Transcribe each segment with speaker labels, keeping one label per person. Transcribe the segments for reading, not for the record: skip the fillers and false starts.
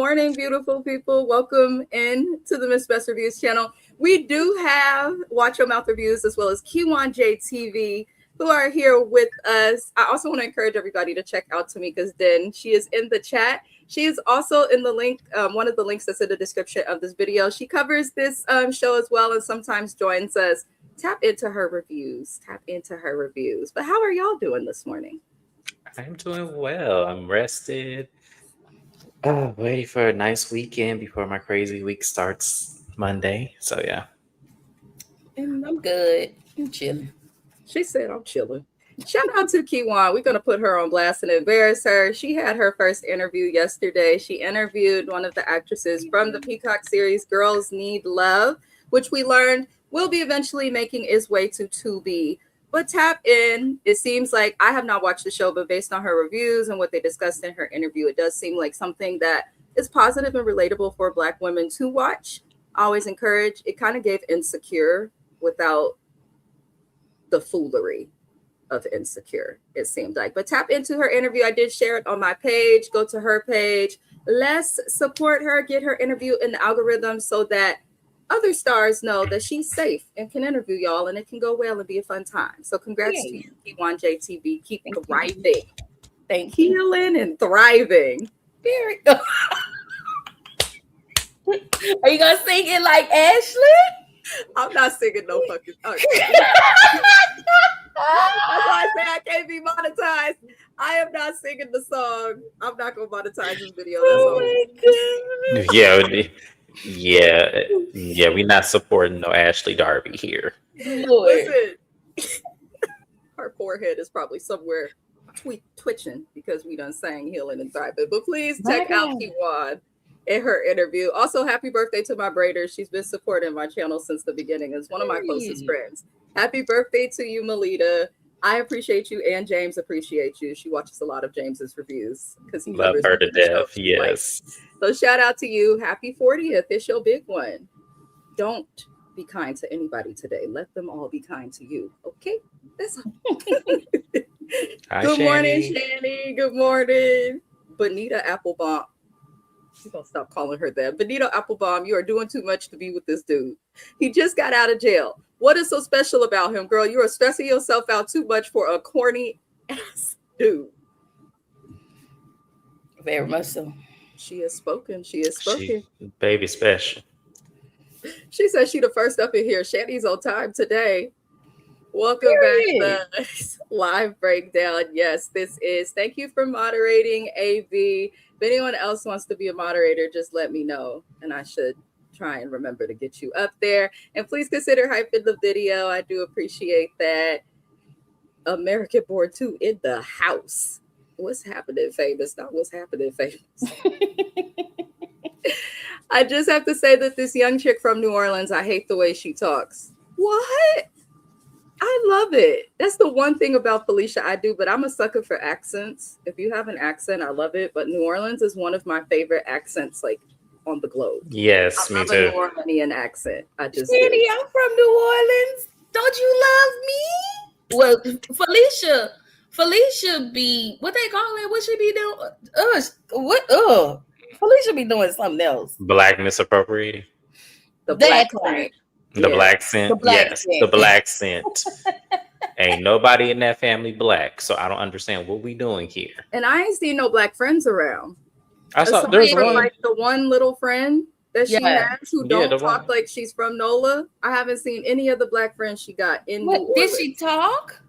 Speaker 1: morning, beautiful people. Welcome in to the Miss Best Reviews channel. We do have Watch Your Mouth Reviews as well as Kiwan JTV who are here with us. I also want to encourage everybody to check out Tamika's Den. She is in the chat. She is also in the link, one of the links that's in the description of this video. She covers this show as well and sometimes joins us. Tap into her reviews. But how are y'all doing this morning?
Speaker 2: I'm doing well. I'm rested. Waiting for a nice weekend before my crazy week starts Monday. So yeah.
Speaker 3: And I'm good. I'm chilling.
Speaker 1: She said I'm chilling. Shout out to Kiwan. We're going to put her on blast and embarrass her. She had her first interview yesterday. She interviewed one of the actresses from the Peacock series Girls Need Love, which we learned will be eventually making its way to Tubi. But tap in. It seems like, I have not watched the show, but based on her reviews and what they discussed in her interview, it does seem like something that is positive and relatable for Black women to watch. I always encourage. It kind of gave Insecure without the foolery of Insecure, it seemed like. But tap into her interview. I did share it on my page. Go to her page. Let's support her, get her interview in the algorithm so that other stars know that she's safe and can interview y'all and it can go well and be a fun time. So congrats to you, Kiwan JTV. Keep thriving.
Speaker 3: Thank you.
Speaker 1: Healing and thriving.
Speaker 3: Very good. Are you going to sing it like Ashley?
Speaker 1: I'm not singing no fucking. Okay. That's why I say I can't be monetized. I am not singing the song. I'm not gonna monetize this video. That's
Speaker 2: Yeah. We're not supporting no Ashley Darby here.
Speaker 1: Listen, her forehead is probably somewhere twitching because we done sang Healing and Thriving. But please check out Kiwan in her interview. Also, happy birthday to my braider. She's been supporting my channel since the beginning. It's one of my closest friends. Happy birthday to you, Melita. I appreciate you and James appreciate you. She watches a lot of James's reviews because he
Speaker 2: love her to death. Yes.
Speaker 1: So shout out to you. Happy 40th. It's your big one. Don't be kind to anybody today. Let them all be kind to you. Okay? That's all. Good morning, Shani. Good morning. Bonita Applebaum. She's gonna stop calling her that. Benito Applebaum, you are doing too much to be with this dude. He just got out of jail. What is so special about him, girl? You are stressing yourself out too much for a corny ass dude.
Speaker 3: Very much so.
Speaker 1: She has spoken.
Speaker 2: Baby special.
Speaker 1: She said she the first up in here. Shanny's on time today. Welcome back to the live breakdown. Yes, this is. Thank you for moderating, AV. If anyone else wants to be a moderator, just let me know. And I should try and remember to get you up there. And please consider hyping the video. I do appreciate that. American Board 2 in the house. What's happening, famous? Not what's happening, famous. I just have to say that this young chick from New Orleans, I hate the way she talks. What? I love it. That's the one thing about Felicia I do, but I'm a sucker for accents. If you have an accent, I love it. But New Orleans is one of my favorite accents, like, on the globe.
Speaker 2: Yes, me too.
Speaker 1: I love a New Orleanian accent. I just
Speaker 3: Sandy, I'm from New Orleans. Don't you love me? Well, Felicia be, what they call it? What she be doing? Felicia be doing something else.
Speaker 2: Black misappropriating.
Speaker 1: The black scent.
Speaker 2: The black scent. Yes, the black scent. Ain't nobody in that family black, so I don't understand what we doing here.
Speaker 1: And I ain't seen no black friends around.
Speaker 2: I saw there's one,
Speaker 1: like the one little friend that she has who don't talk like she's from NOLA. I haven't seen any of the black friends she got in New Orleans.
Speaker 3: Did she talk?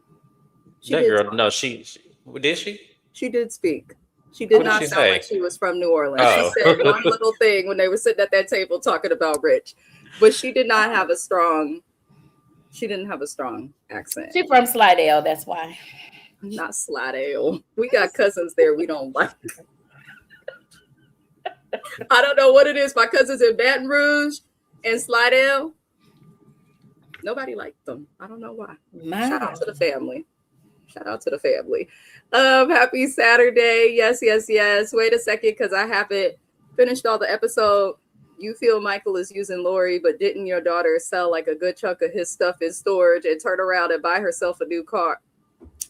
Speaker 2: That girl, no, she did she?
Speaker 1: She did speak. She did not sound like she was from New Orleans.
Speaker 2: Oh.
Speaker 1: She said one little thing when they were sitting at that table talking about Rich, but she did not have a strong. She didn't have a strong accent.
Speaker 3: She from Slidell, that's why.
Speaker 1: Not Slidell. We got cousins there. We don't like. I don't know what it is. My cousins in Baton Rouge and Slidell. Nobody liked them. I don't know why. Shout out to the family. Happy Saturday. Yes. Wait a second, because I haven't finished all the episode. You feel Michael is using Lori, but didn't your daughter sell like a good chunk of his stuff in storage and turn around and buy herself a new car?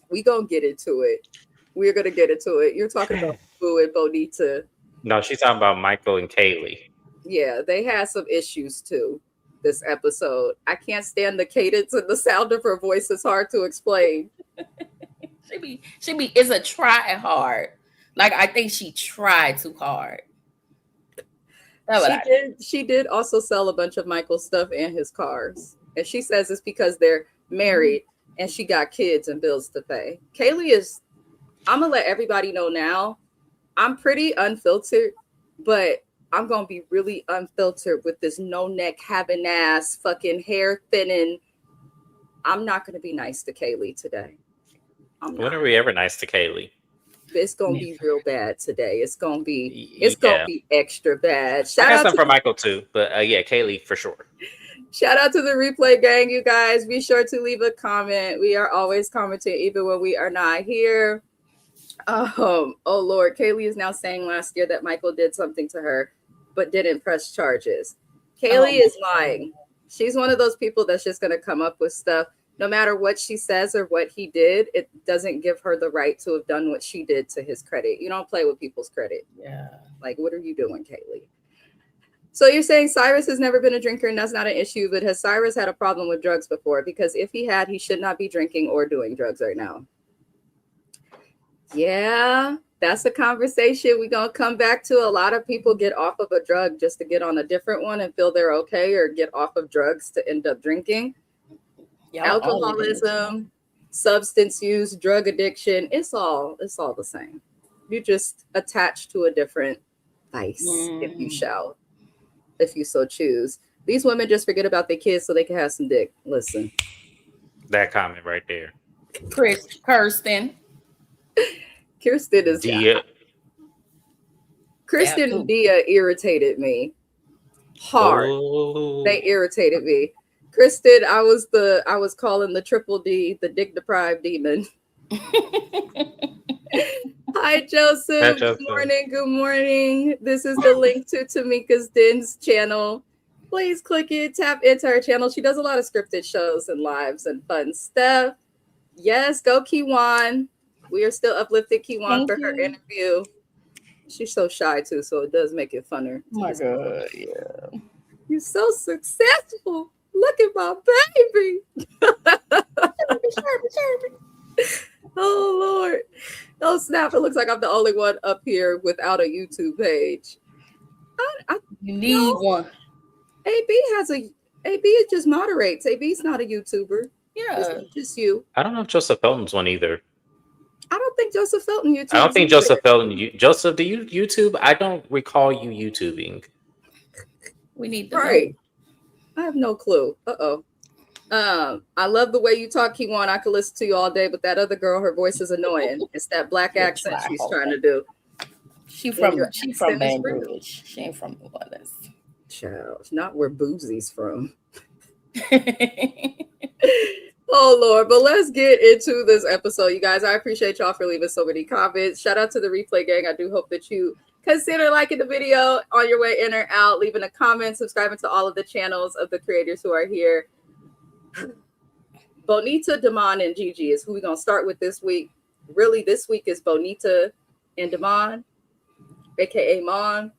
Speaker 1: We gonna get into it. We're gonna get into it. You're talking about Boo and Bonita.
Speaker 2: No, she's talking about Michael and Kaylee.
Speaker 1: Yeah, they had some issues too this episode. I can't stand the cadence and the sound of her voice. It's hard to explain.
Speaker 3: It's a try hard. Like, I think she tried too hard.
Speaker 1: She did also sell a bunch of Michael's stuff and his cars. And she says it's because they're married and she got kids and bills to pay. Kaylee is, I'm going to let everybody know now, I'm pretty unfiltered, but I'm going to be really unfiltered with this no neck having ass fucking hair thinning. I'm not going to be nice to Kaylee today.
Speaker 2: When are we ever nice to Kaylee?
Speaker 1: It's gonna be real bad today. It's gonna be extra bad.
Speaker 2: I got some for Michael too, but yeah, Kaylee for sure.
Speaker 1: Shout out to the replay gang, you guys. Be sure to leave a comment. We are always commenting, even when we are not here. Oh Lord, Kaylee is now saying last year that Michael did something to her, but didn't press charges. Kaylee is lying. She's one of those people that's just gonna come up with stuff. No matter what she says or what he did, it doesn't give her the right to have done what she did to his credit. You don't play with people's credit.
Speaker 3: Yeah.
Speaker 1: Like, what are you doing, Kaylee? So you're saying Cyrus has never been a drinker and that's not an issue, but has Cyrus had a problem with drugs before? Because if he had, he should not be drinking or doing drugs right now. Yeah, that's a conversation we're going to come back to. A lot of people get off of a drug just to get on a different one and feel they're okay, or get off of drugs to end up drinking. Alcoholism, substance use, drug addiction, it's all the same. You just attach to a different vice, if you shall, if you so choose. These women just forget about their kids so they can have some dick. Listen.
Speaker 2: That comment right there.
Speaker 3: Kirsten
Speaker 1: is
Speaker 2: Dia.
Speaker 1: Kristen and Dia irritated me hard.
Speaker 2: Oh.
Speaker 1: They irritated me. Kristen, I was calling the triple D the dick deprived demon. Hi, Joseph. Good morning. This is the link to Tamika's Den's channel. Please click it, tap into her channel. She does a lot of scripted shows and lives and fun stuff. Yes, go Kiwan. We are still uplifting Kiwan for her interview. She's so shy too, so it does make it funner.
Speaker 3: Oh my God, yeah.
Speaker 1: You're so successful. Look at my baby. Oh, Lord. Oh, snap. It looks like I'm the only one up here without a YouTube page.
Speaker 3: You need one.
Speaker 1: AB it just moderates. AB's not a YouTuber.
Speaker 3: Yeah.
Speaker 1: It's just you.
Speaker 2: I don't know if Joseph Felton's one either.
Speaker 1: I don't think Joseph Felton YouTubes.
Speaker 2: I don't think Joseph Felton. Joseph, do you YouTube? I don't recall you YouTubing.
Speaker 3: We need to
Speaker 1: know. I have no clue. I love the way you talk, Kiwan. I could listen to you all day, but that other girl, her voice is annoying. It's that black accent she's trying to do.
Speaker 3: She from Baton Rouge. She ain't from New Orleans.
Speaker 1: Child, not where Boosie's from. Oh Lord, but let's get into this episode, you guys. I appreciate y'all for leaving so many comments. Shout out to the replay gang. I do hope that you consider liking the video on your way in or out, leaving a comment, subscribing to all of the channels of the creators who are here. Bonita, Damon, and Gigi is who we're going to start with this week. Really, this week is Bonita and Damon, aka Mon.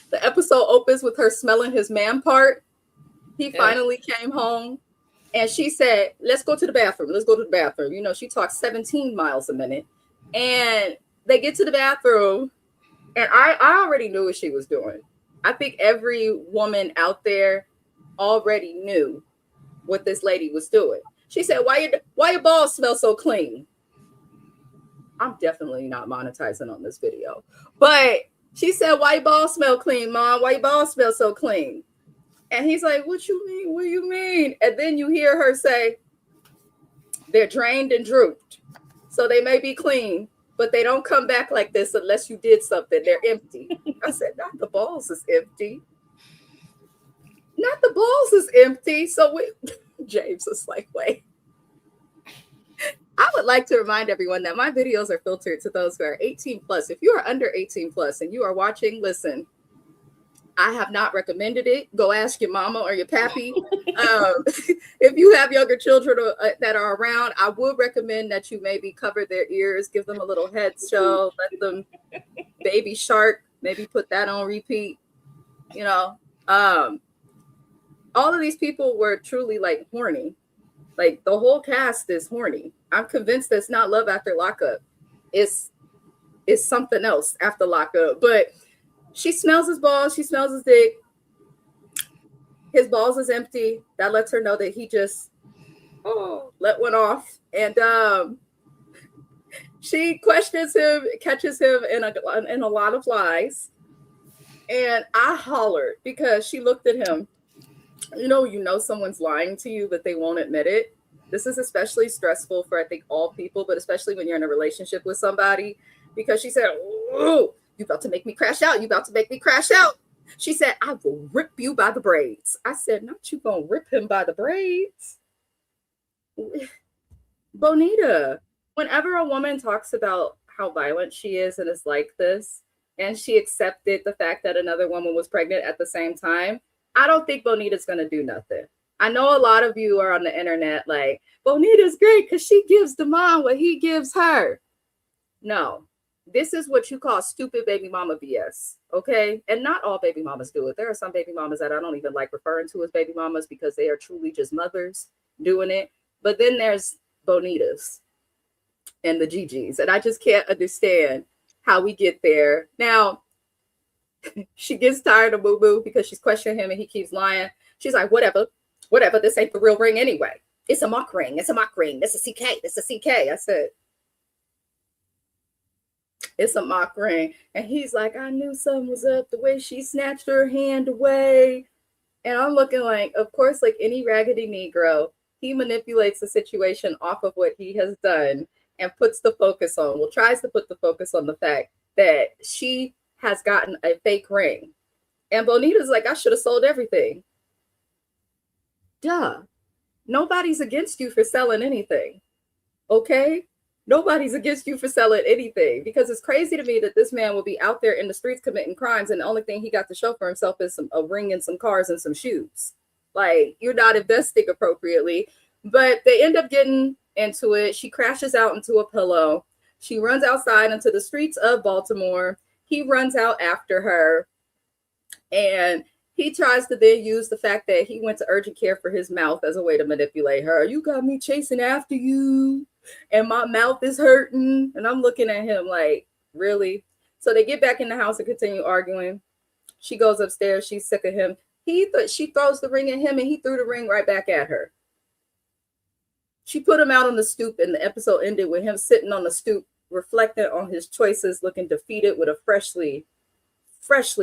Speaker 1: The episode opens with her smelling his man part. He finally came home and she said, let's go to the bathroom. Let's go to the bathroom. You know, she talks 17 miles a minute. And they get to the bathroom. And I already knew what she was doing. I think every woman out there already knew what this lady was doing. She said, why your balls smell so clean? I'm definitely not monetizing on this video. But she said, why your balls smell clean, Mom? Why your balls smell so clean? And he's like, what you mean? What do you mean? And then you hear her say, they're drained and drooped. So they may be clean, but they don't come back like this unless you did something. They're empty. I said, not the balls is empty. Not the balls is empty. So James is like, wait. I would like to remind everyone that my videos are filtered to those who are 18 plus. If you are under 18 plus and you are watching, listen, I have not recommended it. Go ask your mama or your pappy. If you have younger children that are around, I would recommend that you maybe cover their ears, give them a little head show, let them baby shark Maybe put that on repeat. You know, all of these people were truly like horny. Like the whole cast is horny. I'm convinced it's not Love After Lockup. It's something else after lockup. But she smells his balls. She smells his dick. His balls is empty. That lets her know that he just let one off. And she questions him, catches him in a lot of lies. And I hollered because she looked at him. You know someone's lying to you, but they won't admit it. This is especially stressful for, I think, all people, but especially when you're in a relationship with somebody, because she said, "Oh, you about to make me crash out. You about to make me crash out." She said, "I will rip you by the braids." I said, "Not you gonna rip him by the braids." Bonita, whenever a woman talks about how violent she is and is like this, and she accepted the fact that another woman was pregnant at the same time, I don't think Bonita's going to do nothing. I know a lot of you are on the internet like, Bonita's great because she gives the mom what he gives her. No, this is what you call stupid baby mama BS, okay? And not all baby mamas do it. There are some baby mamas that I don't even like referring to as baby mamas because they are truly just mothers doing it. But then there's Bonitas and the Gigi's, and I just can't understand how we get there. Now, she gets tired of Boo Boo because she's questioning him and he keeps lying. She's like, whatever, this ain't the real ring anyway. It's a mock ring. It's a mock ring. This is CK. This is CK. I said, it's a mock ring. And he's like, I knew something was up the way she snatched her hand away. And I'm looking like, of course, like any raggedy Negro, he manipulates the situation off of what he has done and tries to put the focus on the fact that she has gotten a fake ring. And Bonita's like, I should have sold everything. Duh. Nobody's against you for selling anything. Okay? Nobody's against you for selling anything, because it's crazy to me that this man will be out there in the streets committing crimes and the only thing he got to show for himself is a ring and some cars and some shoes. Like, you're not investing appropriately. But they end up getting into it. She crashes out into a pillow. She runs outside into the streets of Baltimore. He runs out after her. And he tries to then use the fact that he went to urgent care for his mouth as a way to manipulate her. You got me chasing after you, and my mouth is hurting. And I'm looking at him like, really? So they get back in the house and continue arguing. She goes upstairs. She's sick of him. She throws the ring at him, and he threw the ring right back at her. She put him out on the stoop, and the episode ended with him sitting on the stoop, reflecting on his choices, looking defeated with a freshly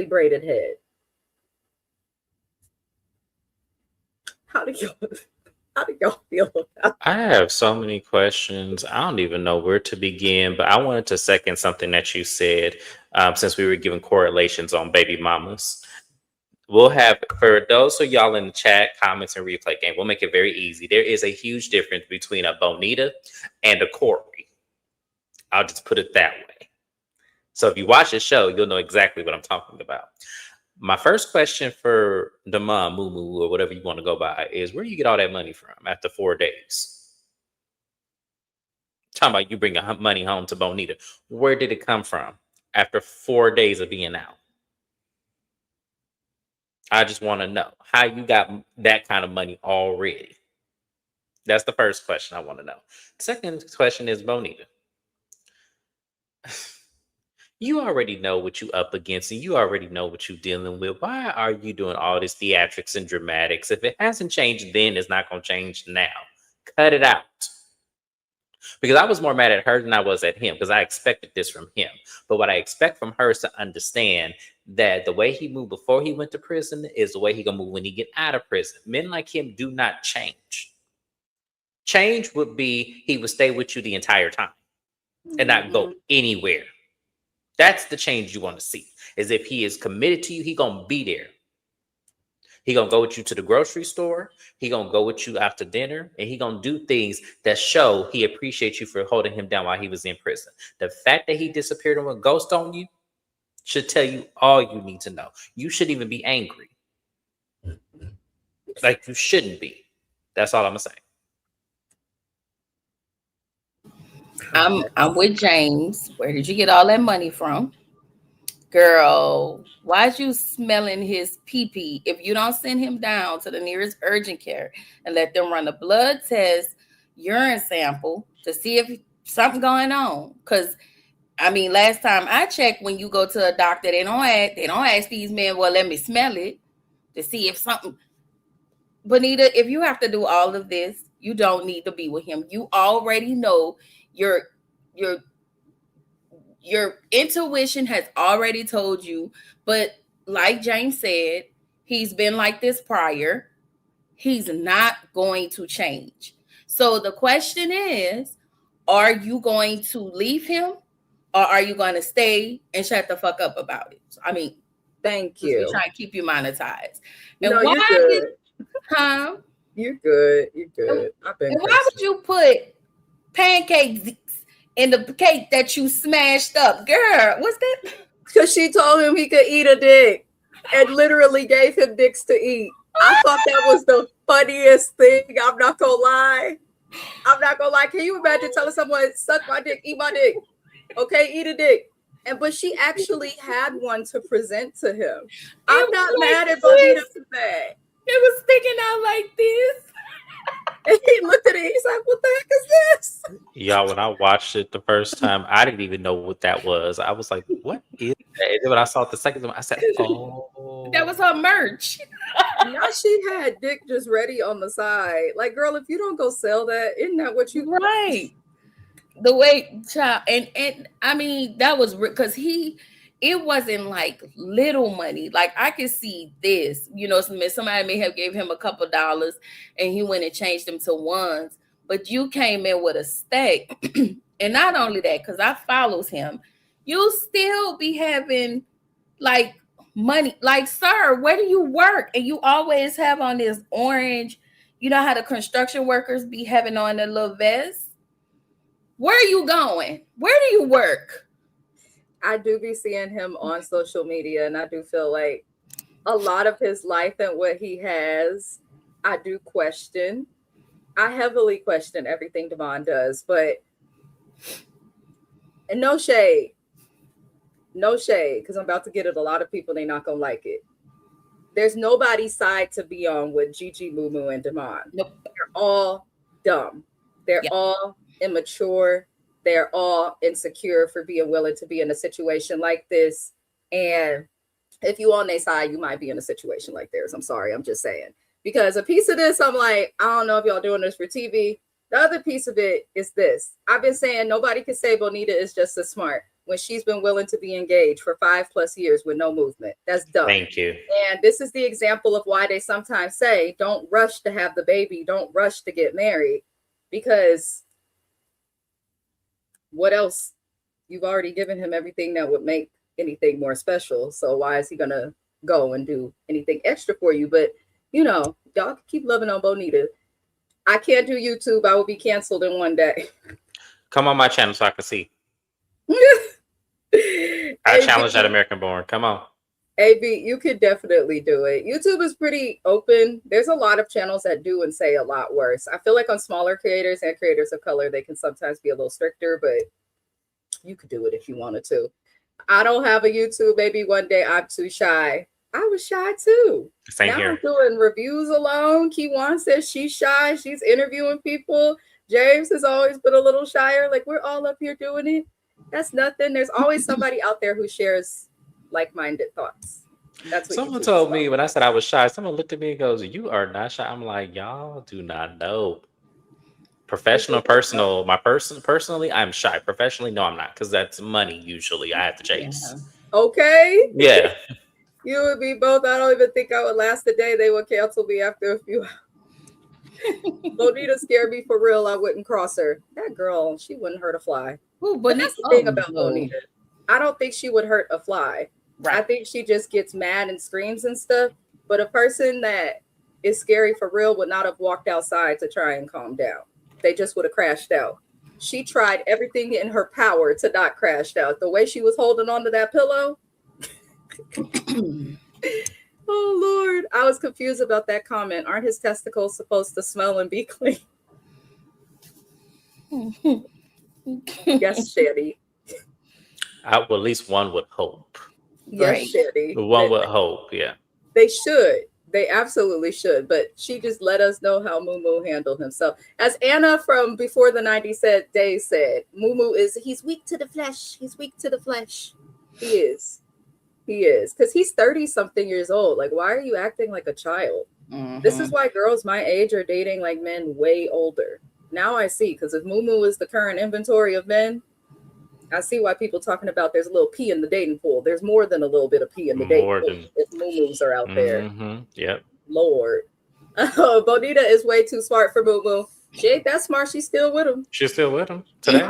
Speaker 1: braided head. How do y'all feel about that?
Speaker 2: I have so many questions. I don't even know where to begin, but I wanted to second something that you said, since we were giving correlations on baby mamas. We'll have, for those of y'all in the chat, comments, and replay game, we'll make it very easy. There is a huge difference between a Bonita and a Corey. I'll just put it that way. So if you watch the show, you'll know exactly what I'm talking about. My first question for the mom, Moo Moo, or whatever you want to go by, is where you get all that money from after 4 days? Talking about you bringing money home to Bonita. Where did it come from after 4 days of being out? I just want to know how you got that kind of money already. That's the first question I want to know. Second question is Bonita. You already know what you up against, and you already know what you're dealing with. Why are you doing all this theatrics and dramatics? If it hasn't changed then, it's not going to change now. Cut it out. Because I was more mad at her than I was at him, because I expected this from him. But what I expect from her is to understand that the way he moved before he went to prison is the way he going to move when he get out of prison. Men like him do not change. Change would be he would stay with you the entire time and not go anywhere. That's the change you want to see. Is if he is committed to you, he going to be there. He going to go with you to the grocery store. He going to go with you after dinner. And he going to do things that show he appreciates you for holding him down while he was in prison. The fact that he disappeared and went ghost on you should tell you all you need to know. You shouldn't even be angry. Like, you shouldn't be. That's all I'm going to say.
Speaker 3: I'm with James. Where did you get all that money from? Girl, why'd you smelling his pee-pee? If you don't send him down to the nearest urgent care and let them run a blood test, urine sample to see if something going on. Because I mean, last time I checked, when you go to a doctor, they don't ask these men, well, let me smell it to see if something. Bonita, if you have to do all of this, you don't need to be with him. You already know your intuition has already told you. But like James said, he's been like this prior. He's not going to change. So the question is, are you going to leave him, or are you going to stay and shut the fuck up about it? I mean,
Speaker 1: thank you.
Speaker 3: We're trying to keep you monetized. And
Speaker 1: no,
Speaker 3: why
Speaker 1: you're good.
Speaker 3: Huh?
Speaker 1: You're good. You're good. I've been.
Speaker 3: And why would you put pancakes in the cake that you smashed up, girl? What's that?
Speaker 1: Because she told him he could eat a dick, and literally gave him dicks to eat. I thought that was the funniest thing. I'm not gonna lie. Can you imagine telling someone, suck my dick, eat my dick? Okay, eat a dick. But she actually had one to present to him. I'm not mad at Bonita for that.
Speaker 3: It was sticking out like this.
Speaker 1: And he looked at it, he's like, what the heck is this?
Speaker 2: Y'all, when I watched it the first time, I didn't even know what that was. I was like, what is that? And then when I saw it the second time, I said, oh.
Speaker 3: That was her merch.
Speaker 1: Now she had dick just ready on the side. Like, girl, if you don't go sell that, isn't that what you
Speaker 3: right? The way, child, and I mean, that was because it wasn't like little money. Like, I could see this, somebody may have gave him a couple dollars and he went and changed them to ones, but you came in with a stack. And not only that, because I follows him, you still be having like money. Like, sir, where do you work? And you always have on this orange, you know how the construction workers be having on their little vest? Where are you going? Where do you work?
Speaker 1: I do be seeing him on social media, and I do feel like a lot of his life and what he has, I do question. I heavily question everything Devon does, but and no shade, because I'm about to get at a lot of people, they're not gonna like it. There's nobody's side to be on with Gigi, Mumu, and Devon.
Speaker 3: Nope.
Speaker 1: They're all dumb. They're all immature. They're all insecure for being willing to be in a situation like this. And if you on their side, you might be in a situation like theirs. I'm sorry, I'm just saying. Because a piece of this, I'm like, I don't know if y'all doing this for TV. The other piece of it is this. I've been saying nobody can say Bonita is just as smart when she's been willing to be engaged for 5+ years with no movement. That's dumb.
Speaker 2: Thank you.
Speaker 1: And this is the example of why they sometimes say, don't rush to have the baby. Don't rush to get married. Because what else? You've already given him everything that would make anything more special. So why is he going to go and do anything extra for you? But, y'all can keep loving on Bonita. I can't do YouTube. I will be canceled in one day.
Speaker 2: Come on my channel so I can see. I challenge that American Born. Come on.
Speaker 1: AB, you could definitely do it. YouTube is pretty open. There's a lot of channels that do and say a lot worse. I feel like on smaller creators and creators of color, they can sometimes be a little stricter, but you could do it if you wanted to. I don't have a YouTube. Maybe one day. I'm too shy. I was shy too.
Speaker 2: Same here.
Speaker 1: I'm doing reviews alone. Kiwan says she's shy. She's interviewing people. James has always been a little shyer. Like, we're all up here doing it. That's nothing. There's always somebody out there who shares like-minded thoughts. That's what
Speaker 2: someone told me when I said I was shy. Someone looked at me and goes, "You are not shy." I'm like, y'all do not know. Professional, personal. Personally, I'm shy. Professionally, no, I'm not, because that's money. Usually, I have to chase.
Speaker 1: Okay.
Speaker 2: Yeah.
Speaker 1: You would be both. I don't even think I would last a day. They would cancel me after a few hours. Bonita scared me for real. I wouldn't cross her. That girl, she wouldn't hurt a fly.
Speaker 3: Ooh,
Speaker 1: but that's the thing about Bonita. I don't think she would hurt a fly. Right. I think she just gets mad and screams and stuff. But a person that is scary for real would not have walked outside to try and calm down. They just would have crashed out. She tried everything in her power to not crash out. The way she was holding onto that pillow. Oh, Lord. I was confused about that comment. Aren't his testicles supposed to smell and be clean? Yes, Shanny.
Speaker 2: Well, at least one would hope.
Speaker 1: Yes,
Speaker 3: Right.
Speaker 1: Sherry.
Speaker 2: One would hope, yeah.
Speaker 1: They should. They absolutely should. But she just let us know how Mumu handled himself. As Anna from Before the 90s Days said, Mumu he's weak to the flesh. He's weak to the flesh. He is. He is. Because he's 30 something years old. Like, why are you acting like a child? This is why girls my age are dating like men way older. Now I see. Because if Mumu is the current inventory of men, I see why people talking about there's a little pee in the dating pool. There's more than a little bit of pee in the dating pool if Mumus are out there.
Speaker 2: Yep.
Speaker 1: Lord. Bonita is way too smart for Mumu. She ain't that smart. She's still with him.
Speaker 2: She's still with him today.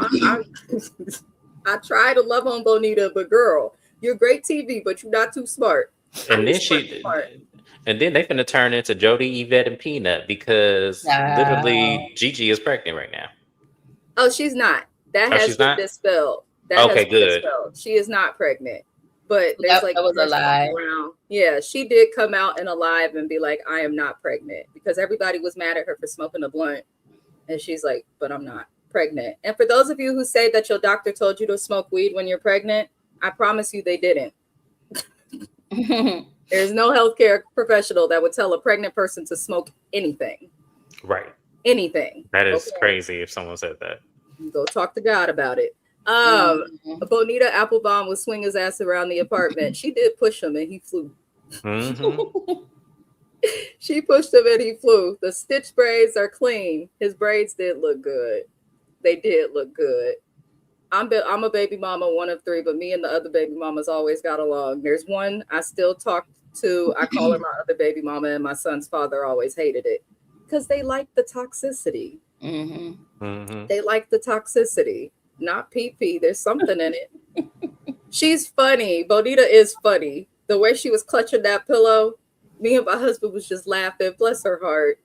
Speaker 1: I try to love on Bonita, but girl, you're great TV, but you're not too smart.
Speaker 2: And then and then they finna turn into Jody, Yvette, and Peanut because literally Gigi is pregnant right now.
Speaker 1: Oh, she's not. That has been dispelled.
Speaker 2: Okay, good.
Speaker 1: She is not pregnant. But there's that
Speaker 3: was a lie.
Speaker 1: Around. Yeah, she did come out in a live and be like, I am not pregnant. Because everybody was mad at her for smoking a blunt. And she's like, but I'm not pregnant. And for those of you who say that your doctor told you to smoke weed when you're pregnant, I promise you they didn't. There's no healthcare professional that would tell a pregnant person to smoke anything.
Speaker 2: Right.
Speaker 1: Anything.
Speaker 2: That is crazy if someone said that.
Speaker 1: Go talk to God about it. Bonita Applebaum would swing his ass around the apartment. She did push him and he flew. She pushed him and he flew. The stitch braids are clean. His braids did look good. They did look good. I'm a baby mama, one of 3, but me and the other baby mamas always got along. There's one I still talk to. I call her my other baby mama, and my son's father always hated it because they like the toxicity. They like the toxicity, not pee. There's something in it. She's funny. Bonita is funny. The way she was clutching that pillow, me and my husband was just laughing. Bless her heart.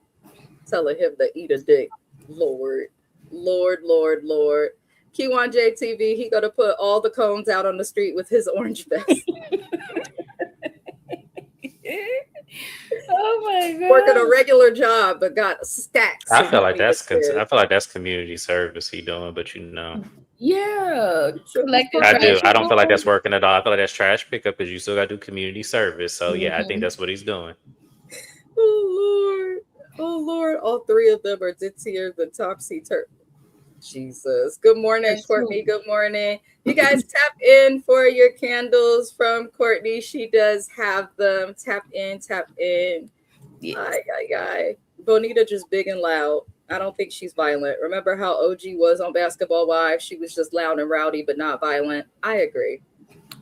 Speaker 1: Telling him to eat a dick. Lord. Kiwan JTV, he gonna put all the cones out on the street with his orange vest.
Speaker 3: Oh my god!
Speaker 1: Working a regular job, but got stacks.
Speaker 2: I feel like that's community service he doing, but
Speaker 3: yeah.
Speaker 2: I do. I don't feel like that's working at all. I feel like that's trash pickup because you still got to do community service. So yeah, I think that's what he's doing.
Speaker 1: Oh Lord! All 3 of them are ditzier than topsy turvy. Jesus. Good morning, Courtney. Good morning. You guys tap in for your candles from Courtney. She does have them. Tap in. Yes. Aye. Bonita just big and loud. I don't think she's violent. Remember how OG was on Basketball Wives? She was just loud and rowdy, but not violent. I agree.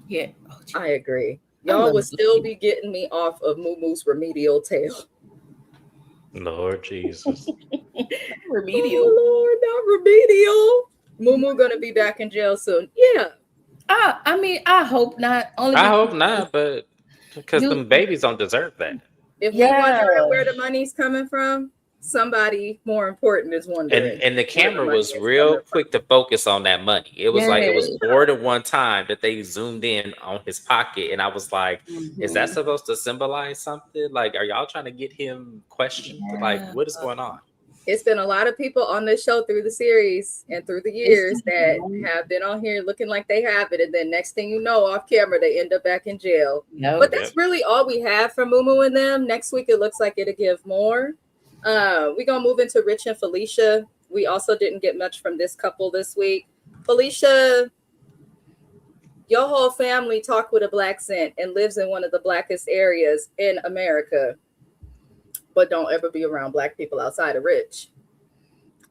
Speaker 3: Yeah.
Speaker 1: I agree. Y'all would still be getting me off of Mumu's remedial tail.
Speaker 2: Lord Jesus.
Speaker 3: Remedial.
Speaker 1: Oh, Lord, not remedial. Mumu gonna be back in jail soon. Yeah.
Speaker 3: I mean, I hope not.
Speaker 2: I hope not, but because them babies don't deserve that.
Speaker 1: If you're wondering where the money's coming from, somebody more important is wondering.
Speaker 2: And the camera was real quick to focus on that money. It was like it was more than one time that they zoomed in on his pocket, and I was like, "Is that supposed to symbolize something? Like, are y'all trying to get him questioned? Like, what is going on?"
Speaker 1: It's been a lot of people on this show through the series and through the years that have been on here looking like they have it, and then next thing you know, off camera, they end up back in jail. But that's really all we have for Mumu and them. Next week, it looks like it'll give more. We're gonna move into Rich and Felicia. We also didn't get much from this couple this week. Felicia, your whole family talk with a black accent and lives in one of the blackest areas in America, but don't ever be around black people outside of Rich.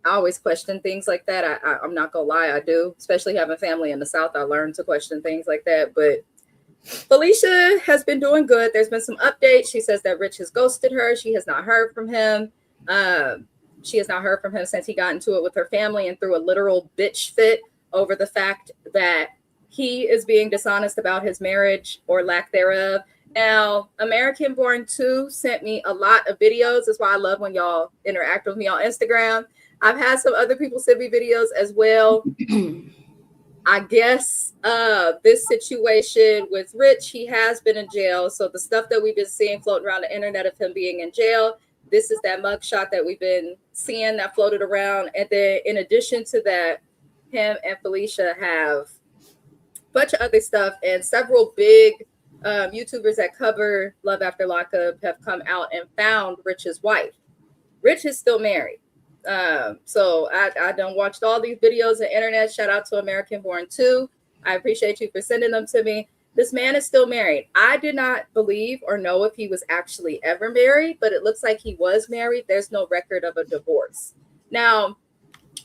Speaker 1: I always question things like that. I'm not gonna lie, I do, especially having family in the South. I learned to question things like that. But Felicia has been doing good. There's been some updates. She says that Rich has ghosted her. She has not heard from him. She has not heard from him since he got into it with her family and threw a literal bitch fit over the fact that he is being dishonest about his marriage or lack thereof. Now, American Born 2 sent me a lot of videos. That's why I love when y'all interact with me on Instagram. I've had some other people send me videos as well. I guess this situation with Rich, he has been in jail. So the stuff that we've been seeing floating around the internet of him being in jail, this is that mugshot that we've been seeing that floated around. And then in addition to that, him and Felicia have a bunch of other stuff and several big YouTubers that cover Love After Lockup have come out and found Rich's wife. Rich is still married. So I done watched all these videos on the internet. Shout out to American Born 2. I appreciate you for sending them to me. This man is still married. I did not believe or know if he was actually ever married, but it looks like he was married. There's no record of a divorce. Now,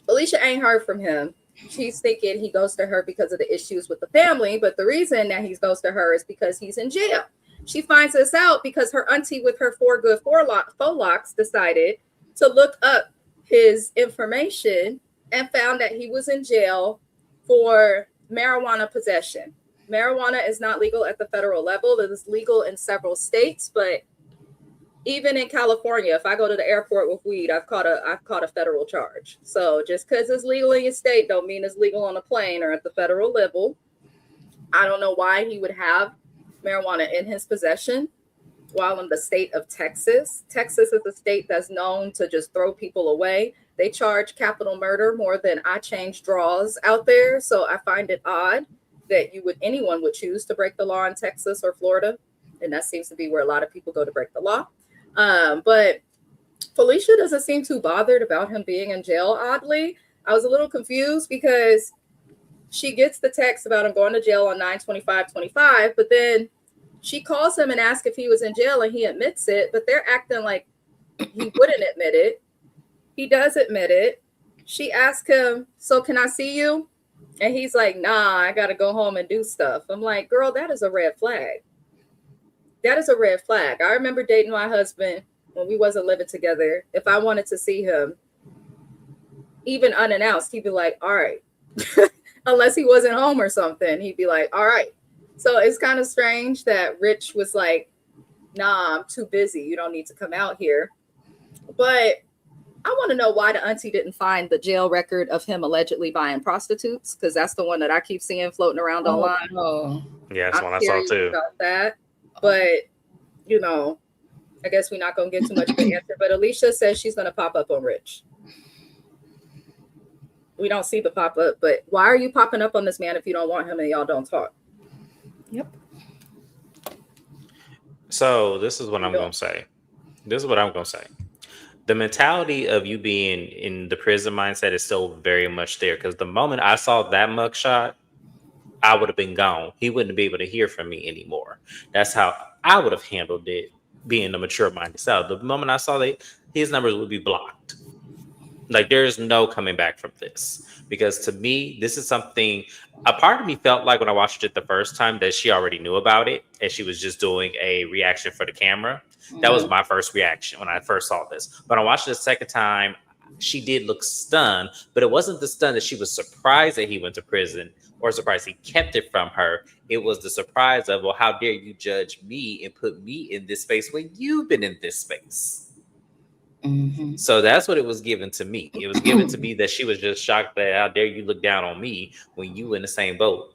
Speaker 1: Felicia ain't heard from him. She's thinking he goes to her because of the issues with the family, but the reason that he goes to her is because he's in jail. She finds this out because her auntie with her faux locks decided to look up his information and found that he was in jail for marijuana possession. Marijuana is not legal at the federal level. It is legal in several states, but even in California, if I go to the airport with weed, I've caught a federal charge. So just because it's legal in your state don't mean it's legal on a plane or at the federal level. I don't know why he would have marijuana in his possession while in the state of Texas. Texas is a state that's known to just throw people away. They charge capital murder more than I change draws out there. So I find it odd that anyone would choose to break the law in Texas or Florida. And that seems to be where a lot of people go to break the law. But Felicia doesn't seem too bothered about him being in jail, oddly. I was a little confused because she gets the text about him going to jail on 9/25/25, but then she calls him and asks if he was in jail and he admits it, but they're acting like he wouldn't admit it. He does admit it. She asks him, so can I see you? And he's like, nah, I got to go home and do stuff. I'm like, girl, that is a red flag. That is a red flag. I remember dating my husband when we wasn't living together. If I wanted to see him, even unannounced, he'd be like, all right. Unless he wasn't home or something, he'd be like, all right. So it's kind of strange that Rich was like, nah, I'm too busy. You don't need to come out here. But I want to know why the auntie didn't find the jail record of him allegedly buying prostitutes, because that's the one that I keep seeing floating around online.
Speaker 3: Oh.
Speaker 2: Yeah, that's one I saw too.
Speaker 1: About that. But, I guess we're not going to get too much of an answer. But Alicia says she's going to pop up on Rich. We don't see the pop up, but why are you popping up on this man if you don't want him and y'all don't talk?
Speaker 3: Yep.
Speaker 2: So this is what I'm going to say. The mentality of you being in the prison mindset is still very much there, because the moment I saw that mugshot, I would have been gone. He wouldn't be able to hear from me anymore. That's how I would have handled it, being a mature minded self. The moment I saw that, his numbers would be blocked. Like, there's no coming back from this, because to me, this is something a part of me felt like when I watched it the first time that she already knew about it and she was just doing a reaction for the camera. That was my first reaction when I first saw this. But I watched it the second time, she did look stunned, but it wasn't the stun that she was surprised that he went to prison or surprised he kept it from her. It was the surprise of, well, how dare you judge me and put me in this space when you've been in this space? Mm-hmm. So that's what it was given to me. It was given to me that she was just shocked that how dare you look down on me when you in the same boat.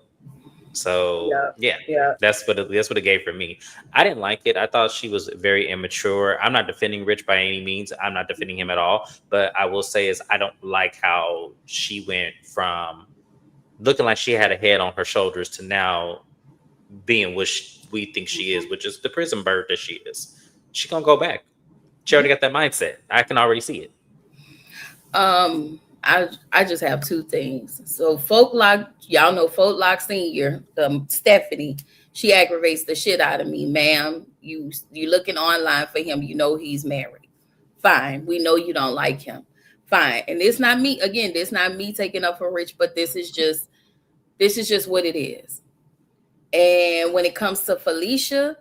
Speaker 2: So yeah. That's what it gave for me. I didn't like it. I thought she was very immature. I'm not defending Rich by any means. I'm not defending him at all. But I will say is I don't like how she went from looking like she had a head on her shoulders to now being what we think she is, which is the prison bird that she is. She gonna go back. She already got that mindset. I can already see it.
Speaker 3: I just have two things. So Folklock, y'all know Folklock Senior, Stephanie, she aggravates the shit out of me. Ma'am, you looking online for him, you know he's married. Fine. We know you don't like him. Fine. And it's not me, again, this not me taking up for Rich, but this is just what it is. And when it comes to Felicia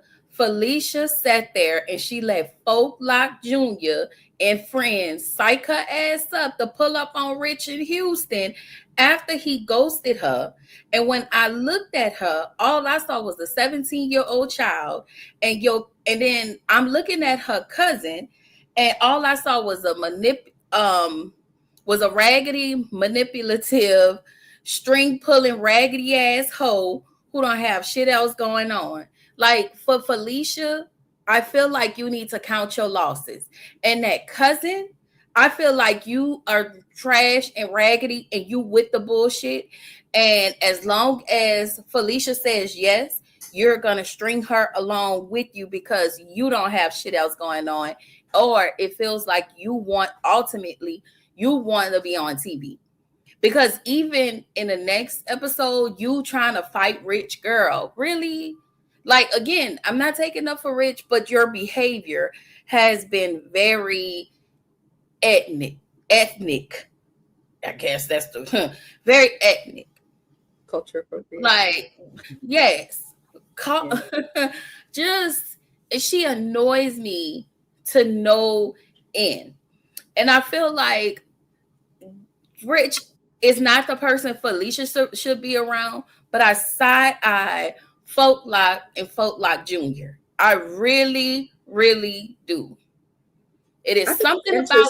Speaker 3: sat there and she let Folklock Jr. and friends psych her ass up to pull up on Rich in Houston after he ghosted her. And when I looked at her, all I saw was a 17-year-old child. And then I'm looking at her cousin, and all I saw was a raggedy, manipulative, string pulling, raggedy ass hoe who don't have shit else going on. Like, for Felicia, I feel like you need to count your losses. And that cousin, I feel like you are trash and raggedy and you with the bullshit. And as long as Felicia says yes, you're gonna string her along with you because you don't have shit else going on, or it feels like you want to be on TV. Because even in the next episode, you trying to fight Rich, girl. Really? Like, again, I'm not taking up for Rich, but your behavior has been very ethnic. I guess that's the very ethnic.
Speaker 1: Culture appropriate.
Speaker 3: Like, yes. Just, she annoys me to no end. And I feel like Rich is not the person Felicia should be around, but I side eye Folklock and Folklock Jr. I really, really do. It is something about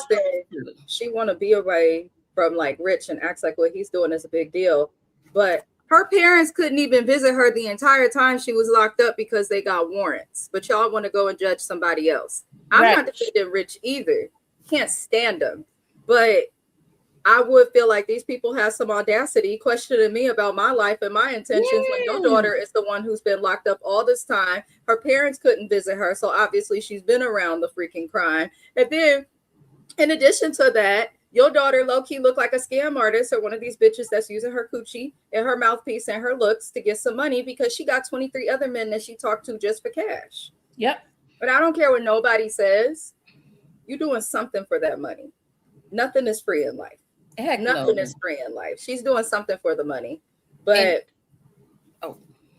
Speaker 1: she want to be away from like Rich and acts like what he's doing is a big deal, but her parents couldn't even visit her the entire time she was locked up because they got warrants. But y'all want to go and judge somebody else. I'm not defending Rich either. Can't stand him, but I would feel like these people have some audacity questioning me about my life and my intentions when your daughter is the one who's been locked up all this time. Her parents couldn't visit her, so obviously she's been around the freaking crime. And then, in addition to that, your daughter low-key looked like a scam artist or one of these bitches that's using her coochie and her mouthpiece and her looks to get some money because she got 23 other men that she talked to just for cash.
Speaker 3: Yep.
Speaker 1: But I don't care what nobody says. You're doing something for that money. Nothing is free in life.
Speaker 3: Heck
Speaker 1: Nothing
Speaker 3: no.
Speaker 1: is free in life. She's doing something for the money. But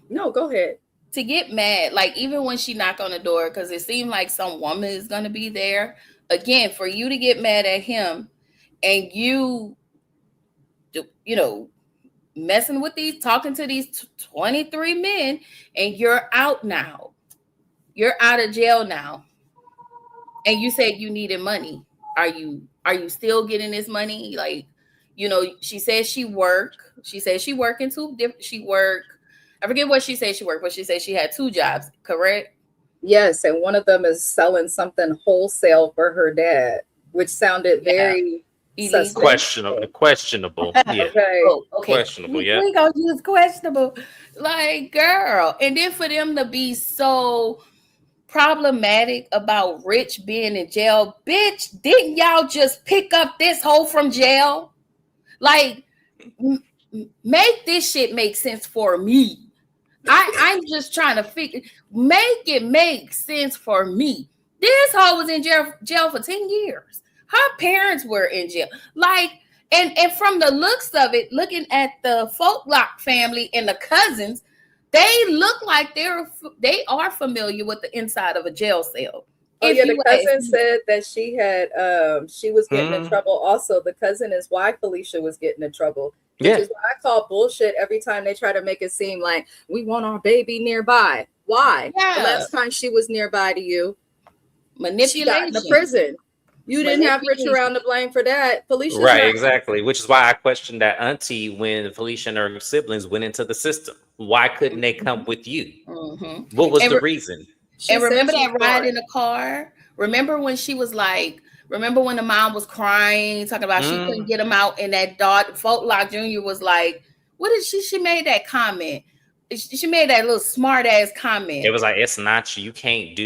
Speaker 1: no, go ahead.
Speaker 3: To get mad, like even when she knocked on the door, because it seemed like some woman is gonna be there. Again, for you to get mad at him and you know, messing with talking to these 23 men, and you're out now. You're out of jail now. And you said you needed money. Are you still getting this money? Like, you know, she says she work. She says she working two different. She work. I forget what she said she worked, but she said she had 2 jobs. Correct?
Speaker 1: Yes, and one of them is selling something wholesale for her dad, which sounded very
Speaker 2: questionable. Yeah.
Speaker 1: Okay.
Speaker 3: Oh, okay.
Speaker 2: Questionable. Yeah.
Speaker 3: We gonna use questionable. Like, girl, and then for them to be so problematic about Rich being in jail. Bitch, didn't y'all just pick up this hoe from jail? Like, make this shit make sense for me. I'm just trying to make it make sense for me. This hoe was in jail for 10 years. Her parents were in jail. Like, and from the looks of it, looking at the Folklock family and the cousins, they look like they are familiar with the inside of a jail cell.
Speaker 1: Oh yeah, the cousin said that she was getting in trouble. Also, the cousin is why Felicia was getting in trouble. Which is why I call bullshit every time they try to make it seem like we want our baby nearby. Why? Yeah. The last time she was nearby to you,
Speaker 3: manipulation.
Speaker 1: She got in the prison. You didn't have Rich around to blame for that. Felicia.
Speaker 2: Right, exactly. Which is why I questioned that auntie when Felicia and her siblings went into the system. Why couldn't they come with you? Mm-hmm. What was the reason?
Speaker 3: And remember that ride in the car? Remember when she was like, remember when the mom was crying, talking about she couldn't get him out, and that dog, Folklock Jr. was like, what did she made that comment? She made that little smart ass comment.
Speaker 2: It was like, it's not you can't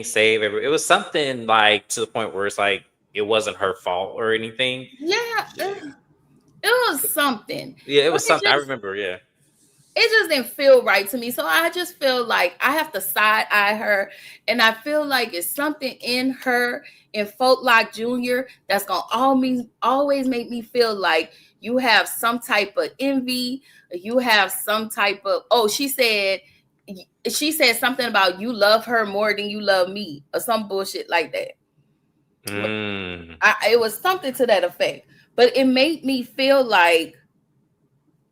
Speaker 2: save it. It was something like to the point where it's like, it wasn't her fault or anything.
Speaker 3: Yeah. It was something.
Speaker 2: Yeah, it was something. I remember, yeah.
Speaker 3: It just didn't feel right to me. So I just feel like I have to side eye her. And I feel like it's something in her, in Folklock Jr., that's going to always make me feel like you have some type of envy. You have some type of, she said something about you love her more than you love me or some bullshit like that. It was something to that effect. But it made me feel like,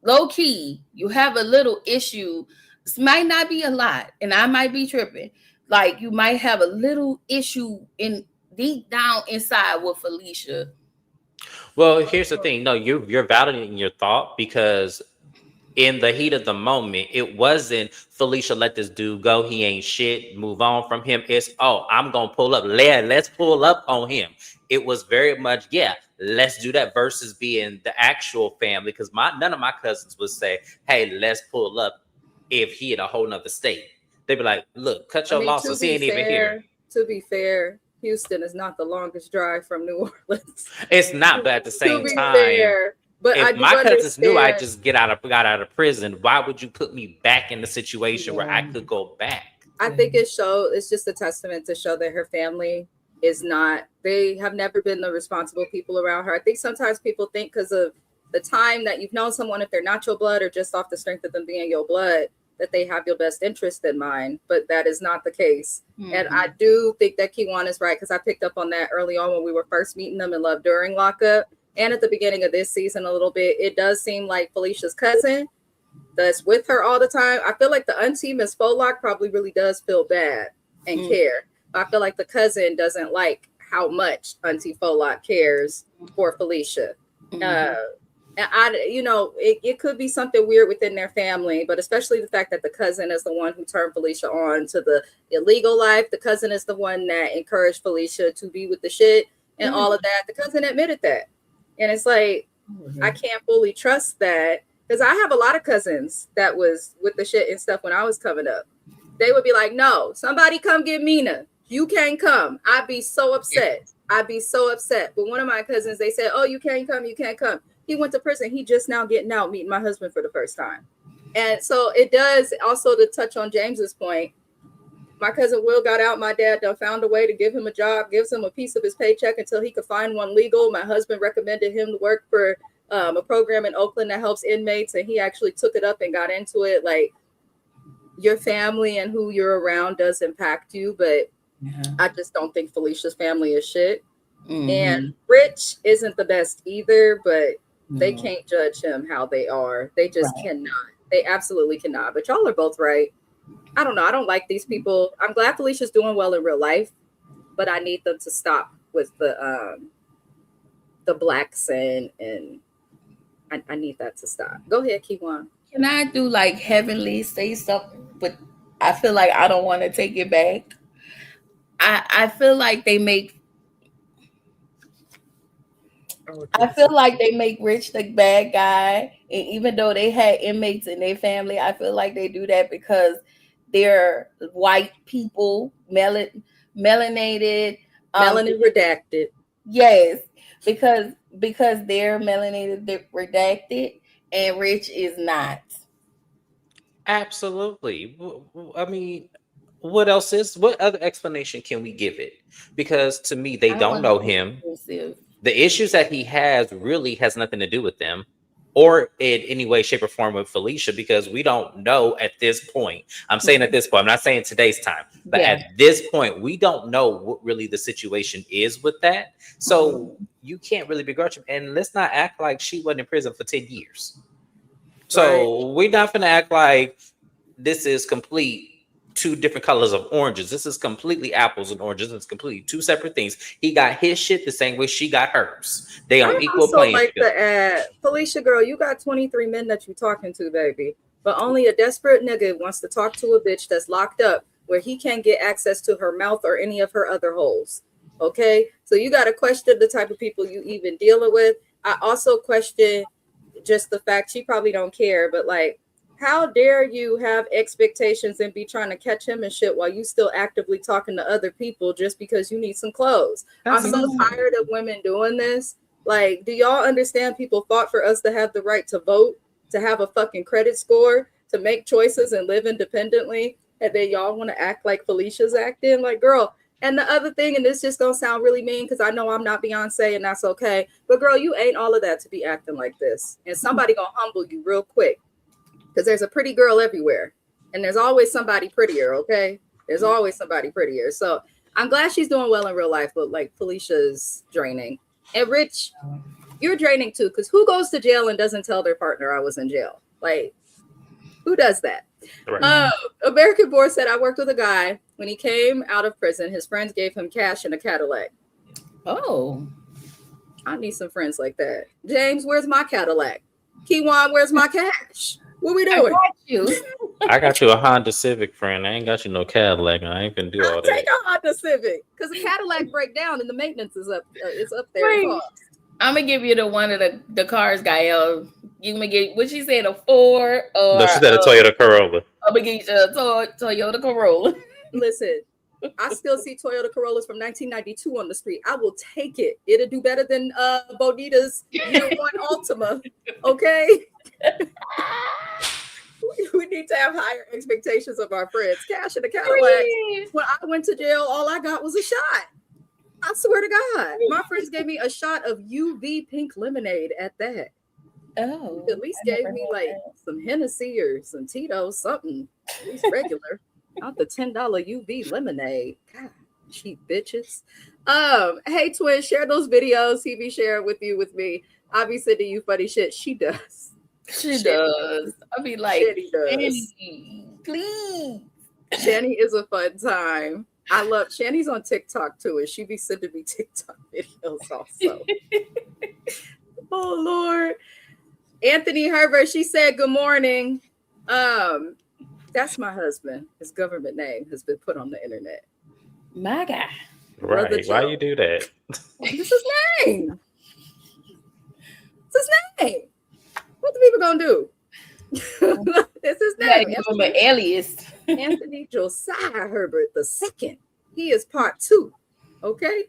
Speaker 3: low key, you have a little issue. This might not be a lot, and I might be tripping. Like, you might have a little issue in deep down inside with Felicia.
Speaker 2: Well, here's the thing. No, you're validating your thought, because in the heat of the moment, it wasn't Felicia let this dude go. He ain't shit. Move on from him. It's, I'm gonna pull up. Let's pull up on him. It was very much, let's do that, versus being the actual family. Because none of my cousins would say, hey, let's pull up if he in a whole nother state. They be like, look, cut
Speaker 1: I
Speaker 2: your
Speaker 1: mean,
Speaker 2: losses. He ain't even here.
Speaker 1: to be fair, Houston is not the longest drive from New Orleans.
Speaker 2: It's not, but at the
Speaker 1: To
Speaker 2: same
Speaker 1: be
Speaker 2: time,
Speaker 1: fair, but I
Speaker 2: if
Speaker 1: do
Speaker 2: my cousins knew I
Speaker 1: understand.
Speaker 2: just got out of prison, why would you put me back in the situation where I could go back?
Speaker 1: I think it's just a testament to show that her family is not, they have never been the responsible people around her. I think sometimes people think because of the time that you've known someone, if they're not your blood or just off the strength of them being your blood, that they have your best interest in mind, but that is not the case. And I do think that Kiwan is right, because I picked up on that early on when we were first meeting them in Love during Lockup, and at the beginning of this season a little bit. It does seem like Felicia's cousin that's with her all the time. I feel like the auntie, Miss Follock, probably really does feel bad and care. But I feel like the cousin doesn't like how much Auntie Follock cares for Felicia. And it could be something weird within their family, but especially the fact that the cousin is the one who turned Felicia on to the illegal life. The cousin is the one that encouraged Felicia to be with the shit and all of that. The cousin admitted that. And it's like, I can't fully trust that, because I have a lot of cousins that was with the shit and stuff when I was coming up. They would be like, no, somebody come get Mina. You can't come. I'd be so upset. But one of my cousins, they said, oh, you can't come. He went to prison. He just now getting out, meeting my husband for the first time. And so it does also, to touch on James's point, my cousin Will got out. My dad done found a way to give him a job, gives him a piece of his paycheck until he could find one legal. My husband recommended him to work for a program in Oakland that helps inmates, and he actually took it up and got into it. Like, your family and who you're around does impact you, but I just don't think Felicia's family is shit. And Rich isn't the best either, but they can't judge him how they are. They just cannot. They absolutely cannot. But y'all are both right. I don't know. I don't like these people. I'm glad Felicia's doing well in real life, but I need them to stop with the black sin, and I need that to stop. Go ahead, Kiwan.
Speaker 3: Can I do like Heavenly say something? But I feel like I don't want to take it back. I feel like they make Rich the bad guy. And even though they had inmates in their family, I feel like they do that because they're white people, melanated.
Speaker 1: Melanin redacted.
Speaker 3: Yes, because they're melanated, they're redacted, and Rich is not.
Speaker 2: Absolutely. I mean, what other explanation can we give it? Because to me, they don't know him. The issues that he has really has nothing to do with them, or in any way, shape, or form with Felicia, because we don't know at this point. I'm saying at this point, I'm not saying today's time, but at this point, we don't know what really the situation is with that. So you can't really begrudge him. And let's not act like she wasn't in prison for 10 years. So we're not going to act like this is complete two different colors of oranges. This is completely apples and oranges. It's completely two separate things. He got his shit the same way she got hers. They on equal playing field.
Speaker 1: Felicia, girl, you got 23 men that you talking to, baby. But only a desperate nigga wants to talk to a bitch that's locked up where he can't get access to her mouth or any of her other holes. Okay? So you got to question the type of people you even dealing with. I also question just the fact she probably don't care, but like, how dare you have expectations and be trying to catch him and shit while you still actively talking to other people just because you need some clothes? I'm so tired of women doing this. Like, do y'all understand people fought for us to have the right to vote, to have a fucking credit score, to make choices and live independently? And then y'all want to act like Felicia's acting? Like, girl. And the other thing, and this just gonna sound really mean because I know I'm not Beyonce and that's okay, but girl, you ain't all of that to be acting like this. And somebody gonna humble you real quick. Because there's a pretty girl everywhere. And there's always somebody prettier, okay? There's always somebody prettier. So I'm glad she's doing well in real life, but like Felicia's draining. And Rich, you're draining too, because who goes to jail and doesn't tell their partner I was in jail? Like, who does that? Right. American Board said, I worked with a guy. When he came out of prison, his friends gave him cash and a Cadillac.
Speaker 3: Oh.
Speaker 1: I need some friends like that. James, where's my Cadillac? Kiwan, where's my cash? What we doing?
Speaker 2: I got you a Honda Civic, friend. I ain't got you no Cadillac. I ain't gonna do all that.
Speaker 1: Take a Honda Civic because the Cadillac break down and the maintenance is up. It's up there.
Speaker 3: Wait, I'm gonna give you the one of the cars guy. You gonna get what she said, a Ford or
Speaker 2: No, she said a Toyota Corolla.
Speaker 3: I'm gonna get you a Toyota Corolla.
Speaker 1: Listen, I still see Toyota Corollas from 1992 on the street. I will take it. It'll do better than Bonita's year one Altima. Okay. We need to have higher expectations of our friends. Cash in the Cadillac. When I went to jail, all I got was a shot. I swear to God. My friends gave me a shot of UV pink lemonade at that.
Speaker 3: Oh,
Speaker 1: At least gave me like some Hennessy or some Tito's, something. At least regular. Not the $10 UV lemonade. God, cheap bitches. Hey twin, share those videos. He share it with me. Obviously, do you funny shit? She does.
Speaker 3: She does. I be like, Shanny, please.
Speaker 1: Shanny is a fun time. I love Shanny's on TikTok too, and she be sending me TikTok videos also. Oh Lord. Anthony Herbert, she said good morning. That's my husband. His government name has been put on the internet.
Speaker 3: My guy.
Speaker 2: Right. Why you do that?
Speaker 1: It's his name. It's his name. What the people gonna do? It's his name.
Speaker 3: Give him an alias.
Speaker 1: Anthony Josiah Herbert II. He is part 2. Okay.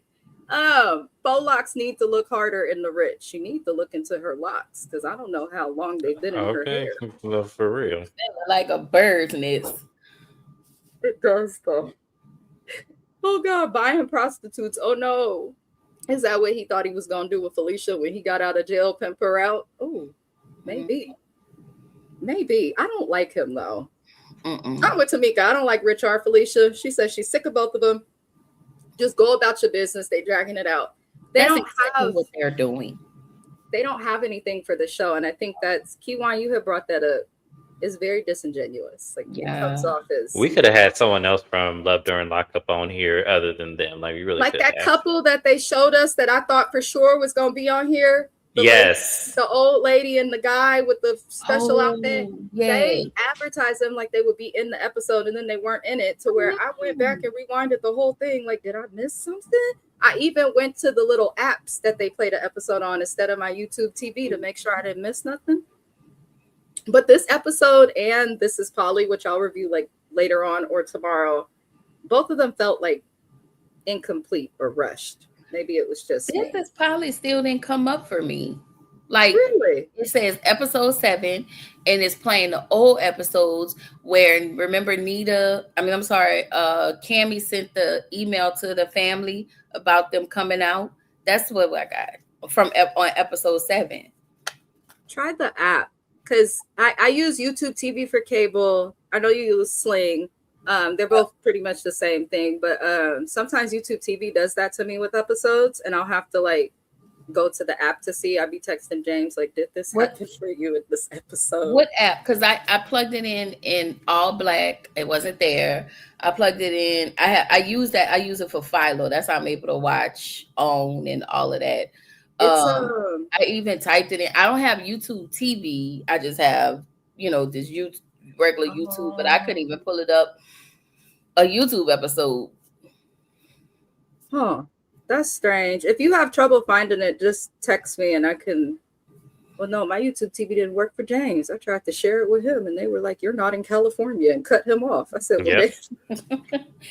Speaker 1: Faux locks need to look harder in the rich. She needs to look into her locks because I don't know how long they've been in her hair.
Speaker 2: Well, for real.
Speaker 3: Like a bird's nest.
Speaker 1: It does though. Oh God, buying prostitutes. Oh no. Is that what he thought he was gonna do with Felicia when he got out of jail, pimp her out? Oh, maybe. Maybe. I don't like him though. I'm with Tamika. I don't like Richard Felicia. She says she's sick of both of them. Just go about your business. They dragging it out. That's don't have
Speaker 3: what they're doing.
Speaker 1: They don't have anything for the show, and I think that's Kiwan. You have brought that up. It's very disingenuous. Like it comes off as
Speaker 2: we could have had someone else from Love During Lockup on here other than them. Like we really
Speaker 1: like that couple that they showed us that I thought for sure was going to be on here.
Speaker 2: Yes,
Speaker 1: the old lady and the guy with the special outfit.
Speaker 3: Yes.
Speaker 1: They advertised them like they would be in the episode, and then they weren't in it. To where I went back and rewinded the whole thing. Like, did I miss something? I even went to the little apps that they played an episode on instead of my YouTube TV to make sure I didn't miss nothing. But this episode and This Is Polly, which I'll review like later on or tomorrow, both of them felt like incomplete or rushed. Maybe it was just
Speaker 3: This Is Polly still didn't come up for me. Like
Speaker 1: really?
Speaker 3: It says episode 7, and it's playing the old episodes where remember Cammie sent the email to the family about them coming out. That's what I got from on episode 7.
Speaker 1: Try the app. Because I use YouTube TV for cable. I know you use Sling. They're both pretty much the same thing. But sometimes YouTube TV does that to me with episodes. And I'll have to like go to the app to see. I'll be texting James like, did this happen for you in this episode?
Speaker 3: What app? Because I plugged it in all black. It wasn't there. I plugged it in. I use that. I use it for Philo. That's how I'm able to watch OWN and all of that. I even typed it in. I don't have YouTube TV. I just have, this regular YouTube, but I couldn't even pull it up a YouTube episode.
Speaker 1: Huh. That's strange. If you have trouble finding it, just text me and I can. Well, no, my YouTube TV didn't work for James. I tried to share it with him and they were like, you're not in California, and cut him off. I said, well,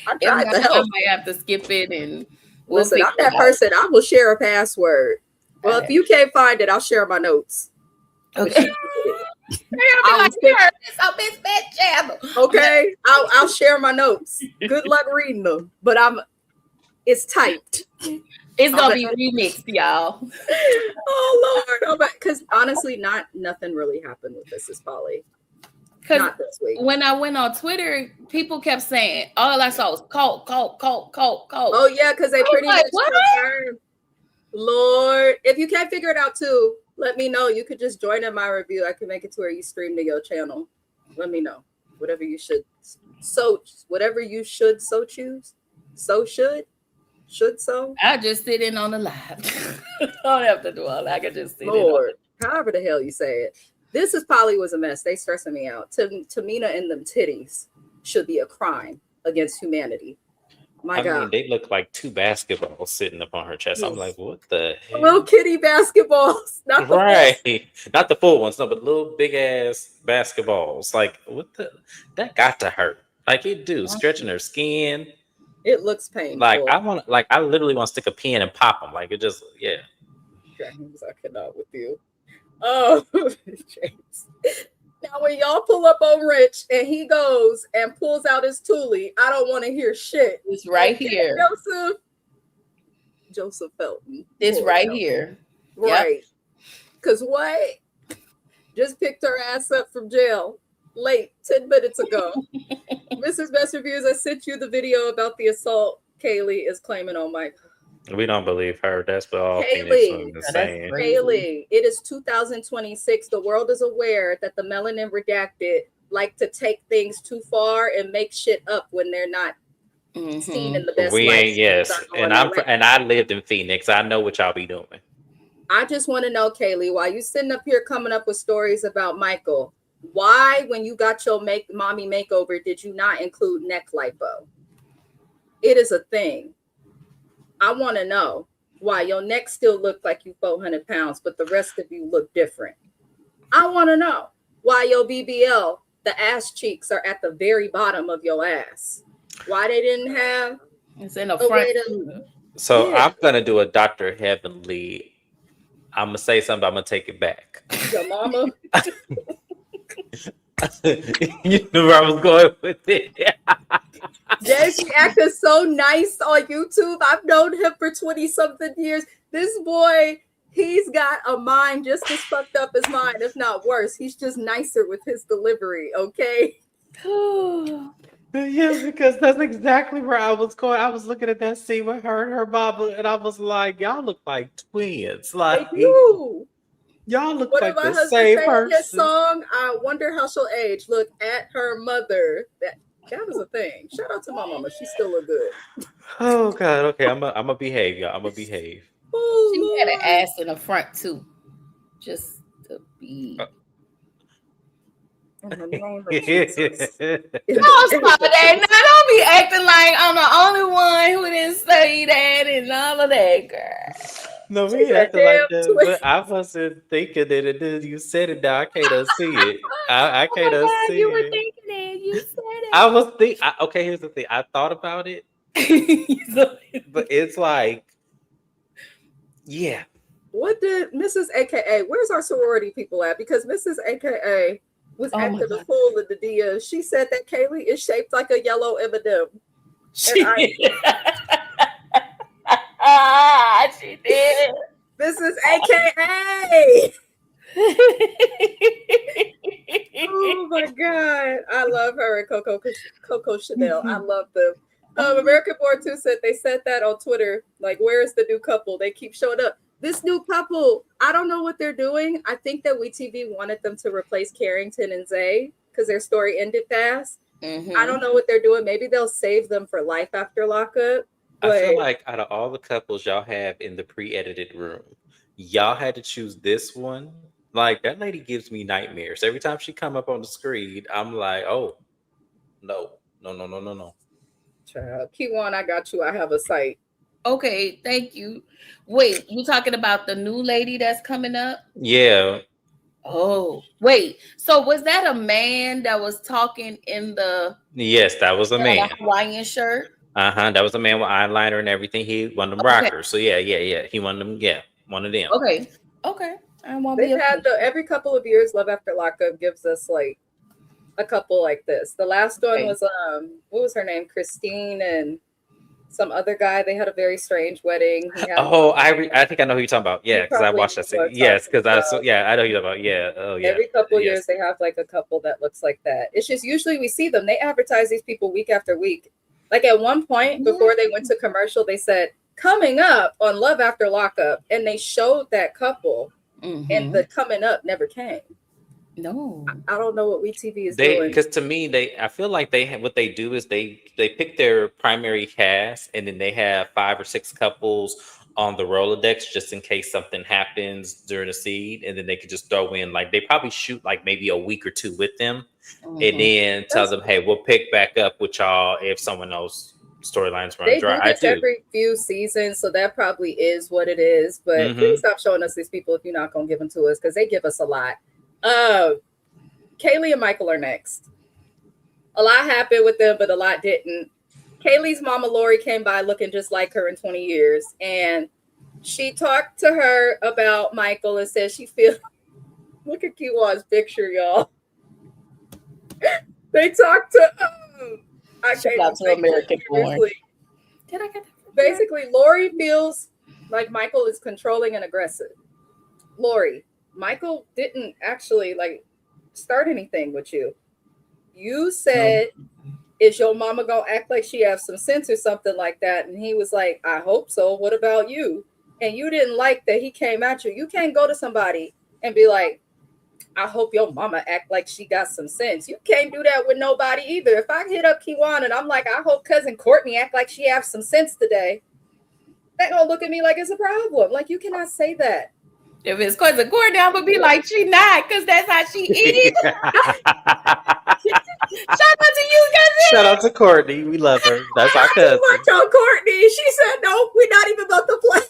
Speaker 1: I tried to help.
Speaker 3: I might have to skip it and
Speaker 1: listen, I'm that person. I will share a password. Well, if you can't find it, I'll share my notes.
Speaker 3: Okay.
Speaker 1: Okay, I'll share my notes. Good luck reading them, but it's typed.
Speaker 3: It's gonna be remixed, y'all.
Speaker 1: Oh Lord, because honestly, nothing really happened with This Is Polly. Not this week.
Speaker 3: When I went on Twitter, people kept saying all I saw was cult.
Speaker 1: Oh yeah, because they pretty much confirmed. Lord, if you can't figure it out too, let me know. You could just join in my review. I can make it to where you stream to your channel. Let me know. Whatever you should. Whatever you should choose. Should so.
Speaker 3: I just sit in on the live. I don't have to do all that. I can just sit
Speaker 1: Lord, however the hell you say it. This Is Polly was a mess. They stressing me out. Tamina and them titties should be a crime against humanity. My
Speaker 2: I
Speaker 1: God.
Speaker 2: mean, they look like 2 basketballs sitting up on her chest. I'm like, what the hell?
Speaker 1: Little kitty basketballs. Not the
Speaker 2: Right. Not the full ones, no, but little big ass basketballs. Like, what the? That got to hurt. Like, it do. Stretching her skin.
Speaker 1: It looks
Speaker 2: Like,
Speaker 1: painful.
Speaker 2: I literally want to stick a pin and pop them. Like, it just, yeah.
Speaker 1: James, I cannot with you. Oh, James. Now, when y'all pull up on Rich and he goes and pulls out his toolie, I don't want to hear shit.
Speaker 3: It's right here.
Speaker 1: Joseph Felton.
Speaker 3: It's right here.
Speaker 1: Right. Because what? Just picked her ass up from jail late 10 minutes ago. Mrs. Best Reviews, I sent you the video about the assault Kaylee is claiming on Mike.
Speaker 2: We don't believe her. That's what all
Speaker 1: Kaylee.
Speaker 2: Phoenix women are saying.
Speaker 1: Kaylee, it is 2026. The world is aware that the Melanin Redacted like to take things too far and make shit up when they're not seen in the best
Speaker 2: We
Speaker 1: light.
Speaker 2: ain't, yes. And I lived in Phoenix. I know what y'all be doing.
Speaker 1: I just want to know, Kaylee, while you sitting up here coming up with stories about Michael, why, when you got your mommy makeover, did you not include neck lipo? It is a thing. I want to know why your neck still looked like you 400 pounds, but the rest of you look different. I want to know why your BBL, the ass cheeks are at the very bottom of your ass. Why they didn't have
Speaker 3: it's in the front.
Speaker 2: So yeah. I'm going to do a Dr. Heavenly. I'm going to say something, but I'm going to take it back.
Speaker 1: Your mama?
Speaker 2: You knew where I was going with it.
Speaker 1: Jay, she acted so nice on YouTube. I've known him for 20-something years. This boy, he's got a mind just as fucked up as mine, if not worse. He's just nicer with his delivery, okay?
Speaker 2: Yeah, because that's exactly where I was going. I was looking at that scene with her and her mama, and I was like, y'all look like twins. Like,
Speaker 1: you.
Speaker 2: Y'all look
Speaker 1: what
Speaker 2: like
Speaker 1: my
Speaker 2: the same person.
Speaker 1: His song, I wonder how she'll age. Look at her mother. That was a thing. Shout out to my mama. She still look good.
Speaker 2: Oh God. Okay, I'm a behave, y'all. I'm a behave.
Speaker 1: Oh,
Speaker 3: she
Speaker 1: Lord.
Speaker 3: had an ass in the front too, just to be.
Speaker 1: Oh,
Speaker 3: stop that! Now don't be acting like I'm the only one who didn't say that and all of that, girl.
Speaker 2: No, we acting like that. But I wasn't thinking that it. You said it now. I can't unsee it. I can't unsee it.
Speaker 3: You were thinking it. You said it.
Speaker 2: I was thinking. Okay, here's the thing. I thought about it, but it's like, yeah.
Speaker 1: What did Mrs. AKA? Where's our sorority people at? Because Mrs. AKA was acting a fool in the DM. She said that Kaylee is shaped like a yellow M&M. She did. Mrs. AKA. Oh my God. I love her and Coco Chanel. I love them. American Born 2 said they said that on Twitter. Like, where's the new couple? They keep showing up. This new couple, I don't know what they're doing. I think that WeTV wanted them to replace Carrington and Zay because their story ended fast. I don't know what they're doing. Maybe they'll save them for Life After Lockup. But
Speaker 2: I feel like out of all the couples y'all have in the pre-edited room, y'all had to choose this one. Like, that lady gives me nightmares. Every time she come up on the screen, I'm like, oh, no.
Speaker 1: Child. Q1, I got you. I have a site.
Speaker 3: Okay, thank you. Wait, you talking about the new lady that's coming up?
Speaker 2: Yeah.
Speaker 3: Oh, wait. So was that a man that was talking in the...
Speaker 2: Yes, that was a man.
Speaker 3: Hawaiian shirt?
Speaker 2: That was a man with eyeliner and everything. He one of them rockers. So yeah. He one of them. Yeah, one of them.
Speaker 3: Okay.
Speaker 1: They've had every couple of years. Love After Lockup gives us like a couple like this. The last one was what was her name? Christine and some other guy. They had a very strange wedding.
Speaker 2: I think I know who you're talking about. Yeah, because I watched that scene. Yes, because I know who you're talking about. Yeah. Oh yeah.
Speaker 1: Every couple of years they have like a couple that looks like that. It's just usually we see them. They advertise these people week after week. Like at one point before they went to commercial, they said coming up on Love After Lockup, and they showed that couple, and the coming up never came.
Speaker 3: No,
Speaker 1: I don't know what WeTV is doing.
Speaker 2: Because to me, I feel like what they do is they pick their primary cast, and then they have 5 or 6 couples on the Rolodex just in case something happens during a seed, and then they could just throw in like they probably shoot like maybe a week or 2 with them, and then tell them, hey, we'll pick back up with y'all if someone else storylines run
Speaker 1: They
Speaker 2: dry.
Speaker 1: do
Speaker 2: I
Speaker 1: this
Speaker 2: do.
Speaker 1: every few seasons, so that probably is what it is. But please stop showing us these people if you're not going to give them to us, because they give us a lot. Kaylee and Michael are next. A lot happened with them, but a lot didn't. Kaylee's mama, Lori, came by looking just like her in 20 years. And she talked to her about Michael and said she feels... Look at Kiwa's picture, y'all. They talked to...
Speaker 3: Shout out to American Born.
Speaker 1: Did I get that? Basically, Lori feels like Michael is controlling and aggressive. Lori, Michael didn't actually start anything with you. You said, is your mama gonna act like she has some sense or something like that? And he was like, I hope so. What about you? And you didn't like that he came at you. You can't go to somebody and be like, I hope your mama act like she got some sense. You can't do that with nobody either. If I hit up Kiwan and I'm like, I hope cousin Courtney act like she has some sense today, they're gonna look at me like it's a problem. Like, you cannot say that.
Speaker 3: If it's cousin Courtney, I'm gonna be like, she not, because that's how she is. Shout out to you, cousin.
Speaker 2: Shout out to Courtney. We love her. That's our cousin.
Speaker 1: Worked on Courtney. She said, no, we're not even about to play.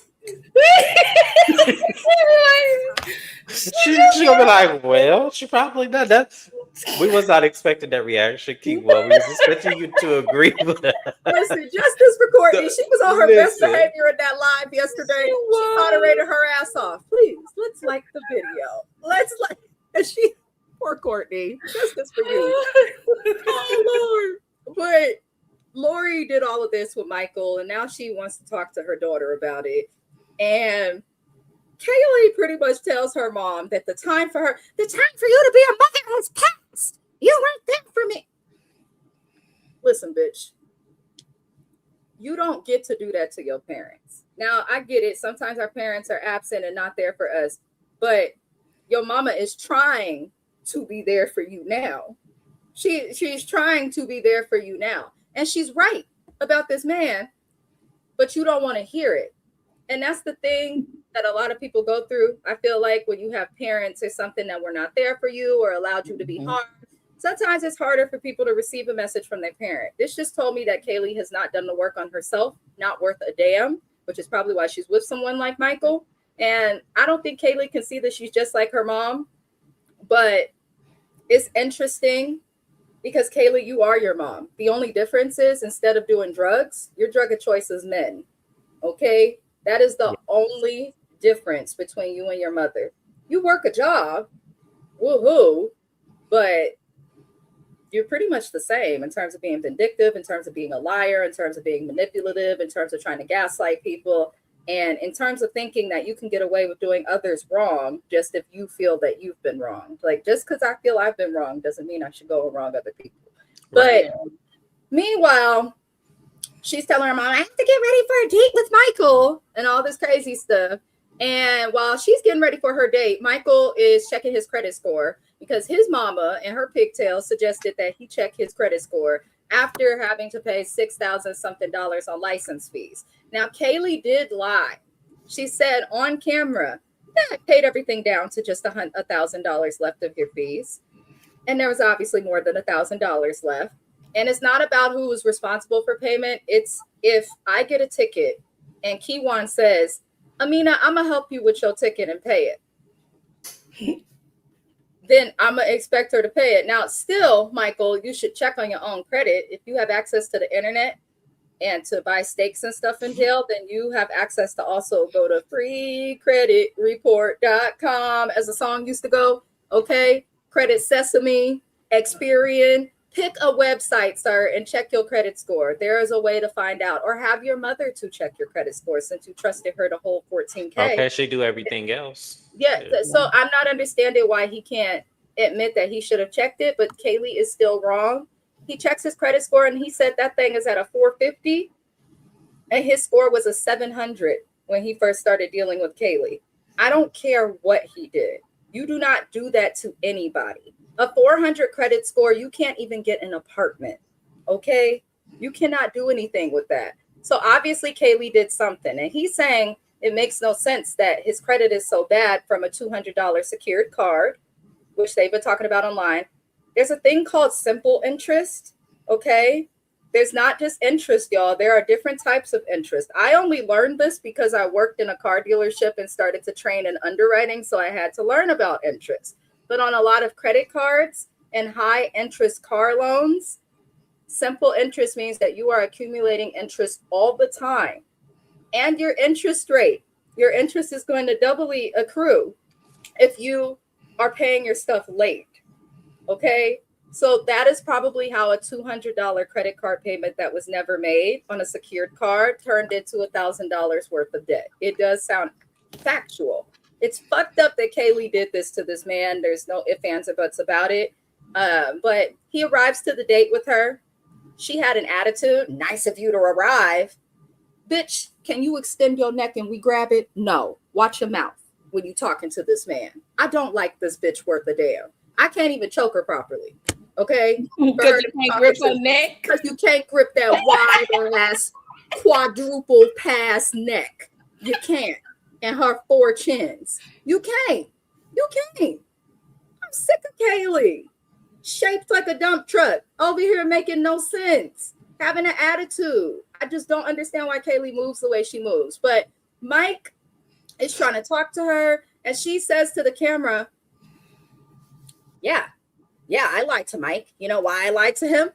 Speaker 2: She gonna be like, well, she probably does. We was not expecting that reaction, Kiwa. We was expecting you to agree with us.
Speaker 1: Listen, justice for Courtney. She was on her best behavior in that live yesterday. She moderated her ass off. Please, let's like the video. Let's like... She... Poor Courtney. Justice for you. Oh, Lord. But Lori did all of this with Michael, and now she wants to talk to her daughter about it. And Kaylee pretty much tells her mom that the time for you to be a mother has passed. You weren't there for me. Listen, bitch. You don't get to do that to your parents. Now, I get it. Sometimes our parents are absent and not there for us. But your mama is trying to be there for you now. She's trying to be there for you now. And she's right about this man, but you don't want to hear it. And that's the thing that a lot of people go through. I feel like when you have parents or something that were not there for you or allowed you to be harmed, sometimes it's harder for people to receive a message from their parent. This just told me that Kaylee has not done the work on herself, not worth a damn, which is probably why she's with someone like Michael. And I don't think Kaylee can see that she's just like her mom, but it's interesting because Kaylee, you are your mom. The only difference is instead of doing drugs, your drug of choice is men. Okay? That is the only difference between you and your mother. You work a job, woohoo, but you're pretty much the same in terms of being vindictive, in terms of being a liar, in terms of being manipulative, in terms of trying to gaslight people, and in terms of thinking that you can get away with doing others wrong just if you feel that you've been wrong. Like, just because I feel I've been wrong doesn't mean I should go and wrong other people. Right. But meanwhile, she's telling her mom, I have to get ready for a date with Michael and all this crazy stuff. And while she's getting ready for her date, Michael is checking his credit score because his mama and her pigtails suggested that he check his credit score after having to pay $6,000 something on license fees. Now, Kaylee did lie. She said on camera that I paid everything down to just $1,000 left of your fees. And there was obviously more than $1,000 left. And it's not about who was responsible for payment. It's if I get a ticket and Kiwan says, Amina, I'm going to help you with your ticket and pay it. Then I'm going to expect her to pay it. Now, still, Michael, you should check on your own credit. If you have access to the internet and to buy steaks and stuff in jail, then you have access to also go to freecreditreport.com, as the song used to go. Okay? Credit Sesame, Experian. Pick a website, sir, and check your credit score. There is a way to find out. Or have your mother to check your credit score since you trusted her to hold $14K.
Speaker 2: Okay, she do everything else.
Speaker 1: Yeah, so I'm not understanding why he can't admit that he should have checked it, but Kaylee is still wrong. He checks his credit score and he said that thing is at a 450 and his score was a 700 when he first started dealing with Kaylee. I don't care what he did. You do not do that to anybody. A 400 credit score, you can't even get an apartment, okay? You cannot do anything with that. So obviously Kaylee did something, and he's saying it makes no sense that his credit is so bad from a $200 secured card, which they've been talking about online. There's a thing called simple interest, okay? there's not just interest, y'all. There are different types of interest. I only learned this because I worked in a car dealership and started to train in underwriting, so I had to learn about interest. But on a lot of credit cards and high interest car loans, simple interest means that you are accumulating interest all the time. And your interest is going to doubly accrue if you are paying your stuff late. Okay? So that is probably how a $200 credit card payment that was never made on a secured card turned into $1,000 worth of debt. It does sound factual. It's fucked up that Kaylee did this to this man. There's no ifs, ands, or buts about it. But he arrives to the date with her. She had an attitude. Nice of you to arrive. Bitch, can you extend your neck and we grab it? No. Watch your mouth when you talking to this man. I don't like this bitch worth a damn. I can't even choke her properly. Okay?
Speaker 3: Because you can't grip her neck.
Speaker 1: Because you can't grip that wide ass quadruple pass neck. You can't. And her 4 chins. You can't. You can't. I'm sick of Kaylee. Shaped like a dump truck. Over here making no sense. Having an attitude. I just don't understand why Kaylee moves the way she moves. But Mike is trying to talk to her. And she says to the camera, yeah, I lied to Mike. You know why I lied to him?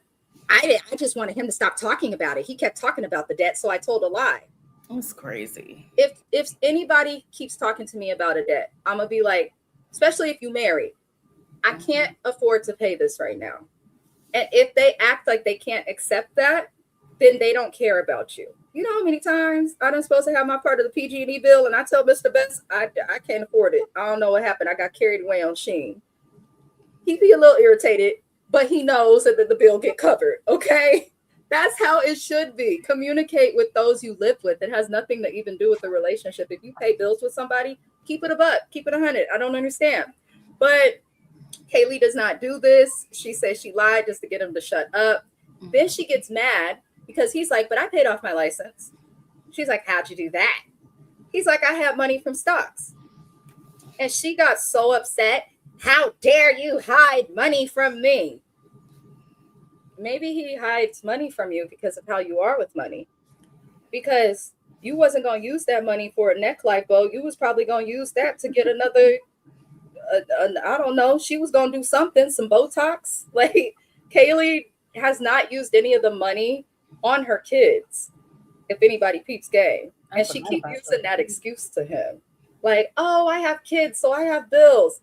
Speaker 1: I just wanted him to stop talking about it. He kept talking about the debt, so I told a lie.
Speaker 3: That's crazy.
Speaker 1: If anybody keeps talking to me about a debt, I'm gonna be like, especially if you marry, I can't afford to pay this right now. And if they act like they can't accept that, then they don't care about you. You know how many times I'm supposed to have my part of the PG&E bill, and I tell Mr. Best I can't afford it. I don't know what happened. I got carried away on Sheen. He'd be a little irritated, but he knows that the bill get covered. Okay, that's how it should be. Communicate with those you live with. It has nothing to even do with the relationship. If you pay bills with somebody, keep it a buck, keep it 100. I don't understand, but Kaylee does not do this. She says she lied just to get him to shut up. Then she gets mad because he's like, but I paid off my license. She's like, how'd you do that? He's like, I had money from stocks. And she got so upset. How dare you hide money from me? Maybe he hides money from you because of how you are with money. Because you wasn't going to use that money for a neck lipo. You was probably going to use that to get another, I don't know. She was going to do something, some Botox. Like, Kaylee has not used any of the money on her kids, if anybody peeps game. And she keeps using that excuse to him. Like, oh, I have kids, so I have bills.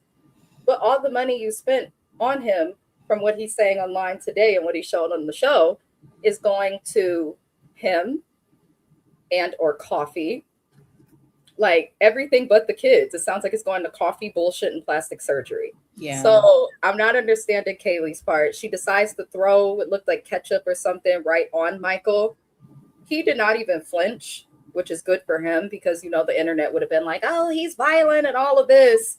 Speaker 1: But all the money you spent on him, from what he's saying online today and what he showed on the show, is going to him and or coffee. Like everything but the kids. It sounds like it's going to coffee, bullshit, and plastic surgery.
Speaker 3: Yeah.
Speaker 1: So I'm not understanding Kaylee's part. She decides to throw what looked like ketchup or something right on Michael. He did not even flinch, which is good for him because, you know, the internet would have been like, oh, he's violent and all of this.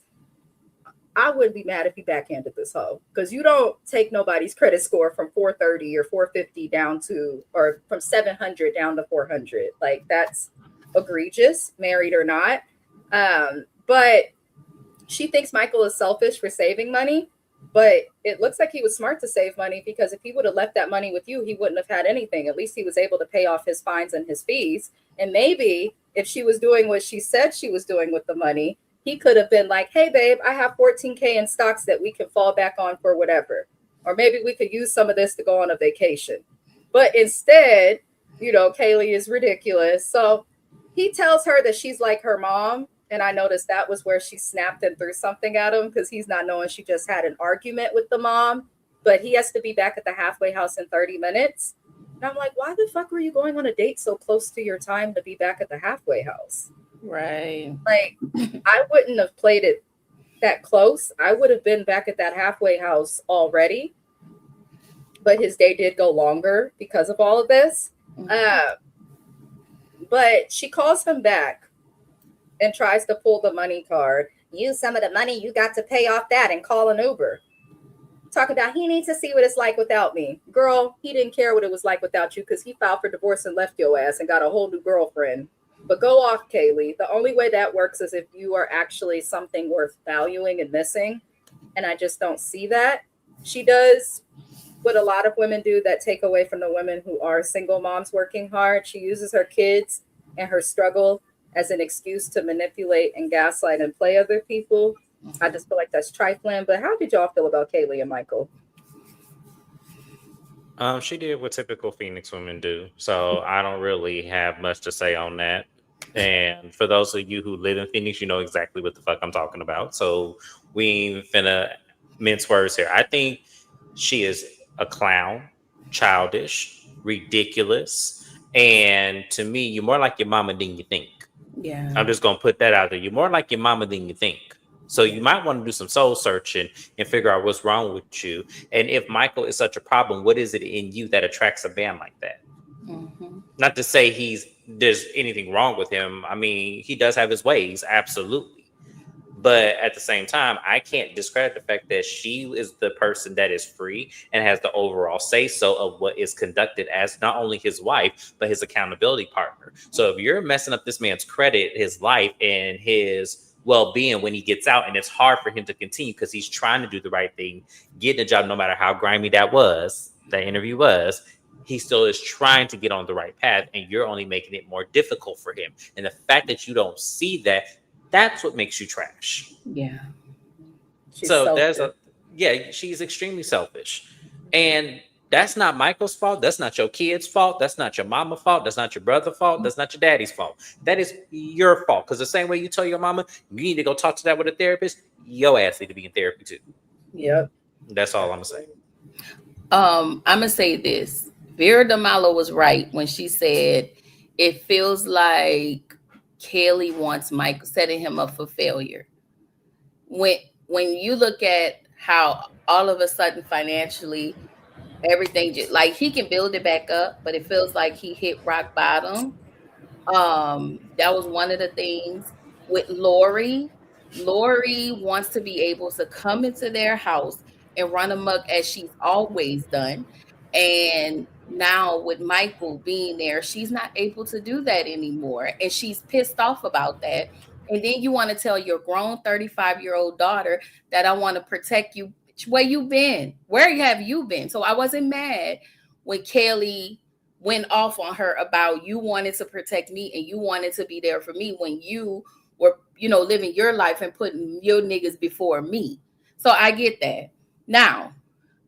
Speaker 1: I wouldn't be mad if he backhanded this hoe, because you don't take nobody's credit score from 430 or 450 down to, or from 700 down to 400. Like, that's egregious, married or not. But she thinks Michael is selfish for saving money, but it looks like he was smart to save money, because if he would have left that money with you, he wouldn't have had anything. At least he was able to pay off his fines and his fees. And maybe if she was doing what she said she was doing with the money, he could have been like, hey, babe, I have $14K in stocks that we can fall back on for whatever. Or maybe we could use some of this to go on a vacation. But instead, you know, Kaylee is ridiculous. So he tells her that she's like her mom. And I noticed that was where she snapped and threw something at him, because he's not knowing she just had an argument with the mom. But he has to be back at the halfway house in 30 minutes. And I'm like, why the fuck were you going on a date so close to your time to be back at the halfway house?
Speaker 3: Right.
Speaker 1: Like, I wouldn't have played it that close. I would have been back at that halfway house already. But his day did go longer because of all of this. But she calls him back and tries to pull the money card. Use some of the money you got to pay off that and call an Uber. Talk about he needs to see what it's like without me. Girl, he didn't care what it was like without you, because he filed for divorce and left your ass and got a whole new girlfriend. But go off, Kaylee. The only way that works is if you are actually something worth valuing and missing. And I just don't see that. She does what a lot of women do that take away from the women who are single moms working hard. She uses her kids and her struggle as an excuse to manipulate and gaslight and play other people. I just feel like that's trifling. But how did y'all feel about Kaylee and Michael?
Speaker 2: She did what typical Phoenix women do, so I don't really have much to say on that. And for those of you who live in Phoenix, you know exactly what the fuck I'm talking about. So we ain't finna mince words here. I think she is a clown, childish, ridiculous, and to me, you're more like your mama than you think.
Speaker 3: Yeah.
Speaker 2: I'm just gonna put that out there. You're more like your mama than you think. So
Speaker 3: Yeah.
Speaker 2: you might want to do some soul searching and figure out what's wrong with you. And if Michael is such a problem, what is it in you that attracts a man like that? Not to say there's anything wrong with him. I mean, he does have his ways, absolutely. But at the same time, I can't discredit the fact that she is the person that is free and has the overall say so of what is conducted as not only his wife, but his accountability partner. So if you're messing up this man's credit, his life, and his well-being when he gets out, and it's hard for him to continue because he's trying to do the right thing, getting a job, no matter how grimy that interview was, he still is trying to get on the right path, and you're only making it more difficult for him. And the fact that you don't see that, that's what makes you trash.
Speaker 3: Yeah.
Speaker 1: She's
Speaker 2: So
Speaker 1: selfish.
Speaker 2: she's extremely selfish. And that's not Michael's fault. That's not your kid's fault. That's not your mama's fault. That's not your brother's fault. That's not your daddy's fault. That is your fault. Because the same way you tell your mama, you need to go talk to that with a therapist, your ass need to be in therapy too.
Speaker 1: Yep.
Speaker 2: That's all I'm going to say.
Speaker 3: I'm going to say this. Vera DeMalo was right when she said it feels like Kaylee wants Michael, setting him up for failure. When you look at how all of a sudden financially everything just like he can build it back up, but it feels like he hit rock bottom. That was one of the things with Lori. Lori wants to be able to come into their house and run amok as she's always done. And now with Michael being there, she's not able to do that anymore. And she's pissed off about that. And then you want to tell your grown 35-year-old daughter that I want to protect you. Where you been? Where have you been? So I wasn't mad when Kaylee went off on her about you wanted to protect me and you wanted to be there for me when you were, living your life and putting your niggas before me. So I get that. Now,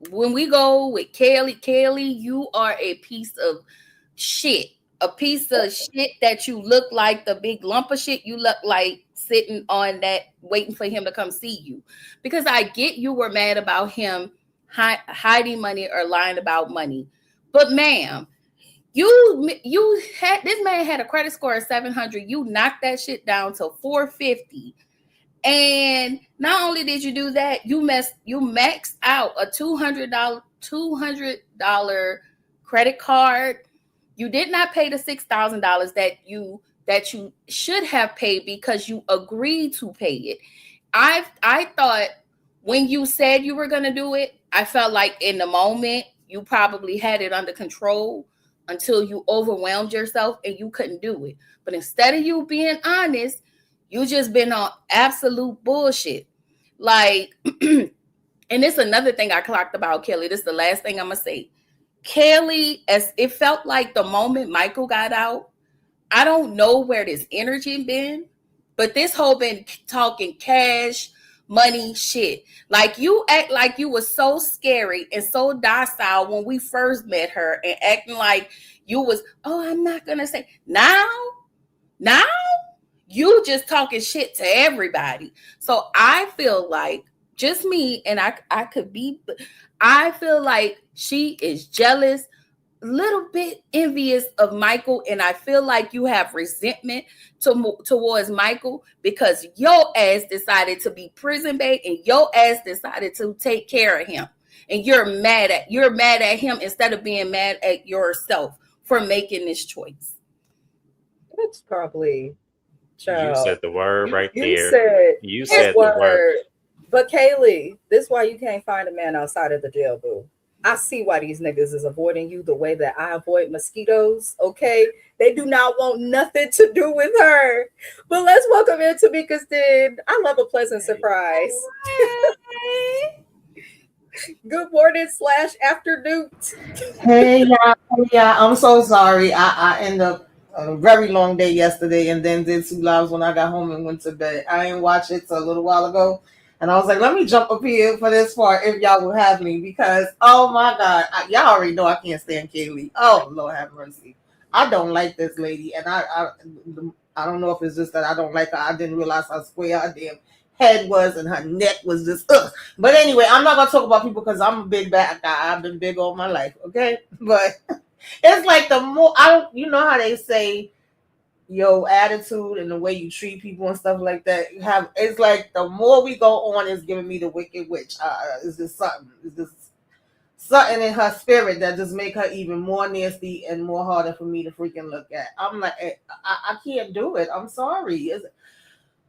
Speaker 3: when we go with Kaylee, you are a piece of shit. A piece of shit that you look like the big lump of shit. You look like sitting on that, waiting for him to come see you. Because I get you were mad about him hiding money or lying about money. But ma'am, you had this man had a credit score of 700. You knocked that shit down to 450. And not only did you do that, you maxed out a $200 credit card. You did not pay the $6,000 that you should have paid because you agreed to pay it. I thought when you said you were going to do it, I felt like in the moment you probably had it under control until you overwhelmed yourself and you couldn't do it. But instead of you being honest, you just been on absolute bullshit. Like, and it's another thing I clocked about Kelly. This is the last thing I'm going to say. Kelly, as it felt like the moment Michael got out, I don't know where this energy been, but this whole been talking cash, money, shit. Like you act like you was so scary and so docile when we first met her and acting like you was, I'm not going to say. Now, you just talking shit to everybody. So I feel like just me, and I could be, I feel like she is jealous, a little bit envious of Michael, and I feel like you have resentment towards Michael because your ass decided to be prison bait and your ass decided to take care of him, and you're mad at him instead of being mad at yourself for making this choice.
Speaker 1: That's probably.
Speaker 2: You said the word right there. You
Speaker 1: said the word. But Kaylee, this is why you can't find a man outside of the jail, boo. I see why these niggas is avoiding you the way that I avoid mosquitoes, okay? They do not want nothing to do with her. But let's welcome in Tamika's Den. I love a pleasant surprise. Good morning / afternoon.
Speaker 4: Hey, yeah, yeah. I'm so sorry. I ended up a very long day yesterday, and then did 2 lives when I got home and went to bed. I didn't watch it till a little while ago, and I was like, let me jump up here for this part if y'all will have me because oh my god, y'all already know I can't stand Kaylee. Oh Lord have mercy, I don't like this lady, and I don't know if it's just that I don't like her. I didn't realize how square her damn head was, and her neck was just ugh. But anyway, I'm not gonna talk about people because I'm a big bad guy. I've been big all my life, okay? But it's like the more I don't, you know how they say your attitude and the way you treat people and stuff like that. It's like the more we go on, it's giving me the wicked witch. It's just something. It's just something in her spirit that just make her even more nasty and more harder for me to freaking look at. I'm like, I can't do it. I'm sorry.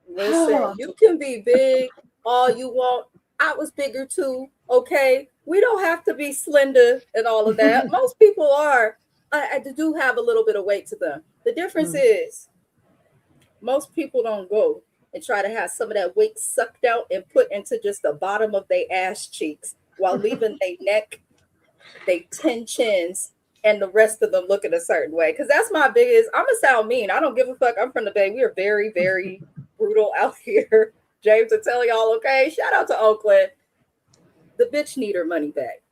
Speaker 1: Listen, you can be big all you want. I was bigger too. Okay, we don't have to be slender and all of that. Most people are. I do have a little bit of weight to them. The difference is most people don't go and try to have some of that weight sucked out and put into just the bottom of their ass cheeks while leaving their neck, their 10 chins, and the rest of them looking a certain way. Because that's my biggest. I'm gonna sound mean. I don't give a fuck. I'm from the Bay. We are very, very brutal out here. James will tell y'all, okay? Shout out to Oakland. The bitch need her money back.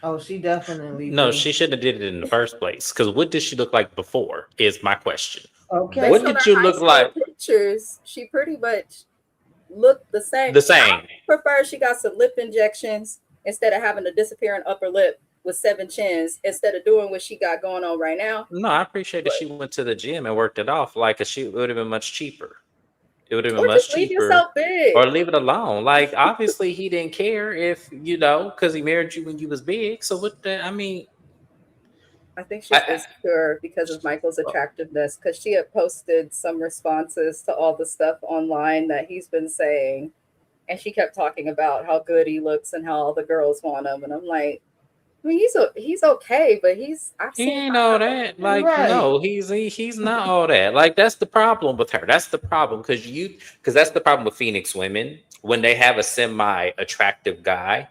Speaker 4: Oh, she definitely
Speaker 2: No,
Speaker 4: do.
Speaker 2: she shouldn't have did it in the first place. Because what did she look like before? Is my question.
Speaker 4: Okay.
Speaker 2: What
Speaker 1: Based on
Speaker 2: did
Speaker 1: her
Speaker 2: you
Speaker 1: high
Speaker 2: look
Speaker 1: school
Speaker 2: like?
Speaker 1: pictures, she pretty much looked the same.
Speaker 2: The same.
Speaker 1: I prefer she got some lip injections instead of having a disappearing upper lip with 7 chins instead of doing what she got going on right now.
Speaker 2: No, I appreciate that she went to the gym and worked it off. Like, it would have been much cheaper. It would have been
Speaker 1: Or
Speaker 2: much
Speaker 1: just leave
Speaker 2: cheaper.
Speaker 1: yourself big.
Speaker 2: Or leave it alone. Like, obviously, he didn't care if, because he married you when you was big. So, I mean.
Speaker 1: I think she's insecure because of Michael's attractiveness because she had posted some responses to all the stuff online that he's been saying. And she kept talking about how good he looks and how all the girls want him. And I'm like, I mean, he's okay, but I've
Speaker 2: He
Speaker 1: seen
Speaker 2: ain't all that. Like,
Speaker 4: Right.
Speaker 2: no, he's not all that. Like, that's the problem with her. That's the problem because that's the problem with Phoenix women. When they have a semi-attractive guy,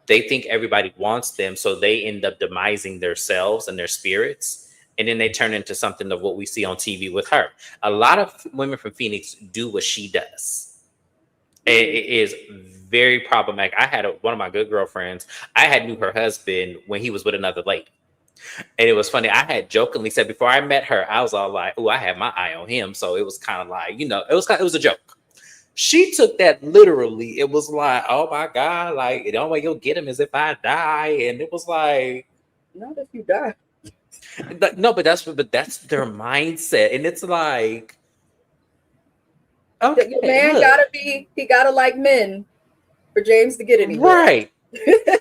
Speaker 2: they think everybody wants them, so they end up demising themselves and their spirits, and then they turn into something of what we see on TV with her. A lot of women from Phoenix do what she does. It is very problematic. I had one of my good girlfriends. I had knew her husband when he was with another lady. And it was funny. I had jokingly said before I met her, I was all like, "Oh, I had my eye on him." So it was kind of like, it was a joke. She took that literally. It was like, "Oh my god!" Like the only way you'll get him is if I die. And it was like,
Speaker 1: not if you die.
Speaker 2: No, but that's their mindset, and it's like, okay,
Speaker 1: your man gotta like men for James to get anywhere.
Speaker 2: Right.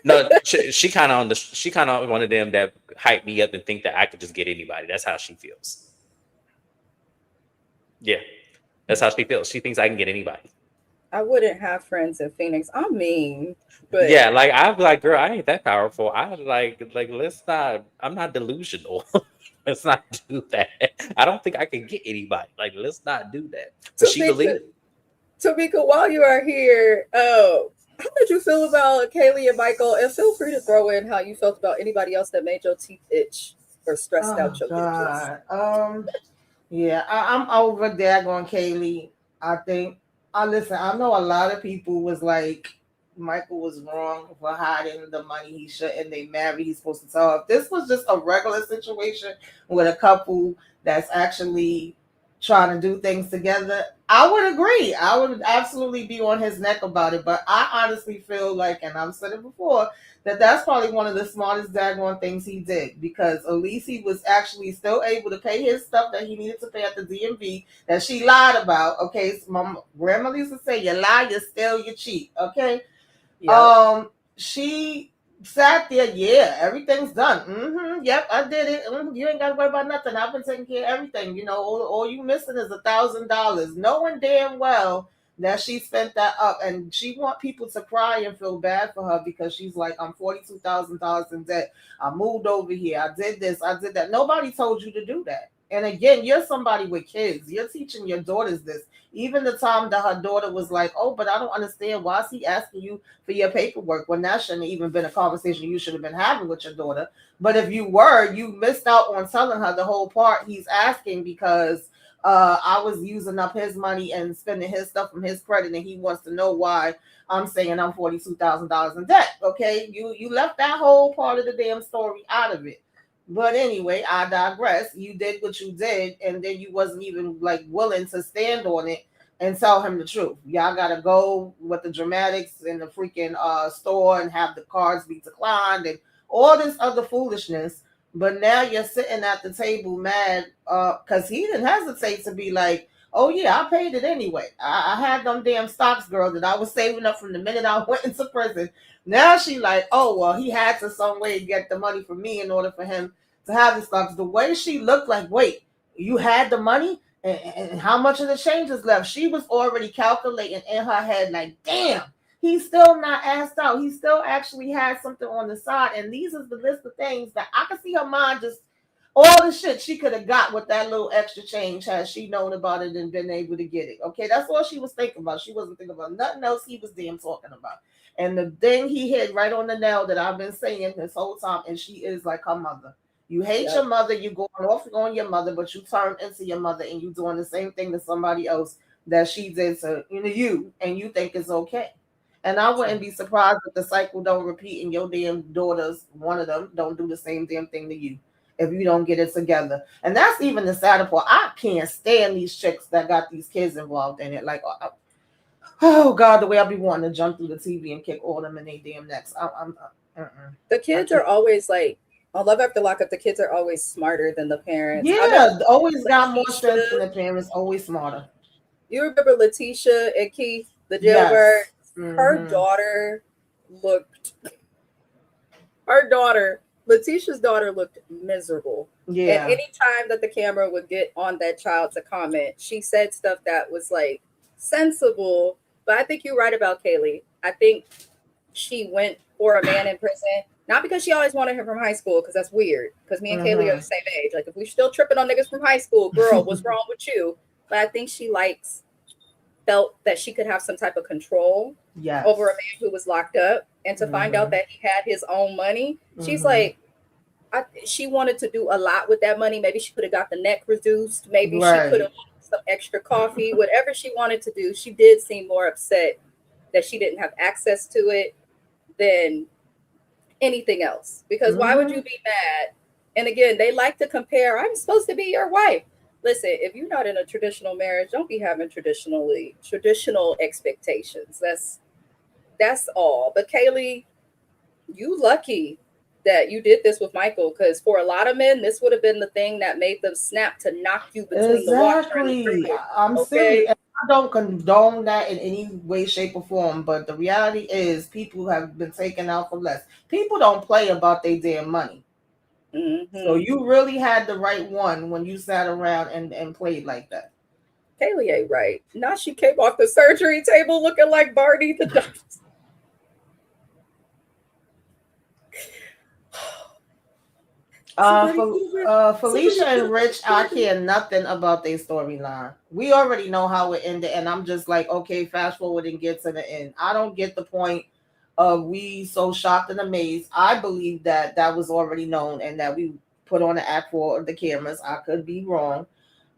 Speaker 2: No, she kind of one of them that hype me up and think that I could just get anybody. That's how she feels. Yeah, that's how she feels. She thinks I can get anybody.
Speaker 1: I wouldn't have friends in Phoenix. I'm mean, but
Speaker 2: yeah, like I'm like, girl, I ain't that powerful. I like let's not. I'm not delusional. Let's not do that. I don't think I can get anybody. Like, let's not do that. But she believed.
Speaker 1: Tamika, while you are here, how did you feel about Kaylee and Michael? And feel free to throw in how you felt about anybody else that made your teeth itch or stressed out your
Speaker 4: God. Yeah, I'm over daggone Kaylee. I think. Listen, I know a lot of people was like, Michael was wrong for hiding the money he shouldn't. They married. He's supposed to tell her. If this was just a regular situation with a couple that's actually trying to do things together, I would agree. I would absolutely be on his neck about it. But I honestly feel like, and I've said it before, that's probably one of the smartest daggone things he did, because at least he was actually still able to pay his stuff that he needed to pay at the DMV that she lied about. Okay, so my grandmother used to say, "You lie, you steal, you cheat." Okay. Yep. She sat there. Yeah, everything's done. Yep, I did it. You ain't got to worry about nothing. I've been taking care of everything. All you missing is $1,000. Knowing damn well that she spent that up, and she want people to cry and feel bad for her because she's like, I'm $42,000 in debt. I moved over here. I did this. I did that. Nobody told you to do that. And again, you're somebody with kids. You're teaching your daughters this. Even the time that her daughter was like, oh, but I don't understand. Why is he asking you for your paperwork? When that shouldn't have even been a conversation you should have been having with your daughter. But if you were, you missed out on telling her the whole part. He's asking because I was using up his money and spending his stuff from his credit, and he wants to know why I'm saying I'm $42,000 in debt. Okay, you left that whole part of the damn story out of it. But anyway, I digress. You did what you did, and then you wasn't even like willing to stand on it and tell him the truth. Y'all gotta go with the dramatics in the freaking store and have the cards be declined and all this other foolishness. But now you're sitting at the table mad because he didn't hesitate to be like, oh yeah, I paid it anyway. I had them damn stocks, girl, that I was saving up from the minute I went into prison. Now she like, oh well, he had to some way get the money from me in order for him to have the stocks. The way she looked like, wait, you had the money? And how much of the change is left? She was already calculating in her head like, damn, he's still not asked out. He still actually has something on the side. And these are the list of things that I can see her mind just, all the shit she could have got with that little extra change had she known about it and been able to get it. Okay, that's all she was thinking about. She wasn't thinking about nothing else he was damn talking about. And the thing he hit right on the nail that I've been saying this whole time, and she is like her mother. You hate your mother, you going off on your mother, but you turn into your mother and you doing the same thing to somebody else that she did to you, and you think it's okay. And I wouldn't be surprised if the cycle don't repeat and your damn daughters, one of them, don't do the same damn thing to you if you don't get it together. And that's even the sadder part. I can't stand these chicks that got these kids involved in it. Like, oh God, the way I be wanting to jump through the TV and kick all them in their damn necks.
Speaker 1: The kids are always like, on Love After Lockup, the kids are always smarter than the parents.
Speaker 4: Yeah, always got more sense than the parents, always smarter.
Speaker 1: You remember Letitia and Keith, the jailbird? Yes. Mm-hmm. Letitia's daughter looked miserable. Yeah. And any time that the camera would get on that child to comment, she said stuff that was like sensible. But I think you're right about Kaylee. I think she went for a man in prison. Not because she always wanted him from high school, because that's weird. Because me and Kaylee are the same age. Like, if we're still tripping on niggas from high school, girl, what's wrong with you? But I think she felt that she could have some type of control over a man who was locked up. And to find out that he had his own money, she's like, she wanted to do a lot with that money. Maybe she could have got the neck reduced. Maybe she could have some extra coffee. Whatever she wanted to do, she did seem more upset that she didn't have access to it than anything else. Because why would you be mad? And again, they like to compare, I'm supposed to be your wife. Listen, if you're not in a traditional marriage, don't be having traditional expectations. That's all. But Kaylee, you lucky that you did this with Michael, because for a lot of men, this would have been the thing that made them snap to knock you between the washer and the dryer. I'm serious.
Speaker 4: I don't condone that in any way, shape, or form, but the reality is people have been taken out for less. People don't play about their damn money. Mm-hmm. So you really had the right one when you sat around and played like that.
Speaker 1: Kaylee ain't right. Now she came off the surgery table looking like Barney the Duck.
Speaker 4: Felicia and Rich, I care nothing about their storyline. We already know how it ended, and I'm just like, okay, fast forward and get to the end. I don't get the point of we so shocked and amazed. I believe that was already known and that we put on the act for the cameras. I could be wrong,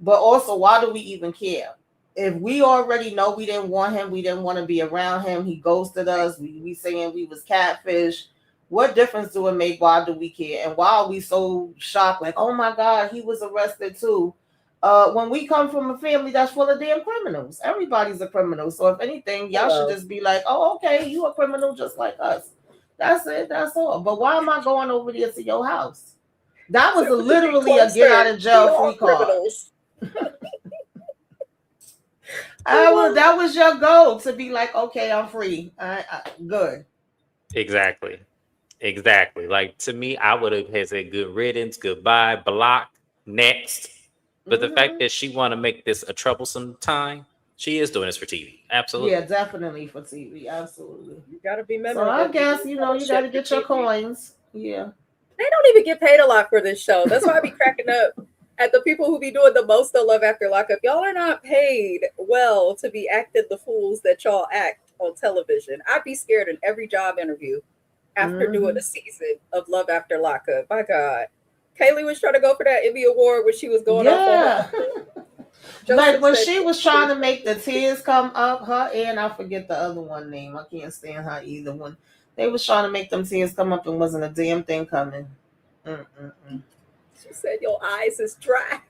Speaker 4: but also, why do we even care? If we already know we didn't want him, we didn't want to be around him, he ghosted us, we saying we was catfish. What difference do it make? Why do we care? And why are we so shocked? Like, oh my God, he was arrested too. When we come from a family that's full of damn criminals. Everybody's a criminal. So if anything, y'all should just be like, oh, okay, you a criminal just like us. That's it. That's all. But why am I going over there to your house? That was literally a get out of jail free card. That was your goal, to be like, okay, I'm free. Good.
Speaker 2: Exactly. Like, to me, I would have said good riddance, goodbye, block, next. But the fact that she want to make this a troublesome time, she is doing this for TV. Absolutely.
Speaker 4: Yeah, definitely for TV. Absolutely.
Speaker 1: You got to be memorable.
Speaker 4: So I guess, you got to get your coins. Yeah.
Speaker 1: They don't even get paid a lot for this show. That's why I be cracking up And the people who be doing the most of Love After Lockup, y'all are not paid well to be acting the fools that y'all act on television. I'd be scared in every job interview after doing a season of Love After Lockup. My God. Kaylee was trying to go for that Emmy Award when she was going off on her.
Speaker 4: Like when
Speaker 1: said
Speaker 4: she was trying to make the tears come up, her and I forget the other one name. I can't stand her either. When they was trying to make them tears come up and wasn't a damn thing coming.
Speaker 1: She said, your eyes is dry.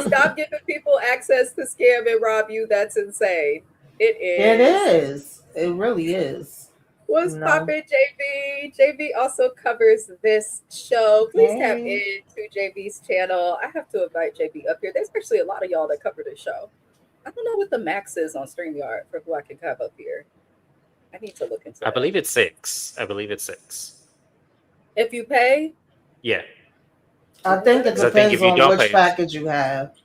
Speaker 1: Stop giving people access to scam and rob you. That's insane. It is.
Speaker 4: It is. It really is.
Speaker 1: What's poppin', JB? JB also covers this show. Please tap into JB's channel. I have to invite JB up here. There's actually a lot of y'all that cover this show. I don't know what the max is on StreamYard for who I can have up here. I need to look into it.
Speaker 2: I believe it's 6. I believe it's 6.
Speaker 1: If you pay?
Speaker 2: Yeah.
Speaker 4: I think it depends on which package you have.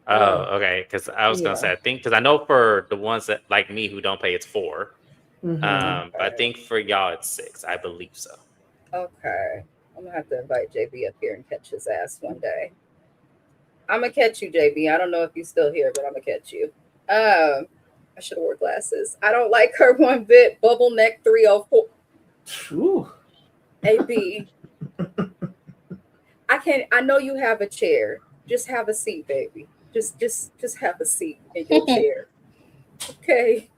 Speaker 2: Oh, okay. Because I was gonna say, I think because I know for the ones that like me who don't pay, it's 4. But I think for y'all it's 6. I believe so.
Speaker 1: Okay, I'm gonna have to invite JB up here and catch his ass one day. I'm gonna catch you, JB. I don't know if you're still here, but I'm gonna catch you. I should have wore glasses. I don't like her one bit. Bubble neck 304.
Speaker 4: Ooh.
Speaker 1: AB. I know you have a chair. Just have a seat, baby. Just have a seat in your chair. Okay.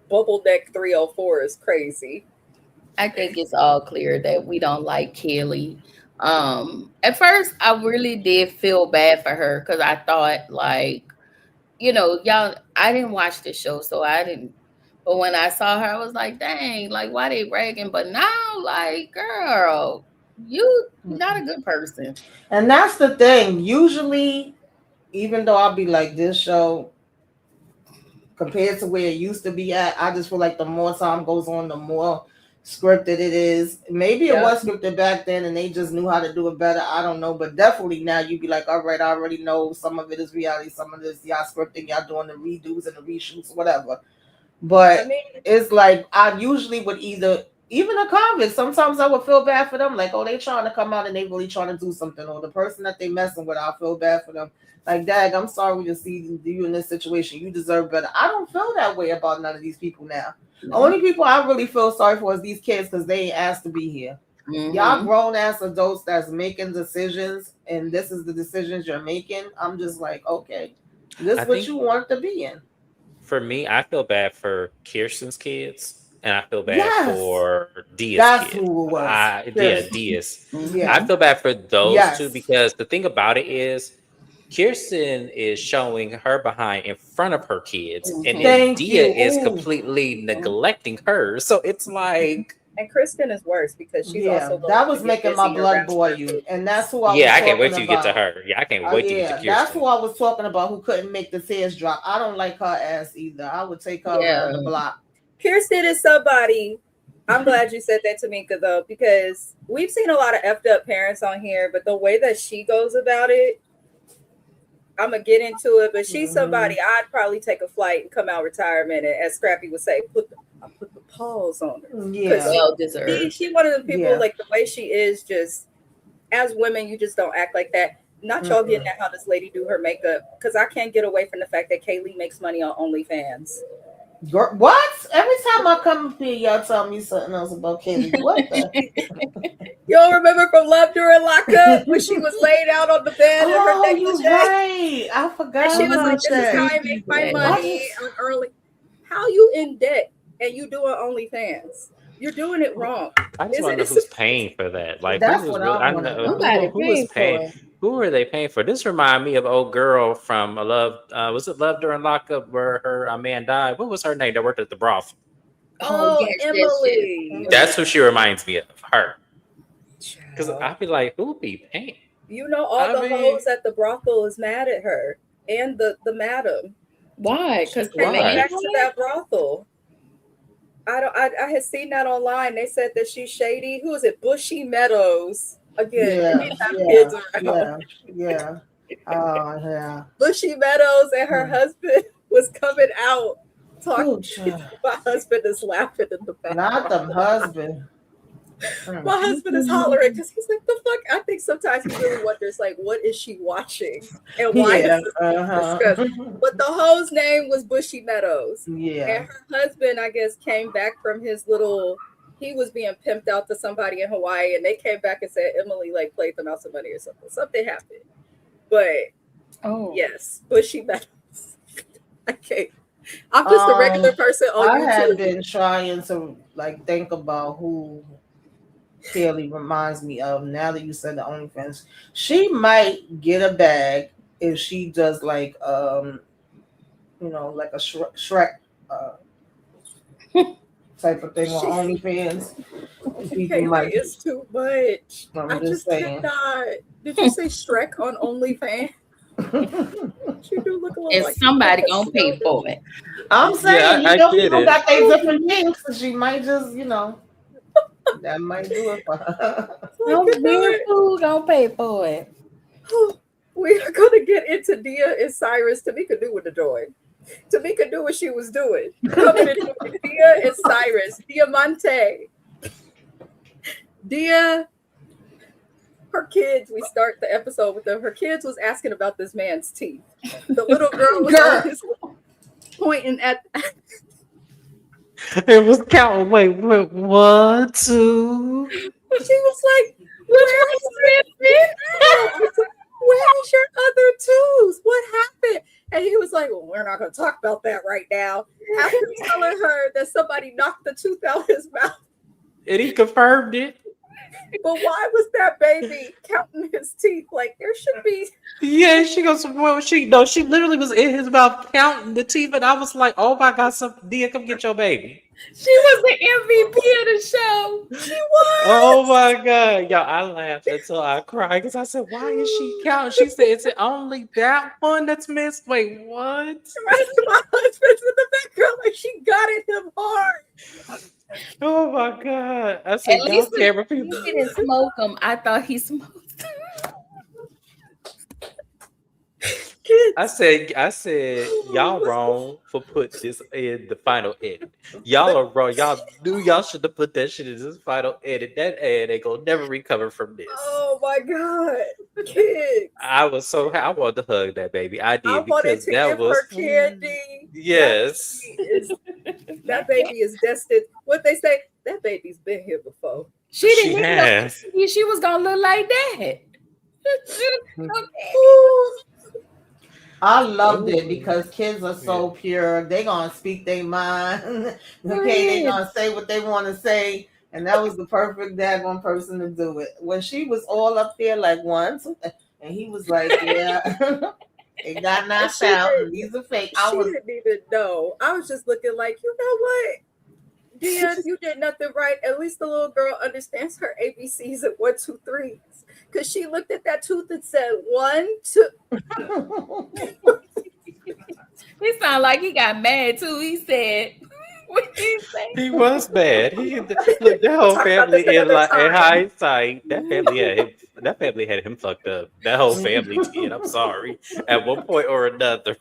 Speaker 1: Bubble neck 304 is crazy.
Speaker 3: I think it's all clear that we don't like Kelly. At first, I really did feel bad for her because I thought, like, y'all, I didn't watch the show, so I didn't. But when I saw her, I was like, dang, like, why they bragging? But now, like, girl, you're not a good person.
Speaker 4: And that's the thing. Usually, even though I'll be like, this show, compared to where it used to be at, I just feel like the more time goes on, the more scripted it is. Maybe it was scripted back then and they just knew how to do it better. I don't know. But definitely now you'd be like, all right, I already know some of it is reality. Some of this, y'all scripting, y'all doing the redos and the reshoots, whatever. But it's like, I usually would even a convict, sometimes I would feel bad for them. Like, oh, they trying to come out and they really trying to do something. Or the person that they messing with, I feel bad for them. Like, Dag, I'm sorry to see you in this situation. You deserve better. I don't feel that way about none of these people now. No. Only people I really feel sorry for is these kids because they ain't asked to be here. Y'all grown-ass adults that's making decisions, and this is the decisions you're making. I'm just like, okay, this is what you want to be in.
Speaker 2: For me, I feel bad for Kirsten's kids, and I feel bad for Dia's kids.
Speaker 4: Who it was.
Speaker 2: Dia's. I feel bad for those two because the thing about it is Kirsten is showing her behind in front of her kids, and then Dia is completely neglecting her. So it's like,
Speaker 1: and Kristen is worse because she's also
Speaker 4: that was making my blood boil you, and that's who I was
Speaker 2: I can't wait till you get to her. I can't wait to get to Kirsten.
Speaker 4: That's who I was talking about who couldn't make the tears drop. I don't like her ass either. I would take her on the block.
Speaker 1: Kirsten is somebody. I'm glad you said that, Tamika, though, because we've seen a lot of effed up parents on here, but the way that she goes about it, I'm gonna get into it, but she's somebody I'd probably take a flight and come out retirement, and as Scrappy would say, put the pause on her.
Speaker 3: Well deserved.
Speaker 1: She one of the people like the way she is. Just as women, you just don't act like that. Not y'all getting at how this lady do her makeup, because I can't get away from the fact that Kaylee makes money on OnlyFans.
Speaker 4: What? Every time I come up here, y'all tell me something else about Kaylee. What the?
Speaker 1: You all remember from Love After Lockup when she was laid out on the bed in her negligee?
Speaker 4: Right. I forgot.
Speaker 1: And she was like, "This is how I make my money early." How you in debt and you doing OnlyFans? You're doing it wrong.
Speaker 2: I just want to know who's paying for that. Like,
Speaker 4: that's what I want to know.
Speaker 2: Who is paying? Who are they paying for? This remind me of old girl from Love. Was it Love During Lockup where her man died? What was her name that worked at the brothel?
Speaker 1: Oh, Emily.
Speaker 2: That's who she reminds me of. Her. Because I be like, who be paying?
Speaker 1: You know, all the hoes at the brothel is mad at her and the madam.
Speaker 3: Why? Because
Speaker 1: they went back to that brothel. I had seen that online. They said that she's shady. Who is it? Bushy Meadows. Again, Bushy Meadows and her husband was coming out talking. My husband is laughing in the background.
Speaker 4: Not the husband.
Speaker 1: My husband is hollering because he's like, the fuck? I think sometimes he really wonders, like, what is she watching? And why
Speaker 4: Yeah,
Speaker 1: is this discussed? But the hoe's name was Bushy Meadows.
Speaker 4: yeah.
Speaker 1: And her husband, I guess, came back from his little, he was being pimped out to somebody in Hawaii, and they came back and said Emily, like, played them out some money or something. Something happened. But, yes, Bushy Meadows. I can't. I'm just a regular person on
Speaker 4: I
Speaker 1: YouTube.
Speaker 4: have been trying to, like, think about who Kelly reminds me of. Now that you said the OnlyFans, she might get a bag if she does, like, like a Shrek type of thing on OnlyFans. People might.
Speaker 1: It's too much.
Speaker 4: I'm just saying.
Speaker 1: cannot. Did you say Shrek on OnlyFans? She do look a little
Speaker 3: And
Speaker 1: like
Speaker 3: somebody gonna pay for it.
Speaker 4: I'm saying,
Speaker 2: I get
Speaker 4: people
Speaker 2: it.
Speaker 4: got their different things, so she might just, that might do it for her.
Speaker 3: Who gonna pay for it?
Speaker 1: We are gonna get into Dia and Cyrus. Tamika knew what to join. Tamika knew what she was doing. Coming into Dia and Cyrus. Diamante. Dia, her kids, we start the episode with them. Her kids was asking about this man's teeth. The little girl was always pointing at.
Speaker 2: It was counting. Wait, 1, 2.
Speaker 1: She was like, where is your other tooth? What happened? And he was like, well, we're not going to talk about that right now. After telling her that somebody knocked the tooth out his mouth.
Speaker 2: And he confirmed it.
Speaker 1: But why was that baby counting his teeth? Like, there should be.
Speaker 2: Yeah, she goes, well, she literally was in his mouth counting the teeth. And I was like, oh my God, Dia, come get your baby.
Speaker 3: She was the MVP of the show.
Speaker 1: She was.
Speaker 2: Oh my God. Y'all, I laughed until I cried because I said, why is she counting? She said, is it only that one that's missed? Wait, what?
Speaker 1: Right, my husband's in the background, like she got at him hard.
Speaker 2: Oh my God. I said,
Speaker 3: At least
Speaker 2: camera
Speaker 3: he
Speaker 2: people.
Speaker 3: didn't smoke them. I thought he smoked.
Speaker 2: I said, y'all wrong for putting this in the final edit. Y'all are wrong. Y'all knew y'all should have put that shit in this final edit. That ad ain't gonna never recover from this.
Speaker 1: Oh my God, kids!
Speaker 2: I was so I wanted to hug that baby. I did
Speaker 1: I wanted
Speaker 2: because
Speaker 1: to
Speaker 2: that
Speaker 1: give
Speaker 2: was
Speaker 1: her candy.
Speaker 2: yes.
Speaker 1: That baby is destined. What they say? That baby's been here before.
Speaker 3: She didn't
Speaker 2: She
Speaker 3: even
Speaker 2: has.
Speaker 3: know she was gonna look like that.
Speaker 4: I loved it because kids are so pure. They gonna speak their mind. Okay, they gonna say what they want to say, and that was the perfect daggone person to do it. When she was all up there like once, and he was like, "Yeah, it got knocked out. And these are fake."
Speaker 1: She didn't even know. I was just looking like, you know what, Dia, you did nothing right. At least the little girl understands her ABCs and 1, 2, 3s. Because she looked at that tooth and said 1, 2.
Speaker 3: He sounded like he got mad too. He said, "What did he say?"
Speaker 2: He was bad. Look, that whole family in hindsight, that family had him fucked up. That whole family did. I'm sorry. At one point or another.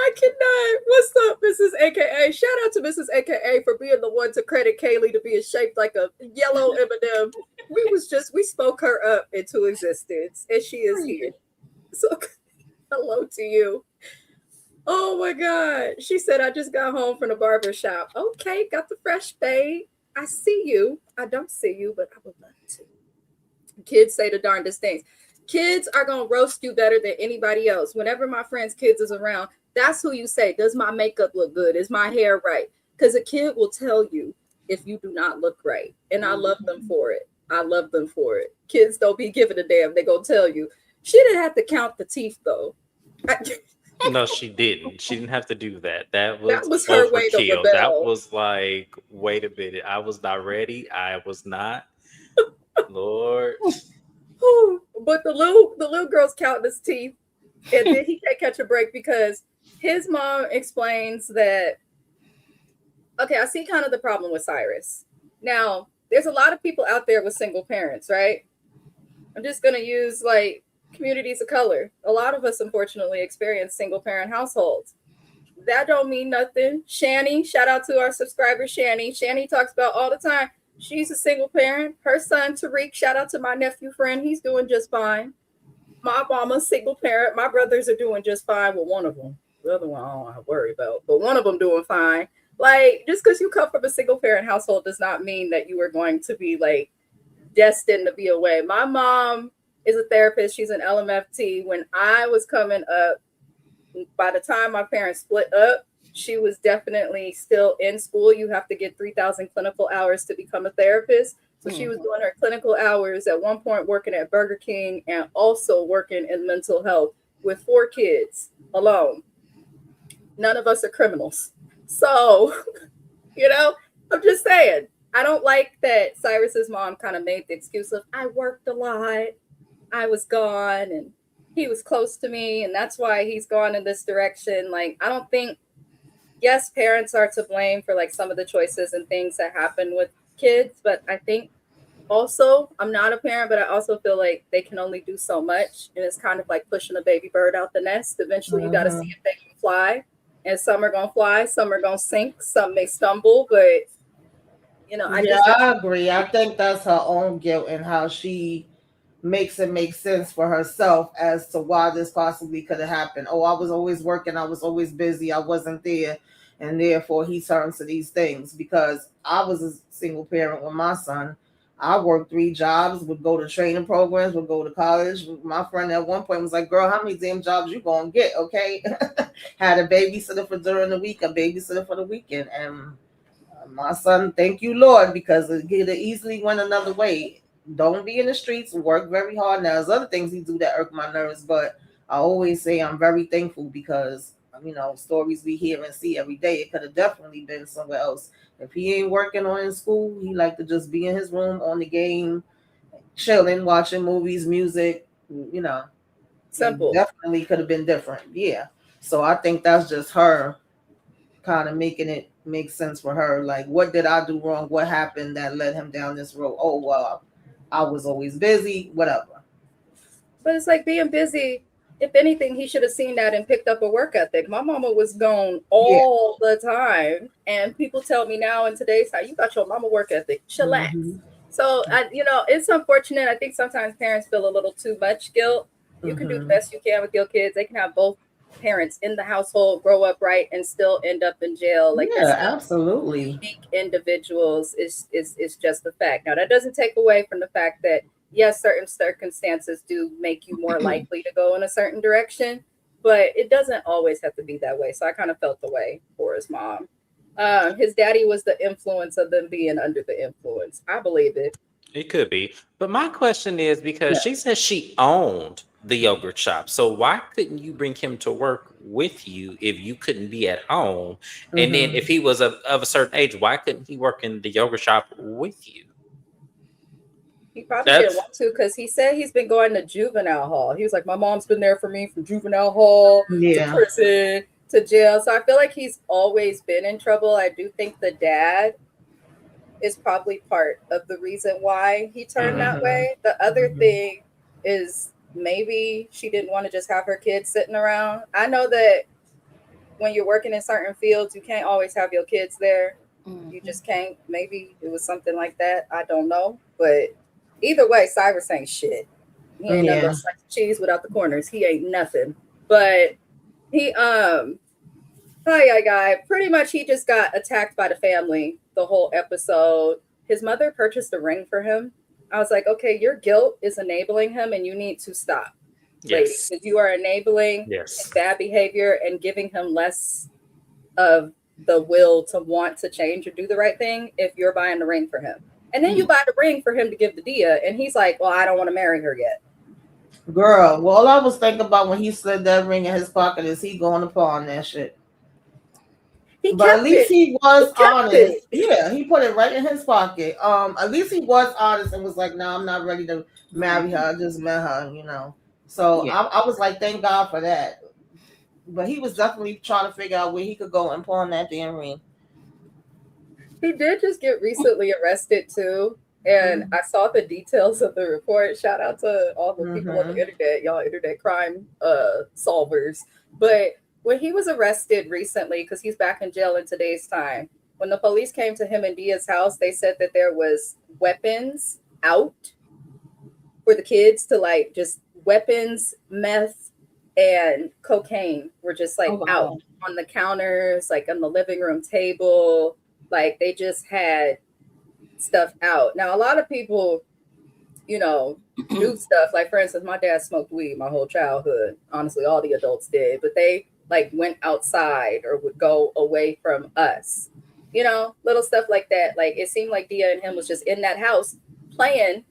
Speaker 1: I cannot. What's up, Mrs. AKA? Shout out to Mrs. AKA for being the one to credit Kaylee to being shaped like a yellow M&M. We spoke her up into existence, and she is here. So, hello to you. Oh my God. She said, I just got home from the barber shop. Okay, got the fresh fade. I see you. I don't see you, but I would love to. Kids say the darndest things. Kids are going to roast you better than anybody else. Whenever my friend's kids is around, that's who you say, does my makeup look good? Is my hair right? Because a kid will tell you if you do not look right. And I love them for it. I love them for it. Kids don't be giving a damn. They going to tell you. She didn't have to count the teeth, though.
Speaker 2: No, she didn't. She didn't have to do that. That was
Speaker 1: her
Speaker 2: overkill.
Speaker 1: way to rebel.
Speaker 2: That was like, wait a minute. I was not ready. I was not. Lord.
Speaker 1: But the little girl's counting his teeth, and then he can't catch a break because his mom explains that, okay, I see kind of the problem with Cyrus. Now, there's a lot of people out there with single parents, right? I'm just going to use like communities of color. A lot of us, unfortunately, experience single parent households. that don't mean nothing. Shani, shout out to our subscriber Shani. Shani talks about all the time. She's a single parent. Her son Tariq, shout out to my nephew friend. He's doing just fine. My mama's single parent. My brothers are doing just fine. Well, one of them. The other one I don't have to worry about. But one of them doing fine. Like, just because you come from a single parent household does not mean that you are going to be like destined to be away. My mom is a therapist. She's an LMFT. When I was coming up, by the time my parents split up, she was definitely still in school. You have to get 3,000 clinical hours to become a therapist. So she was doing her clinical hours at one point, working at Burger King and also working in mental health with 4 kids alone. None of us are criminals. So, I'm just saying, I don't like that Cyrus's mom kind of made the excuse of, I worked a lot, I was gone, and he was close to me, and that's why he's gone in this direction. Like, I don't think, yes, parents are to blame for like some of the choices and things that happen with kids, but I think also, I'm not a parent, but I also feel like they can only do so much, and it's kind of like pushing a baby bird out the nest. Eventually, you got to see if they can fly, and some are gonna fly, some are gonna sink, some may stumble, but
Speaker 4: I agree. I think that's her own guilt and how she makes it make sense for herself as to why this possibly could have happened. Oh, I was always working, I was always busy, I wasn't there, and therefore he turns to these things. Because I was a single parent with my son. I worked 3 jobs, would go to training programs, would go to college. My friend at one point was like, girl, how many damn jobs you gonna get? Okay. Had a babysitter for during the week, a babysitter for the weekend. And my son, thank you, Lord, because it could have easily went another way. Don't be in the streets, work very hard. Now, there's other things he do that irk my nerves, but I always say I'm very thankful because, stories we hear and see every day, it could have definitely been somewhere else. If he ain't working or in school, he like to just be in his room on the game, chilling, watching movies, music,
Speaker 1: simple.
Speaker 4: It definitely could have been different. Yeah. So I think that's just her kind of making it make sense for her. Like, what did I do wrong? What happened that led him down this road? Oh, well, I was always busy, whatever.
Speaker 1: But it's like being busy. If anything, he should have seen that and picked up a work ethic. My mama was gone all the time. And people tell me now in today's time, you got your mama work ethic. Chillax. Mm-hmm. So, it's unfortunate. I think sometimes parents feel a little too much guilt. You can do the best you can with your kids. They can have both parents in the household, grow up right, and still end up in jail. Like,
Speaker 4: absolutely.
Speaker 1: Unique individuals is just the fact. Now, that doesn't take away from the fact that, yes, certain circumstances do make you more likely to go in a certain direction, but it doesn't always have to be that way. So I kind of felt the way for his mom. His daddy was the influence of them being under the influence. I believe it.
Speaker 2: It could be. But my question is, because she said she owned the yogurt shop, so why couldn't you bring him to work with you if you couldn't be at home? And then if he was of a certain age, why couldn't he work in the yogurt shop with you?
Speaker 1: He probably didn't want to, because he said he's been going to juvenile hall. He was like, my mom's been there for me from juvenile hall to prison to jail. So I feel like he's always been in trouble. I do think the dad is probably part of the reason why he turned that way. The other thing is maybe she didn't want to just have her kids sitting around. I know that when you're working in certain fields, you can't always have your kids there. You just can't. Maybe it was something like that. I don't know. But either way, Cyrus ain't shit. He ain't no little slice of cheese without the corners. He ain't nothing. But he pretty much he just got attacked by the family the whole episode. His mother purchased a ring for him. I was like, okay, your guilt is enabling him and you need to stop. Yes. Because you are enabling bad behavior and giving him less of the will to want to change or do the right thing if you're buying the ring for him. And then you buy the ring for him to give to Dia, and he's like, well, I don't want to marry her yet.
Speaker 4: Girl, well, all I was thinking about when he slid that ring in his pocket is he going to pawn that shit. But at least he was honest. Yeah, he put it right in his pocket. At least he was honest and was like, no, I'm not ready to marry her. I just met her, So I was like, thank God for that. But he was definitely trying to figure out where he could go and pawn that damn ring.
Speaker 1: He did just get recently arrested too. And I saw the details of the report. Shout out to all the people on the internet, y'all internet crime solvers. But when he was arrested recently, because he's back in jail in today's time, when the police came to him in Dia's house, they said that there was weapons out for the kids to like just weapons, meth, and cocaine were just like out on the counters, like on the living room table. Like they just had stuff out. Now, a lot of people, you know, do stuff. Like, for instance, my dad smoked weed my whole childhood. Honestly, all the adults did, but they like went outside or would go away from us. You know, little stuff like that. Like it seemed like Dia and him was just in that house playing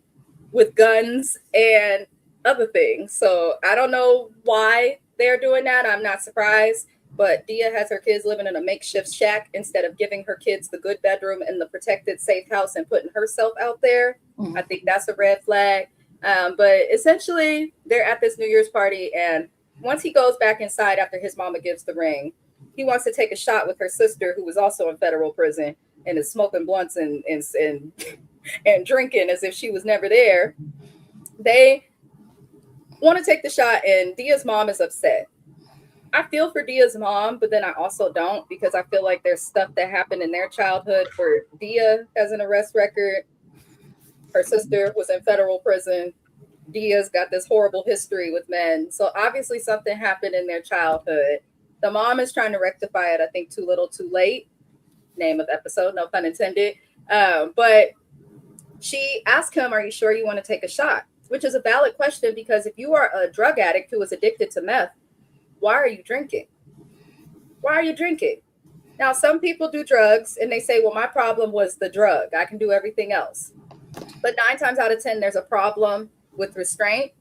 Speaker 1: with guns and other things. So I don't know why they're doing that. I'm not surprised. But Dia has her kids living in a makeshift shack instead of giving her kids the good bedroom and the protected, safe house and putting herself out there. Mm-hmm. I think that's a red flag. But essentially, they're at this New Year's party. And once he goes back inside after his mama gives the ring, he wants to take a shot with her sister, who was also in federal prison and is smoking blunts and drinking as if she was never there. They want to take the shot, and Dia's mom is upset. I feel for Dia's mom, but then I also don't, because I feel like there's stuff that happened in their childhood. For Dia has an arrest record. Her sister was in federal prison. Dia's got this horrible history with men. So obviously something happened in their childhood. The mom is trying to rectify it, I think, too little, too late. Name of episode, no pun intended. But she asked him, are you sure you want to take a shot? Which is a valid question, because if you are a drug addict who is addicted to meth, why are you drinking? Why are you drinking? Now, some people do drugs and they say, well, my problem was the drug. I can do everything else. But 9 times out of 10, there's a problem with restraint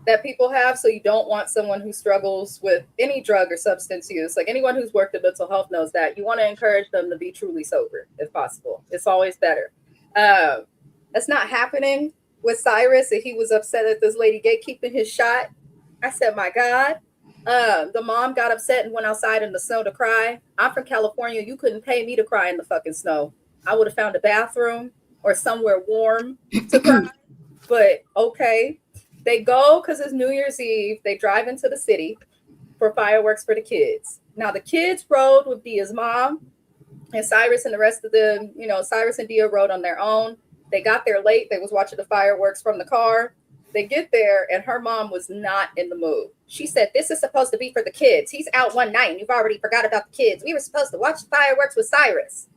Speaker 1: that people have. So you don't want someone who struggles with any drug or substance use. Like anyone who's worked in mental health knows that. You want to encourage them to be truly sober if possible. It's always better. That's not happening with Cyrus. And he was upset at this lady gatekeeping his shot. I said, my God. The mom got upset and went outside in the snow to cry. I'm from California. You couldn't pay me to cry in the fucking snow. I would have found a bathroom or somewhere warm to cry. But okay. They go because it's New Year's Eve. They drive into the city for fireworks for the kids. Now the kids rode with Dia's mom, and Cyrus and the rest of them, you know, Cyrus and Dia rode on their own. They got there late. They was watching the fireworks from the car. They get there and her mom was not in the mood. She said, this is supposed to be for the kids. He's out one night and you've already forgot about the kids. We were supposed to watch the fireworks with Cyrus.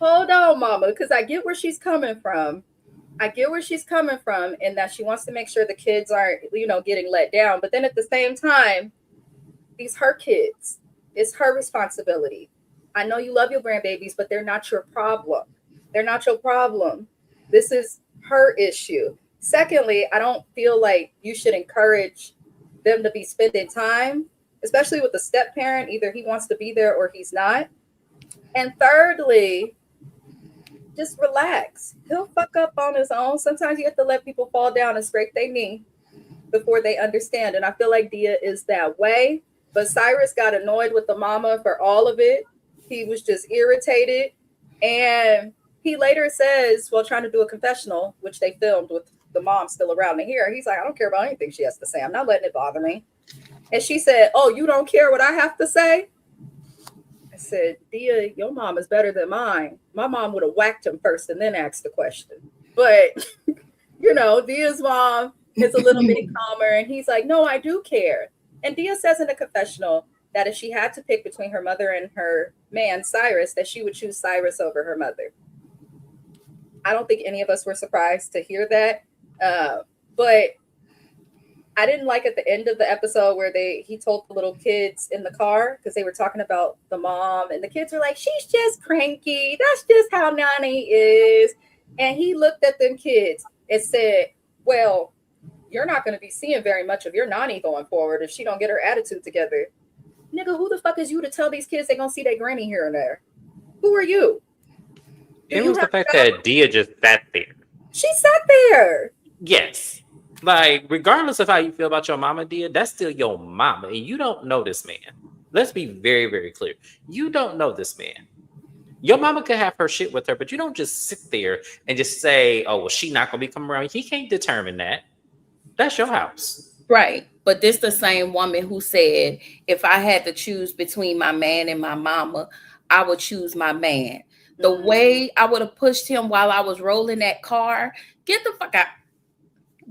Speaker 1: Hold on, mama, because I get where she's coming from. In that she wants to make sure the kids aren't, you know, getting let down. But then at the same time, these her kids. It's her responsibility. I know you love your grandbabies, but they're not your problem. They're not your problem. This is her issue. Secondly, I don't feel like you should encourage them to be spending time, especially with a step parent. Either he wants to be there or he's not. And thirdly, just relax. He'll fuck up on his own. Sometimes you have to let people fall down and scrape their knee before they understand. And I feel like Dia is that way. But Cyrus got annoyed with the mama for all of it. He was just irritated. And he later says, while trying to do a confessional, which they filmed with the mom still around to hear, he's like, I don't care about anything she has to say. I'm not letting it bother me. And she said, oh, you don't care what I have to say? I said, Dia, your mom is better than mine. My mom would have whacked him first and then asked the question. But, you know, Dia's mom is a little bit calmer. And he's like, no, I do care. And Dia says in a confessional that if she had to pick between her mother and her man, Cyrus, that she would choose Cyrus over her mother. I don't think any of us were surprised to hear that. But I didn't like at the end of the episode where he told the little kids in the car, because they were talking about the mom, and the kids were like, she's just cranky. That's just how Nani is. And he looked at them kids and said, well, you're not going to be seeing very much of your Nani going forward if she don't get her attitude together. Nigga, who the fuck is you to tell these kids they're going to see their granny here and there? Who are you?
Speaker 2: It was the fact that Dia just sat there.
Speaker 1: She sat there.
Speaker 2: Yes. Like, regardless of how you feel about your mama, Dia, that's still your mama. And you don't know this man. Let's be very, very clear. You don't know this man. Your mama could have her shit with her, but you don't just sit there and just say, oh, well, she not going to be coming around. He can't determine that. That's your house.
Speaker 3: Right. But this the same woman who said, if I had to choose between my man and my mama, I would choose my man. The way I would have pushed him while I was rolling that car, get the fuck out.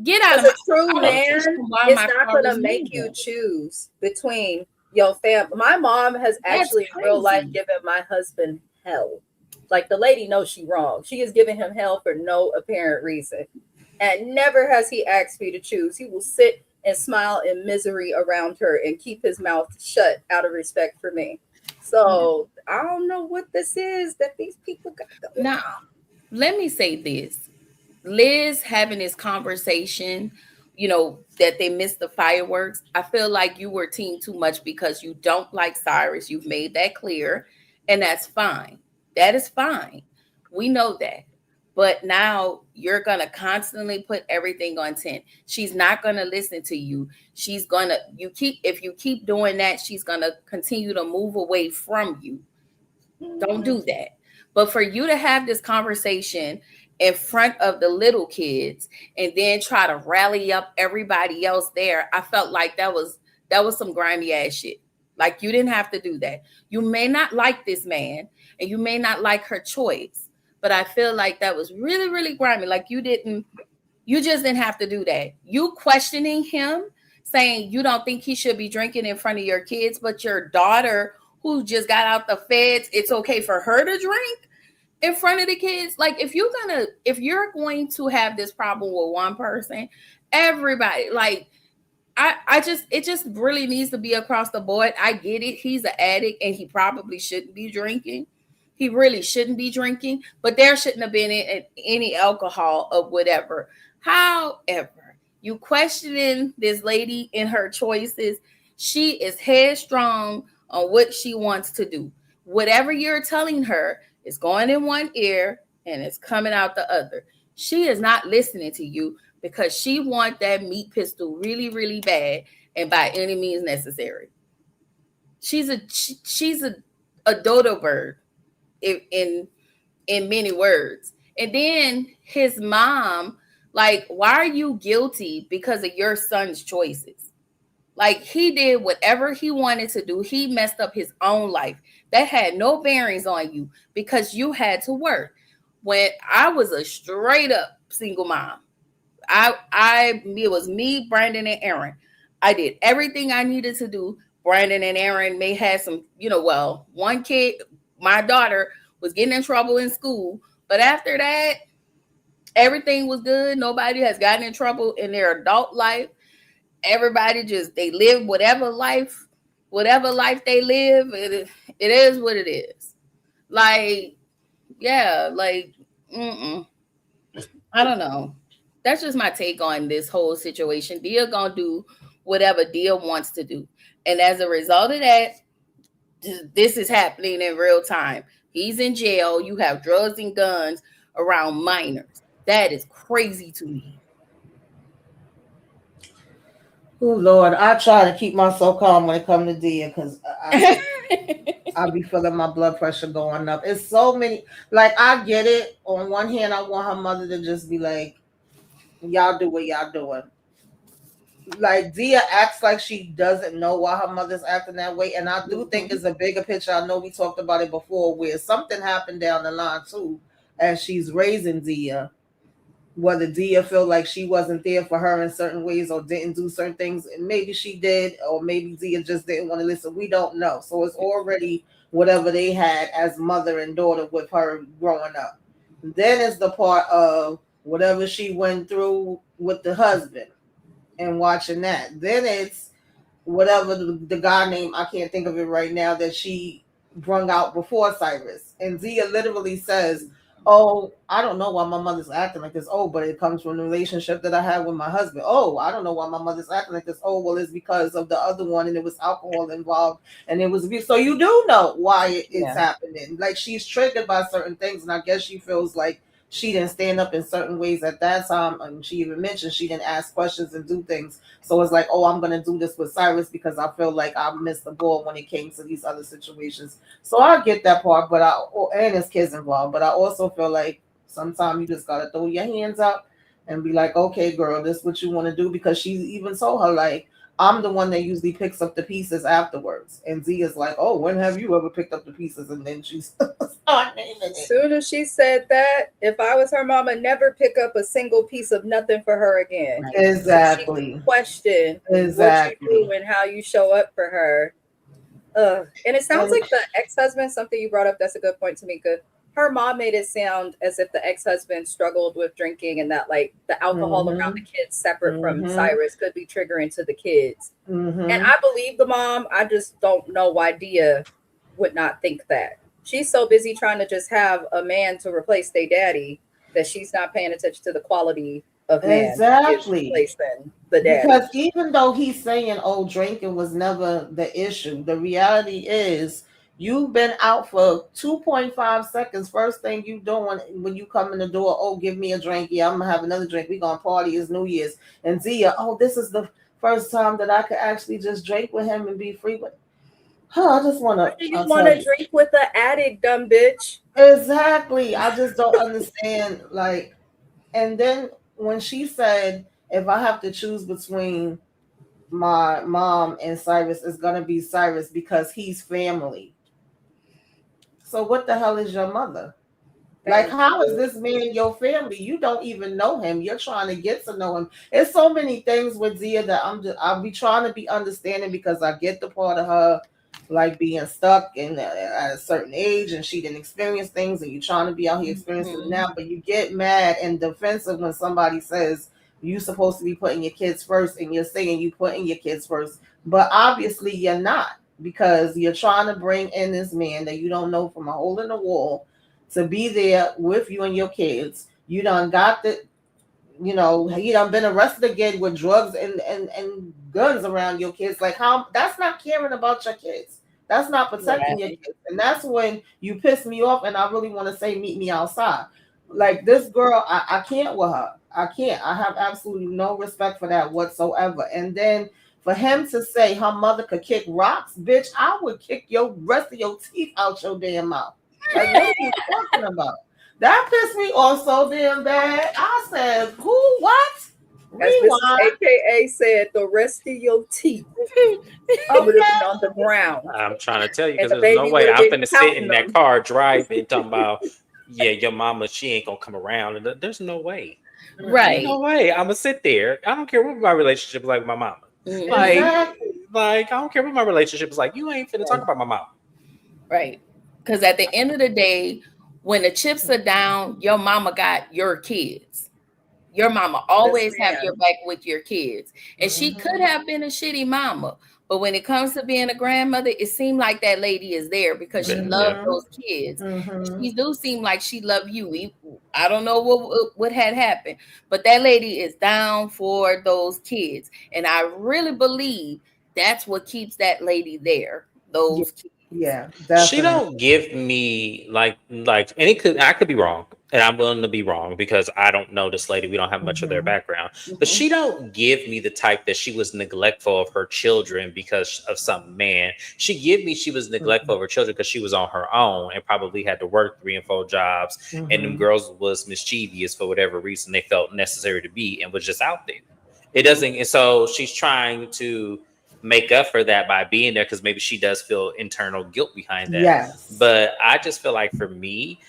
Speaker 3: Get out of
Speaker 1: Because
Speaker 3: my
Speaker 1: a true
Speaker 3: I would've pushed
Speaker 1: man
Speaker 3: him while
Speaker 1: is
Speaker 3: my
Speaker 1: not
Speaker 3: car
Speaker 1: going
Speaker 3: was
Speaker 1: to make you
Speaker 3: moving.
Speaker 1: choose between your family. My mom has
Speaker 3: That's
Speaker 1: actually in real life
Speaker 3: crazy.
Speaker 1: given my husband hell. Like the lady knows she wrong. She is giving him hell for no apparent reason. And never has he asked me to choose. He will sit and smile in misery around her and keep his mouth shut out of respect for me. So I don't know what this is that these people got going
Speaker 3: Now,
Speaker 1: on.
Speaker 3: let me say this. Liz having this conversation, that they missed the fireworks. I feel like you were team too much because you don't like Cyrus. You've made that clear, and that's fine. That is fine. We know that. But now you're going to constantly put everything on 10. She's not going to listen to you. If you keep doing that, she's going to continue to move away from you. Don't do that. But for you to have this conversation in front of the little kids and then try to rally up everybody else there, I felt like that was some grimy ass shit. Like, you didn't have to do that. You may not like this man and you may not like her choice, but I feel like that was really, really grimy. Like, you just didn't have to do that. You questioning him, saying you don't think he should be drinking in front of your kids, but your daughter who just got out the feds, it's okay for her to drink in front of the kids. Like, if you're going to have this problem with one person, everybody, like, it just really needs to be across the board. I get it. He's an addict and he probably shouldn't be drinking. He really shouldn't be drinking, but there shouldn't have been any alcohol or whatever. However, you questioning this lady in her choices. She is headstrong on what she wants to do. Whatever you're telling her is going in one ear and it's coming out the other. She is not listening to you because she wants that meat pistol really, really bad and by any means necessary. She's a dodo bird in many words. And then his mom, like, why are you guilty because of your son's choices? Like, he did whatever he wanted to do. He messed up his own life. That had no bearings on you because you had to work. When I was a straight up single mom, it was me, Brandon, and Aaron. I did everything I needed to do. Brandon and Aaron may have some, one kid, my daughter, was getting in trouble in school. But after that, everything was good. Nobody has gotten in trouble in their adult life. Everybody they live whatever life they live. It is what it is. Like, yeah, like, I don't know. That's just my take on this whole situation. Dia gonna do whatever Dia wants to do. And as a result of that, this is happening in real time. He's in jail. You have drugs and guns around minors. That is crazy to me.
Speaker 4: Oh Lord, I try to keep myself calm when it comes to Dia because I'll be feeling my blood pressure going up. It's so many. Like, I get it. On one hand, I want her mother to just be like, y'all do what y'all doing. Like, Dia acts like she doesn't know why her mother's acting that way. And I do think it's a bigger picture. I know we talked about it before where something happened down the line too as she's raising Dia. Whether Dia felt like she wasn't there for her in certain ways or didn't do certain things. And maybe she did, or maybe Dia just didn't want to listen. We don't know. So it's already whatever they had as mother and daughter with her growing up. Then it's the part of whatever she went through with the husband and watching that. Then it's whatever the guy name, I can't think of it right now, that she brung out before Cyrus. And Dia literally says, oh, I don't know why my mother's acting like this. Oh, but it comes from the relationship that I had with my husband. Oh, I don't know why my mother's acting like this. Oh, well, it's because of the other one and it was alcohol involved and it was abuse. So you do know why it's happening. Like, she's triggered by certain things, and I guess she feels like she didn't stand up in certain ways at that time. And she even mentioned she didn't ask questions and do things. So it's like, oh, I'm going to do this with Cyrus because I feel like I missed the ball when it came to these other situations. So I get that part, and his kids involved. But I also feel like sometimes you just got to throw your hands up and be like, okay, girl, this is what you want to do. Because she even told her, like, I'm the one that usually picks up the pieces afterwards. And Zia's like, oh, when have you ever picked up the pieces? And then she started naming
Speaker 1: As
Speaker 4: it.
Speaker 1: soon as she said that, if I was her mama, never pick up a single piece of nothing for her again.
Speaker 4: Exactly.
Speaker 1: Question what
Speaker 4: Exactly.
Speaker 1: you do and how you show up for her. And it sounds like the ex-husband, something you brought up, that's a good point, Tamika. Her mom made it sound as if the ex-husband struggled with drinking and that like the alcohol around the kids separate from Cyrus could be triggering to the kids. And I believe the mom. I just don't know why Dia would not think that. She's so busy trying to just have a man to replace their daddy that she's not paying attention to the quality of man
Speaker 4: Exactly.
Speaker 1: replacing the daddy.
Speaker 4: Because even though he's saying, oh, drinking was never the issue, the reality is you've been out for 2.5 seconds. First thing you doing when you come in the door, oh, give me a drink. Yeah, I'm going to have another drink. We're going to party. It's New Year's. And Zia, oh, this is the first time that I could actually just drink with him and be free with. I just want to.
Speaker 1: You want to drink with an addict, dumb bitch.
Speaker 4: Exactly. I just don't understand. Like, and then when she said, if I have to choose between my mom and Cyrus, it's going to be Cyrus because he's family. So what the hell is your mother? Like, how is this man your family? You don't even know him. You're trying to get to know him. There's so many things with Zia that I'll be trying to be understanding because I get the part of her like being stuck in at a certain age and she didn't experience things and you're trying to be out here experiencing it now, but you get mad and defensive when somebody says you're supposed to be putting your kids first and you're saying you putting your kids first, but obviously you're not because you're trying to bring in this man that you don't know from a hole in the wall to be there with you and your kids. You done got the, you know, he done been arrested again with drugs and guns around your kids. Like, how? That's not caring about your kids. That's not protecting your kids. And that's when you piss me off and I really want to say, meet me outside. Like, this girl, I can't with her. I can't. I have absolutely no respect for that whatsoever. And then for him to say her mother could kick rocks, bitch, I would kick your rest of your teeth out your damn mouth. Like, what are you talking about? That pissed me off so damn bad. I said, who, what?
Speaker 1: Rewind. As AKA said, the rest of your teeth would have been on the ground.
Speaker 2: I'm trying to tell you because there's no way I'm finna sit in that car driving talking about, yeah, your mama, she ain't gonna come around. And there's no way.
Speaker 3: Right.
Speaker 2: No way. I'm gonna sit there. I don't care what my relationship is like with my mama. Like, I don't care what my relationship is like. You ain't finna talk about my mama.
Speaker 3: Right. Because at the end of the day, when the chips are down, your mama got your kids. Your mama always have your back with your kids. And she could have been a shitty mama. But when it comes to being a grandmother, it seemed like that lady is there because she loved those kids. She do seem like she loved you. I don't know what had happened, but that lady is down for those kids. And I really believe that's what keeps that lady there. Those kids.
Speaker 4: Yeah, definitely.
Speaker 2: She don't give me like, and I could be wrong, and I'm willing to be wrong because I don't know this lady. We don't have much of their background, but she don't give me the type that she was neglectful of her children because of some man. She give me she was neglectful of her children because she was on her own and probably had to work 3 and 4 jobs, and them girls was mischievous for whatever reason they felt necessary to be and was just out there. It doesn't, and so she's trying to make up for that by being there because maybe she does feel internal guilt behind that.
Speaker 4: Yes.
Speaker 2: But I just feel like for me,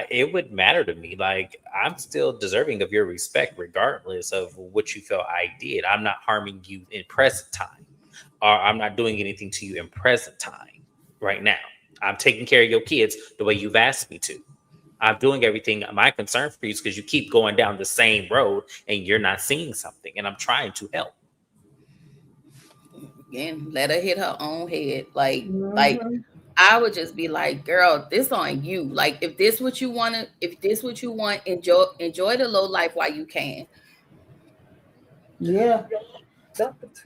Speaker 2: it would matter to me. Like, I'm still deserving of your respect regardless of what you felt I did. I'm not harming you in present time, or I'm not doing anything to you in present time right now. I'm taking care of your kids the way you've asked me to. I'm doing everything. My concern for you is because you keep going down the same road and you're not seeing something, and I'm trying to help.
Speaker 3: And let her hit her own head. Like I would just be like, girl, this on you. Like, if this what you want, enjoy the low life while you can.
Speaker 4: Yeah.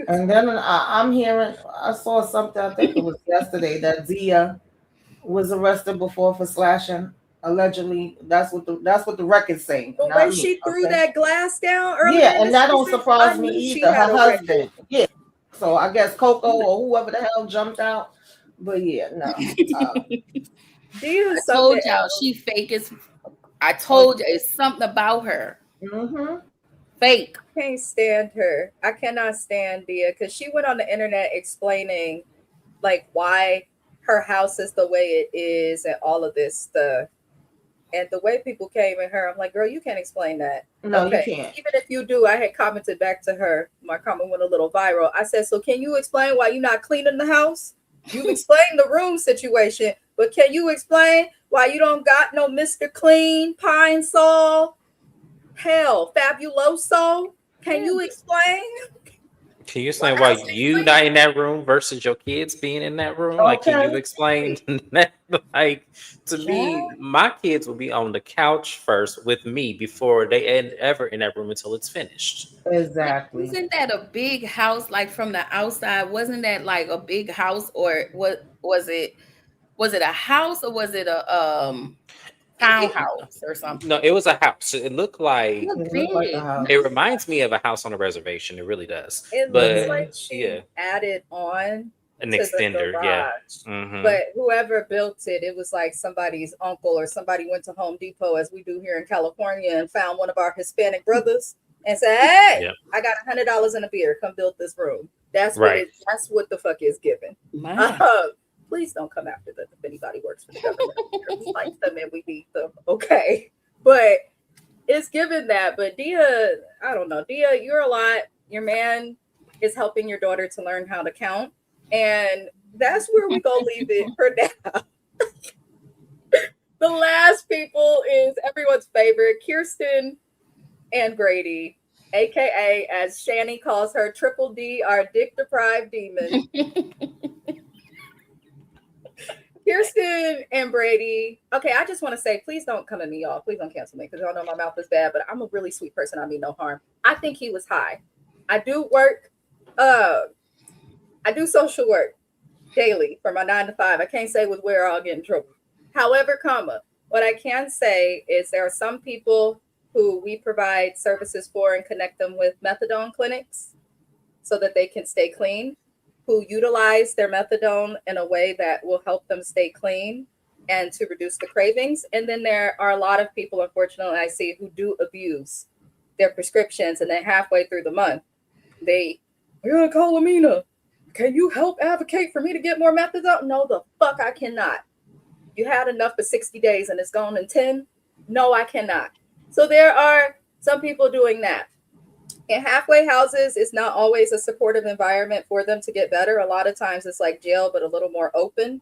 Speaker 4: And then I'm hearing, I saw something, I think it was yesterday, that Zia was arrested before for slashing. Allegedly, that's what the record's saying.
Speaker 1: The way she threw that glass down earlier.
Speaker 4: Yeah, and that don't surprise me either. Her husband. Yeah. So I guess Coco or whoever the hell jumped out. But yeah, no.
Speaker 3: I told y'all she fake as. I told you it's something about her. Fake.
Speaker 1: Can't stand her. I cannot stand Dia because she went on the internet explaining like why her house is the way it is and all of this stuff. And the way people came at her, I'm like, girl, you can't explain that.
Speaker 4: No,
Speaker 1: Okay.
Speaker 4: you can't.
Speaker 1: Even if you do, I had commented back to her. My comment went a little viral. I said, so can you explain why you're not cleaning the house? You've explained the room situation, but can you explain why you don't got no Mr. Clean, Pine Sol, hell, Fabuloso? Can you explain?
Speaker 2: Can you explain why you not in that room versus your kids being in that room? Like, can you
Speaker 4: Okay.
Speaker 2: explain that? Like, to me, my kids will be on the couch first with me before they end ever in that room until it's finished.
Speaker 4: Exactly.
Speaker 3: Isn't that a big house? Like from the outside, wasn't that like a big house, or what was it? Was it a house or was it a townhouse or something?
Speaker 2: No, it was a house. It looked like
Speaker 4: It looked like a house.
Speaker 2: it reminds me of a house on a reservation. It really does.
Speaker 1: It
Speaker 2: But
Speaker 1: looks like she
Speaker 2: yeah,
Speaker 1: added on
Speaker 2: an
Speaker 1: to the
Speaker 2: extender. Yeah.
Speaker 1: garage.
Speaker 2: Mhm.
Speaker 1: But whoever built it, it was like somebody's uncle or somebody went to Home Depot, as we do here in California, and found one of our Hispanic brothers and said, "Hey,
Speaker 2: Yep.
Speaker 1: I got $100 in a beer. Come build this room." That's
Speaker 2: Right.
Speaker 1: That's what the fuck is given.
Speaker 3: My.
Speaker 1: Please don't come after them if anybody works for the government. We like them and we need them. Okay, but it's given that. But Dia, I don't know. Dia, you're a lot. Your man is helping your daughter to learn how to count. And that's where we go leave it for now. The last people is everyone's favorite, Kirsten and Brady, aka as Shani calls her, Triple D, our dick deprived demon. Kirsten and Brady. Okay, I just want to say, please don't come at me, y'all. Please don't cancel me because y'all know my mouth is bad, but I'm a really sweet person. I mean no harm. I think he was high. I do work. I do social work daily for my 9 to 5. I can't say with where I'll get in trouble. However, what I can say is there are some people who we provide services for and connect them with methadone clinics so that they can stay clean, who utilize their methadone in a way that will help them stay clean and to reduce the cravings. And then there are a lot of people, unfortunately, I see who do abuse their prescriptions, and then halfway through the month, we're gonna call Amina. Can you help advocate for me to get more methadone? No, the fuck I cannot. You had enough for 60 days and it's gone in 10? No, I cannot. So there are some people doing that. In halfway houses, it's not always a supportive environment for them to get better. A lot of times it's like jail, but a little more open,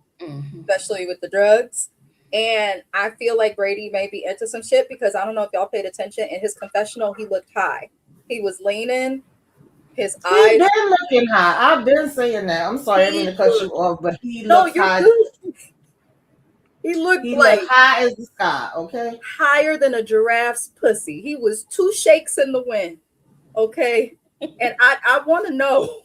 Speaker 1: especially with the drugs. And I feel like Brady may be into some shit because I don't know if y'all paid attention. In his confessional, he looked high. He was leaning. His eyes.
Speaker 4: He's been looking high. I've been saying that. I'm sorry, I didn't mean to cut you off, but he looked high.
Speaker 1: Good. He looked like
Speaker 4: high as the sky, okay?
Speaker 1: Higher than a giraffe's pussy. He was 2 shakes in the wind. Okay. And I want to know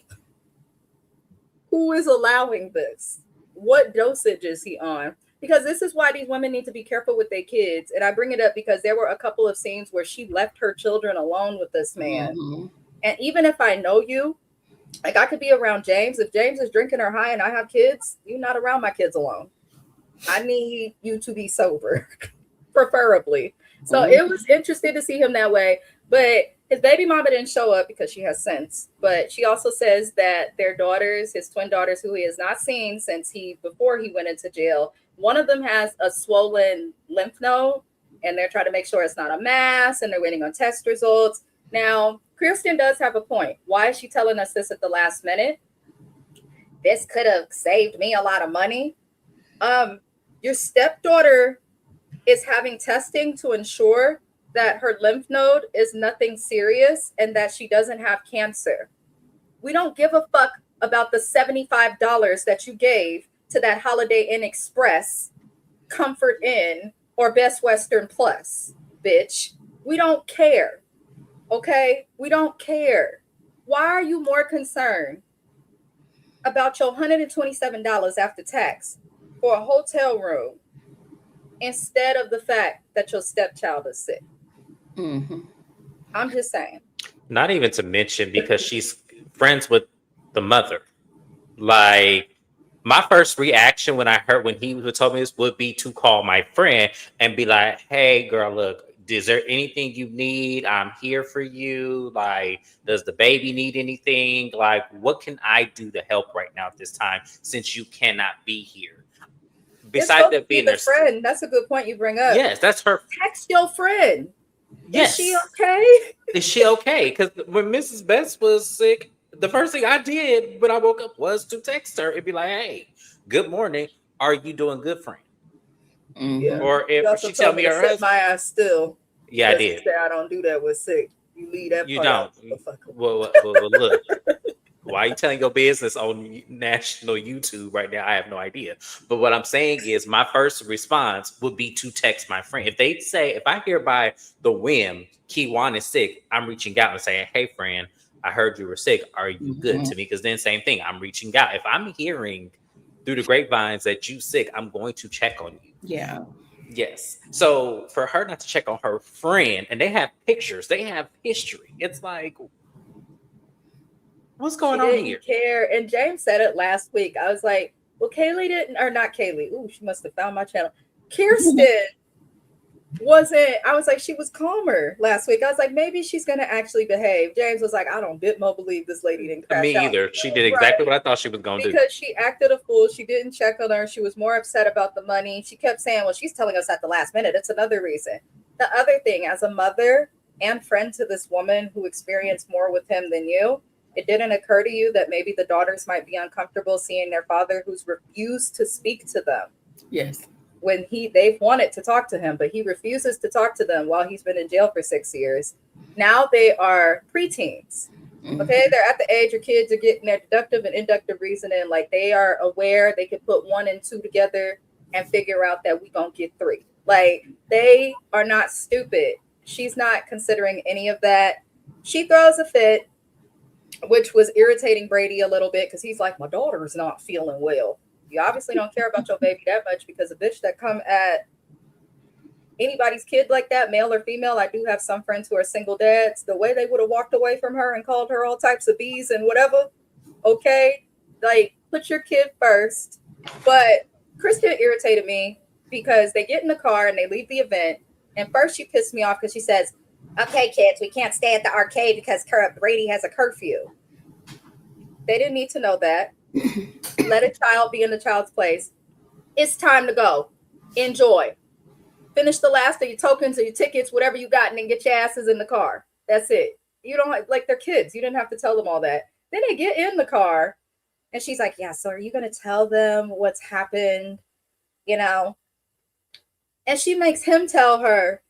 Speaker 1: who is allowing this? What dosage is he on? Because this is why these women need to be careful with their kids. And I bring it up because there were a couple of scenes where she left her children alone with this man. Mm-hmm. And even if I know you, like I could be around James. If James is drinking or high and I have kids, you're not around my kids alone. I need you to be sober, preferably. So it was interesting to see him that way. But his baby mama didn't show up because she has sense. But she also says that their daughters, his twin daughters, who he has not seen since before he went into jail, one of them has a swollen lymph node, and they're trying to make sure it's not a mass, and they're waiting on test results. Now, Kirsten does have a point. Why is she telling us this at the last minute? This could have saved me a lot of money. Your stepdaughter is having testing to ensure that her lymph node is nothing serious and that she doesn't have cancer. We don't give a fuck about the $75 that you gave to that Holiday Inn Express, Comfort Inn, or Best Western Plus, bitch. We don't care. Okay? We don't care. Why are you more concerned about your $127 after tax for a hotel room instead of the fact that your stepchild is sick? Mm-hmm. I'm just saying.
Speaker 2: Not even to mention because she's friends with the mother. Like, my first reaction when he told me this would be to call my friend and be like, hey, girl, look, is there anything you need? I'm here for you. Like, does the baby need anything? Like, what can I do to help right now at this time since you cannot be here? Besides that being
Speaker 1: the friend, that's a good point you bring up.
Speaker 2: Yes, that's her.
Speaker 1: Text your friend.
Speaker 2: Yes.
Speaker 1: Is she okay?
Speaker 2: Is she okay? Because when Mrs. Best was sick, the first thing I did when I woke up was to text her and be like, "Hey, good morning. Are you doing good, friend?"
Speaker 1: Yeah.
Speaker 2: Or if she tell me her
Speaker 1: sit
Speaker 2: husband,
Speaker 1: my ass still.
Speaker 2: yeah, I did.
Speaker 1: I don't do that with sick. You leave that.
Speaker 2: You
Speaker 1: part
Speaker 2: don't.
Speaker 1: out,
Speaker 2: Well, look. Why are you telling your business on national YouTube right now? I have no idea. But what I'm saying is my first response would be to text my friend. If they say, if I hear by the whim, Keywan is sick, I'm reaching out and saying, hey, friend, I heard you were sick. Are you good to me? Because then same thing, I'm reaching out. If I'm hearing through the grapevines that you sick, I'm going to check on you.
Speaker 3: Yeah.
Speaker 2: Yes. So for her not to check on her friend, and they have pictures, they have history. It's like, what's going on here?
Speaker 1: Care. And James said it last week. I was like, well, Kaylee didn't, or not Kaylee. Ooh, she must have found my channel. Kirsten wasn't, I was like, she was calmer last week. I was like, maybe she's going to actually behave. James was like, I don't bitmo believe this lady didn't crash
Speaker 2: Me
Speaker 1: out.
Speaker 2: either. She did exactly what I thought she was going to do.
Speaker 1: Because she acted a fool. She didn't check on her. She was more upset about the money. She kept saying, well, she's telling us at the last minute. It's another reason. The other thing, as a mother and friend to this woman who experienced more with him than you, it didn't occur to you that maybe the daughters might be uncomfortable seeing their father who's refused to speak to them.
Speaker 3: Yes.
Speaker 1: When they've wanted to talk to him, but he refuses to talk to them while he's been in jail for 6 years. Now they are preteens. Okay, they're at the age where kids are getting their deductive and inductive reasoning. Like they are aware they can put 1 and 2 together and figure out that we gonna get 3. Like they are not stupid. She's not considering any of that. She throws a fit, which was irritating Brady a little bit because he's like, my daughter is not feeling well. You obviously don't care about your baby that much because a bitch that come at anybody's kid like that, male or female, I do have some friends who are single dads, the way they would have walked away from her and called her all types of bees and whatever. Okay. Like put your kid first. But Kristen irritated me because they get in the car and they leave the event. And first she pissed me off because she says, okay, kids, we can't stay at the arcade because Brady has a curfew. They didn't need to know that. Let a child be in the child's place. It's time to go. Enjoy. Finish the last of your tokens or your tickets, whatever you got, and then get your asses in the car. That's it. You don't like they're kids. You didn't have to tell them all that. Then they get in the car and she's like, yeah, so are you going to tell them what's happened? You know? And she makes him tell her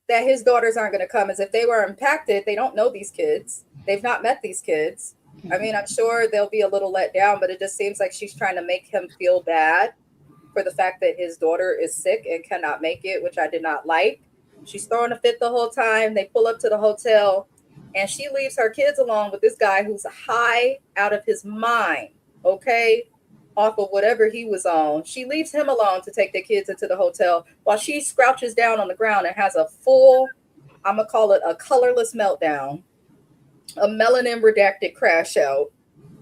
Speaker 1: that his daughters aren't going to come as if they were impacted. They don't know these kids. They've not met these kids. I mean, I'm sure they'll be a little let down, but it just seems like she's trying to make him feel bad for the fact that his daughter is sick and cannot make it, which I did not like. She's throwing a fit the whole time. They pull up to the hotel and she leaves her kids alone with this guy who's high out of his mind, okay, off of whatever he was on. She leaves him alone to take the kids into the hotel while she crouches down on the ground and has a full, I'm going to call it a colorless meltdown, a melanin redacted crash out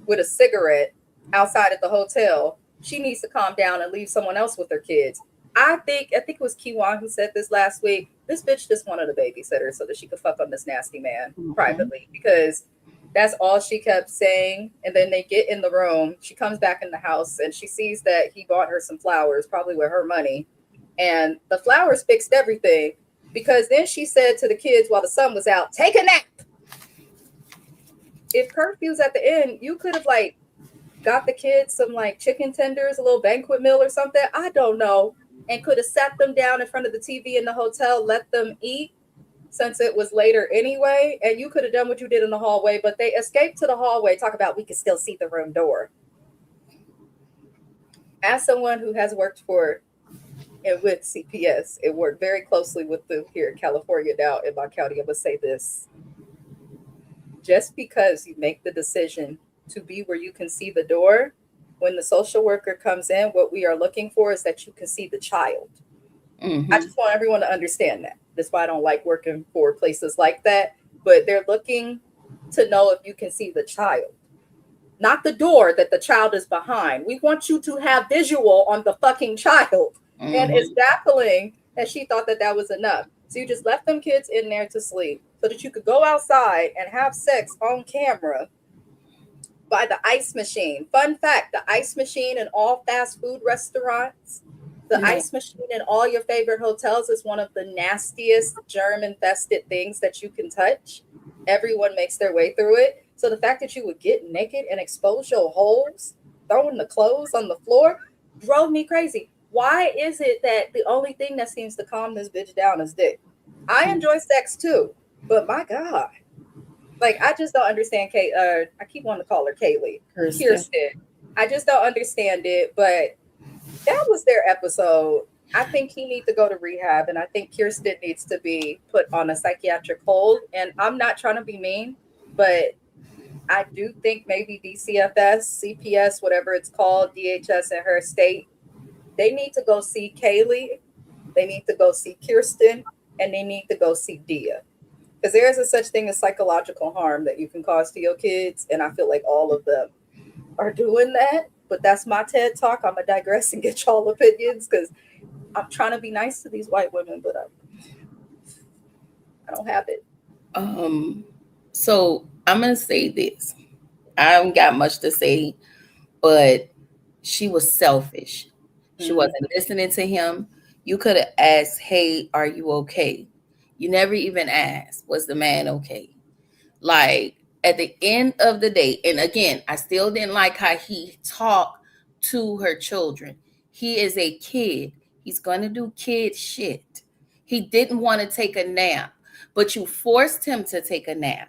Speaker 1: with a cigarette outside at the hotel. She needs to calm down and leave someone else with her kids. I think it was Kiwan who said this last week. This bitch just wanted a babysitter so that she could fuck on this nasty man privately, because that's all she kept saying. And then they get in the room. She comes back in the house and she sees that he bought her some flowers, probably with her money. And the flowers fixed everything, because then she said to the kids while the sun was out, take a nap. If curfew's at the end, you could have like got the kids some like chicken tenders, a little banquet meal or something. I don't know. And could have sat them down in front of the TV in the hotel, let them eat since it was later anyway. And you could have done what you did in the hallway, but they escaped to the hallway. Talk about we could still see the room door. As someone who has worked for and with CPS, it worked very closely with them here in California now in my county. I'm going to say this. Just because you make the decision to be where you can see the door, when the social worker comes in, what we are looking for is that you can see the child. I just want everyone to understand that. That's why I don't like working for places like that. But they're looking to know if you can see the child, not the door that the child is behind. We want you to have visual on the fucking child. And it's baffling that she thought that that was enough. So you just left them kids in there to sleep so that you could go outside and have sex on camera by the ice machine. Fun fact, the ice machine in all fast food restaurants, the
Speaker 3: Yeah.
Speaker 1: ice machine in all your favorite hotels is one of the nastiest germ infested things that you can touch. Everyone makes their way through it. So the fact that you would get naked and expose your holes, throwing the clothes on the floor, drove me crazy. Why is it that the only thing that seems to calm this bitch down is dick? I enjoy sex too, but my God. Like, I just don't understand I keep wanting to call her Kaylee. Kirsten. I just don't understand it, but that was their episode. I think he needs to go to rehab, and I think Kirsten needs to be put on a psychiatric hold. And I'm not trying to be mean, but I do think maybe DCFS, CPS, whatever it's called, DHS in her state, they need to go see Kaylee, they need to go see Kirsten, and they need to go see Dia. Because there is a such thing as psychological harm that you can cause to your kids, and I feel like all of them are doing that. But that's my TED talk. I'm gonna digress and get y'all opinions because I'm trying to be nice to these white women, but I don't have it.
Speaker 3: So I'm gonna say this. I haven't got much to say, but she was selfish. She wasn't listening to him. You could have asked, "Hey, are you okay?" You never even asked, "Was the man okay?" Like, at the end of the day, and again, I still didn't like how he talked to her children. He is a kid. He's going to do kid shit. He didn't want to take a nap, but you forced him to take a nap.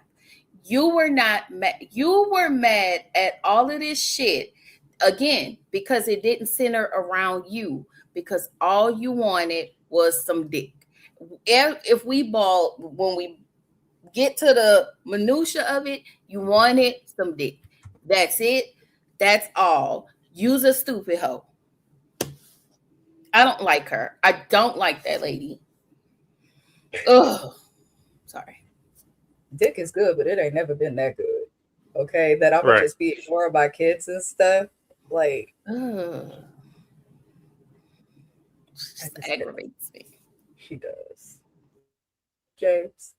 Speaker 3: You were not mad. You were mad at all of this shit again because it didn't center around you, because all you wanted was some dick. If we ball, when we get to the minutia of it, you wanted some dick. That's it. That's all. Use a stupid hoe. I don't like her. I don't like that lady. Ugh. Sorry.
Speaker 1: Dick is good, but it ain't never been that good. Okay, that I'm gonna just be ignored by kids and stuff. Like,
Speaker 3: just aggravates me.
Speaker 1: She does. James.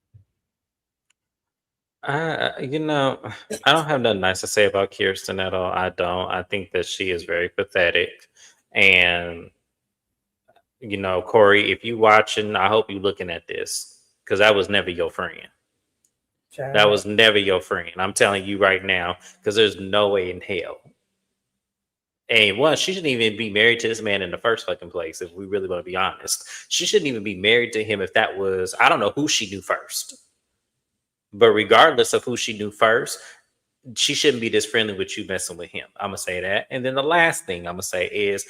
Speaker 2: I don't have nothing nice to say about Kirsten at all. I don't. I think that she is very pathetic. And, Corey, if you watching, I hope you looking at this, because that was never your friend. Child. That was never your friend. I'm telling you right now, because there's no way in hell. And one, she shouldn't even be married to this man in the first fucking place, if we really want to be honest. She shouldn't even be married to him if that was, I don't know who she knew first. But regardless of who she knew first, she shouldn't be this friendly with you messing with him. I'm going to say that. And then the last thing I'm going to say is,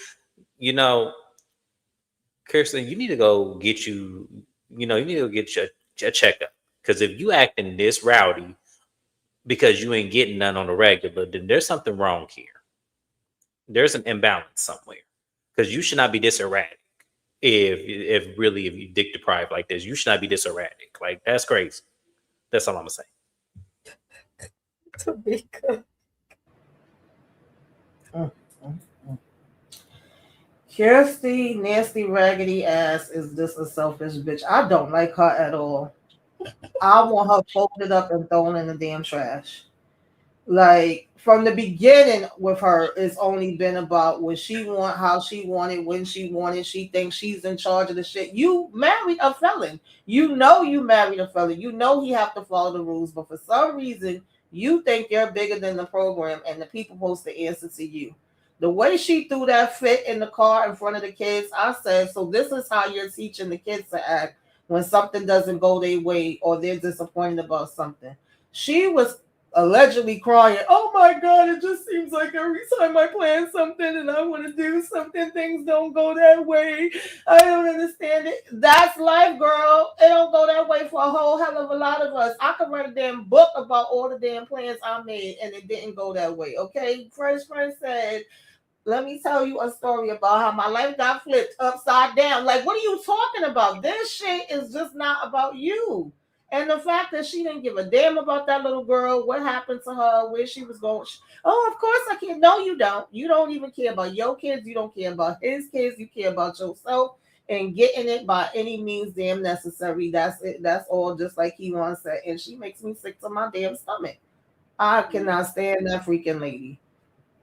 Speaker 2: Kirsten, you need to go get you need to go get a checkup. Because if you acting this rowdy because you ain't getting none on the regular, then there's something wrong here. There's an imbalance somewhere, because you should not be this erratic. If you dick deprived like this, you should not be this erratic. Like, that's crazy. That's all I'm gonna say.
Speaker 1: Tamika.
Speaker 4: Kirsty, nasty, raggedy ass is just a selfish bitch. I don't like her at all. I want her folded up and thrown in the damn trash. Like, from the beginning with her, it's only been about what she want, how she wanted, when she wanted. She thinks she's in charge of the shit. You married a felon. You married a felon. You know he have to follow the rules, but for some reason, you think you're bigger than the program and the people supposed to answer to you. The way she threw that fit in the car in front of the kids, I said, so this is how you're teaching the kids to act when something doesn't go their way or they're disappointed about something. She was allegedly crying, "Oh my God, it just seems like every time I plan something and I want to do something, things don't go that way. I don't understand it." That's life, girl. It don't go that way for a whole hell of a lot of us. I could write a damn book about all the damn plans I made and it didn't go that way. Okay, Fresh Friend said, let me tell you a story about how my life got flipped upside down. Like, what are you talking about? This shit is just not about you. And the fact that she didn't give a damn about that little girl, what happened to her, where she was going. Oh, of course I can't. No, you don't. You don't even care about your kids. You don't care about his kids. You care about yourself. and getting it by any means damn necessary. That's it. That's all. Just like he once said, and she makes me sick to my damn stomach. I cannot stand that freaking lady.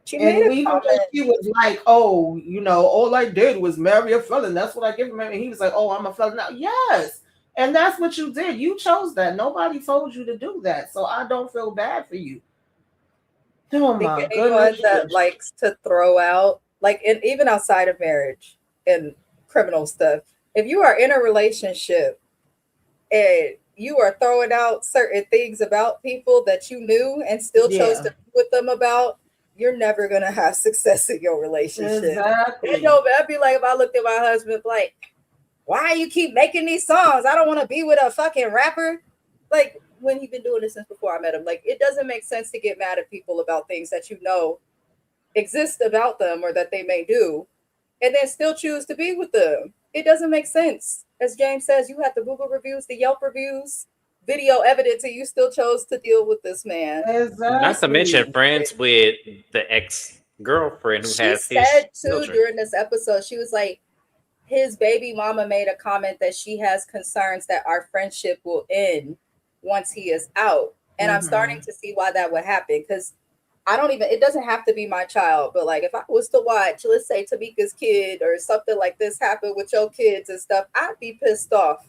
Speaker 1: She
Speaker 4: And
Speaker 1: made a
Speaker 4: even though
Speaker 1: comment.
Speaker 4: she was like, "Oh, all I did was marry a felon. That's what I give him." And he was like, "Oh, I'm a felon now." Yes, and that's what you did. You chose that. Nobody told you to do that. So I don't feel bad for you. Oh
Speaker 1: I think
Speaker 4: my
Speaker 1: anyone
Speaker 4: goodness.
Speaker 1: that likes to throw out, like, and even outside of marriage and criminal stuff, if you are in a relationship and you are throwing out certain things about people that you knew and still chose
Speaker 4: Yeah,
Speaker 1: to be with them about, you're never gonna have success in your relationship.
Speaker 4: exactly.
Speaker 1: You know, I'd be like, if I looked at my husband, like, why you keep making these songs? I don't want to be with a fucking rapper. Like, when he been doing this since before I met him. Like, it doesn't make sense to get mad at people about things that you know exist about them or that they may do, and then still choose to be with them. It doesn't make sense. As James says, you have the Google reviews, the Yelp reviews, video evidence, and you still chose to deal with this man.
Speaker 2: Not to mention
Speaker 4: Exactly.
Speaker 2: friends with the ex-girlfriend who
Speaker 1: She
Speaker 2: has his
Speaker 1: said too
Speaker 2: children.
Speaker 1: during this episode, she was like, his baby mama made a comment that she has concerns that our friendship will end once he is out. And I'm starting to see why that would happen, because it doesn't have to be my child, but like if I was to watch, let's say Tamika's kid or something like this happen with your kids and stuff, I'd be pissed off.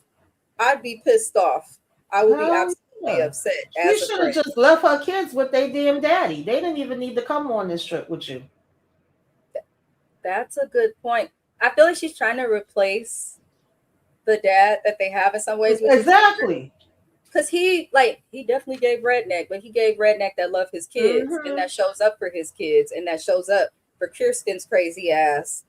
Speaker 1: I'd be pissed off. I would be
Speaker 4: Hell
Speaker 1: absolutely
Speaker 4: yeah.
Speaker 1: upset
Speaker 4: She
Speaker 1: as a
Speaker 4: should have
Speaker 1: friend.
Speaker 4: just left her kids with their damn daddy. They didn't even need to come on this trip with you.
Speaker 1: That's a good point. I feel like she's trying to replace the dad that they have in some ways, which
Speaker 4: Exactly.
Speaker 1: because he definitely gave redneck, but he gave redneck that love his kids and that shows up for his kids and that shows up for Kirsten's crazy ass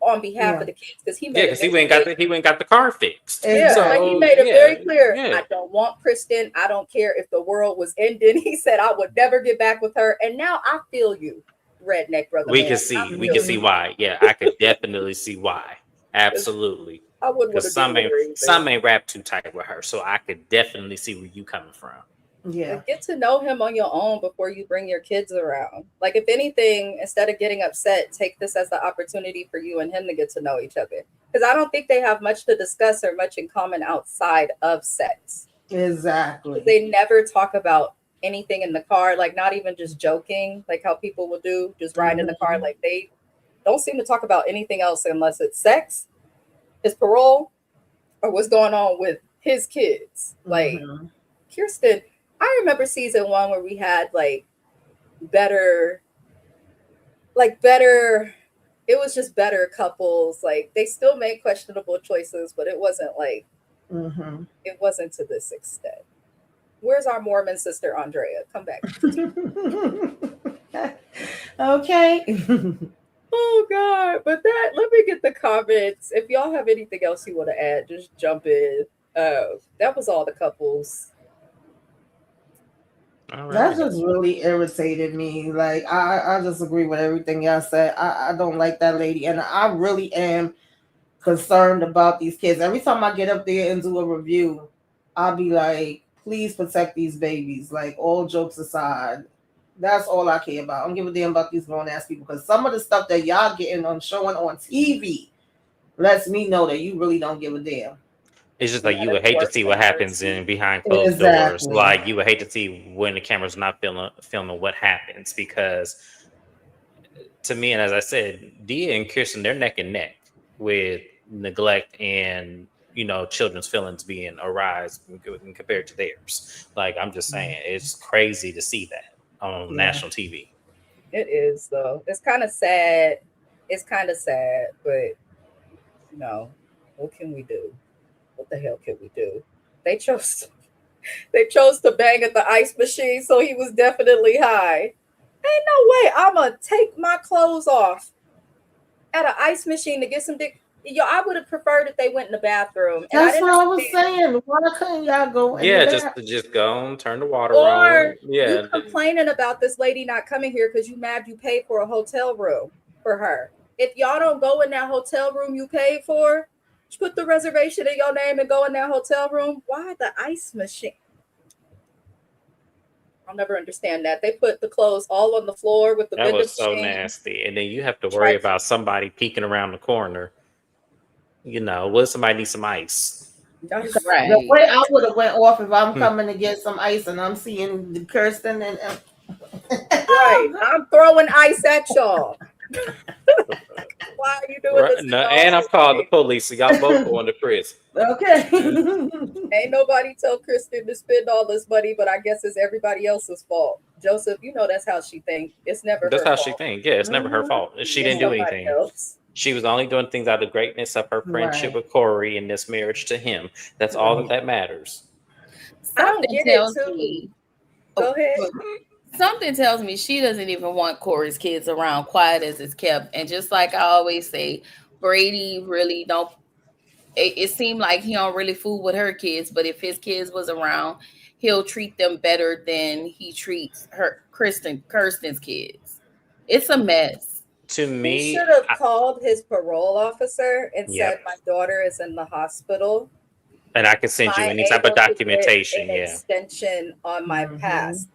Speaker 1: on behalf of the kids, because he made
Speaker 2: he went and got the car fixed.
Speaker 1: like he
Speaker 2: So
Speaker 1: made it very clear.
Speaker 2: yeah.
Speaker 1: I don't want Kristen. I don't care if the world was ending. He said I would never get back with her. And now I feel you, redneck brother.
Speaker 2: We
Speaker 1: man.
Speaker 2: can see why. Yeah, I could definitely see why. Absolutely.
Speaker 1: I wouldn't want to
Speaker 2: some ain't rap too tight with her, so I could definitely see where you coming from.
Speaker 4: Yeah.
Speaker 1: Get to know him on your own before you bring your kids around. Like, if anything, instead of getting upset, take this as the opportunity for you and him to get to know each other. Because I don't think they have much to discuss or much in common outside of sex.
Speaker 4: Exactly.
Speaker 1: They never talk about anything in the car, like not even just joking, like how people will do, just ride in the car. Like, they don't seem to talk about anything else unless it's sex, his parole, or what's going on with his kids. Like, Kirsten, I remember season 1 where we had better, it was just better couples. Like, they still made questionable choices, but it wasn't it wasn't to this extent. Where's our Mormon sister Andrea? Come back.
Speaker 4: Okay.
Speaker 1: Oh God. But let me get the comments. If y'all have anything else you want to add, just jump in. That was all the couples.
Speaker 2: All right.
Speaker 4: That just really irritated me. Like, I just agree with everything y'all said. I don't like that lady, and I really am concerned about these kids. Every time I get up there and do a review, I'll be like, please protect these babies. Like, all jokes aside, that's all I care about. I don't give a damn about these grown ass people, because some of the stuff that y'all getting on showing on TV lets me know that you really don't give a damn.
Speaker 2: It's just like you would hate to see what happens in behind closed doors. Like, you would hate to see when the camera's not filming what happens, because to me, and as I said, Dia and Kirsten, they're neck and neck with neglect and children's feelings being arise compared to theirs. Like, I'm just saying, it's crazy to see that on national TV.
Speaker 1: It is, though. It's kind of sad. But what can we do? What the hell can we do? They chose to bang at the ice machine, so he was definitely high. Ain't no way I'm gonna take my clothes off at an ice machine to get some dick. I would have preferred if they went in the bathroom.
Speaker 4: That's what I was saying. Why couldn't y'all go in the bathroom?
Speaker 2: just go and turn the water on. Yeah,
Speaker 1: you complaining about this lady not coming here because you mad you paid for a hotel room for her. If y'all don't go in that hotel room you paid for, put the reservation in your name and go in that hotel room. Why the ice machine? I'll never understand that. They put the clothes all on the floor with the vending machine.
Speaker 2: That was so nasty. And then you have to worry about somebody peeking around the corner. You know, what if somebody needs some ice?
Speaker 3: Right.
Speaker 4: The way I would have went off if I'm coming to get some ice and I'm seeing the Kirsten and
Speaker 1: Right. I'm throwing ice at y'all. Why are you doing
Speaker 2: Right.
Speaker 1: this to
Speaker 2: No,
Speaker 1: y'all?
Speaker 2: and I've called the police, so y'all both going to prison.
Speaker 4: okay.
Speaker 1: Ain't nobody tell Kristen to spend all this money, but I guess it's everybody else's fault. Joseph, you know that's how she think. It's never
Speaker 2: That's
Speaker 1: her
Speaker 2: how
Speaker 1: fault.
Speaker 2: she thinks. Yeah, it's never her fault. She
Speaker 1: It's
Speaker 2: didn't do
Speaker 1: somebody
Speaker 2: anything.
Speaker 1: else.
Speaker 2: She was only doing things out of the greatness of her friendship
Speaker 4: Right.
Speaker 2: with Corey and this marriage to him. That's all that matters.
Speaker 1: I don't
Speaker 3: Something
Speaker 1: get it
Speaker 3: tells
Speaker 1: too.
Speaker 3: me.
Speaker 1: Go ahead.
Speaker 3: Something tells me she doesn't even want Corey's kids around, quiet as it's kept. And just like I always say, Brady really don't. It seemed like he don't really fool with her kids, but if his kids was around, he'll treat them better than he treats Kirsten's kids. It's a mess.
Speaker 2: To
Speaker 1: He
Speaker 2: me,
Speaker 1: should have called his parole officer and
Speaker 2: Yep.
Speaker 1: said, "My daughter is in the hospital.
Speaker 2: and I can send you
Speaker 1: Am I
Speaker 2: any type of
Speaker 1: able to get
Speaker 2: documentation.
Speaker 1: an
Speaker 2: Yeah.
Speaker 1: extension on my
Speaker 4: Mhm.
Speaker 1: past?"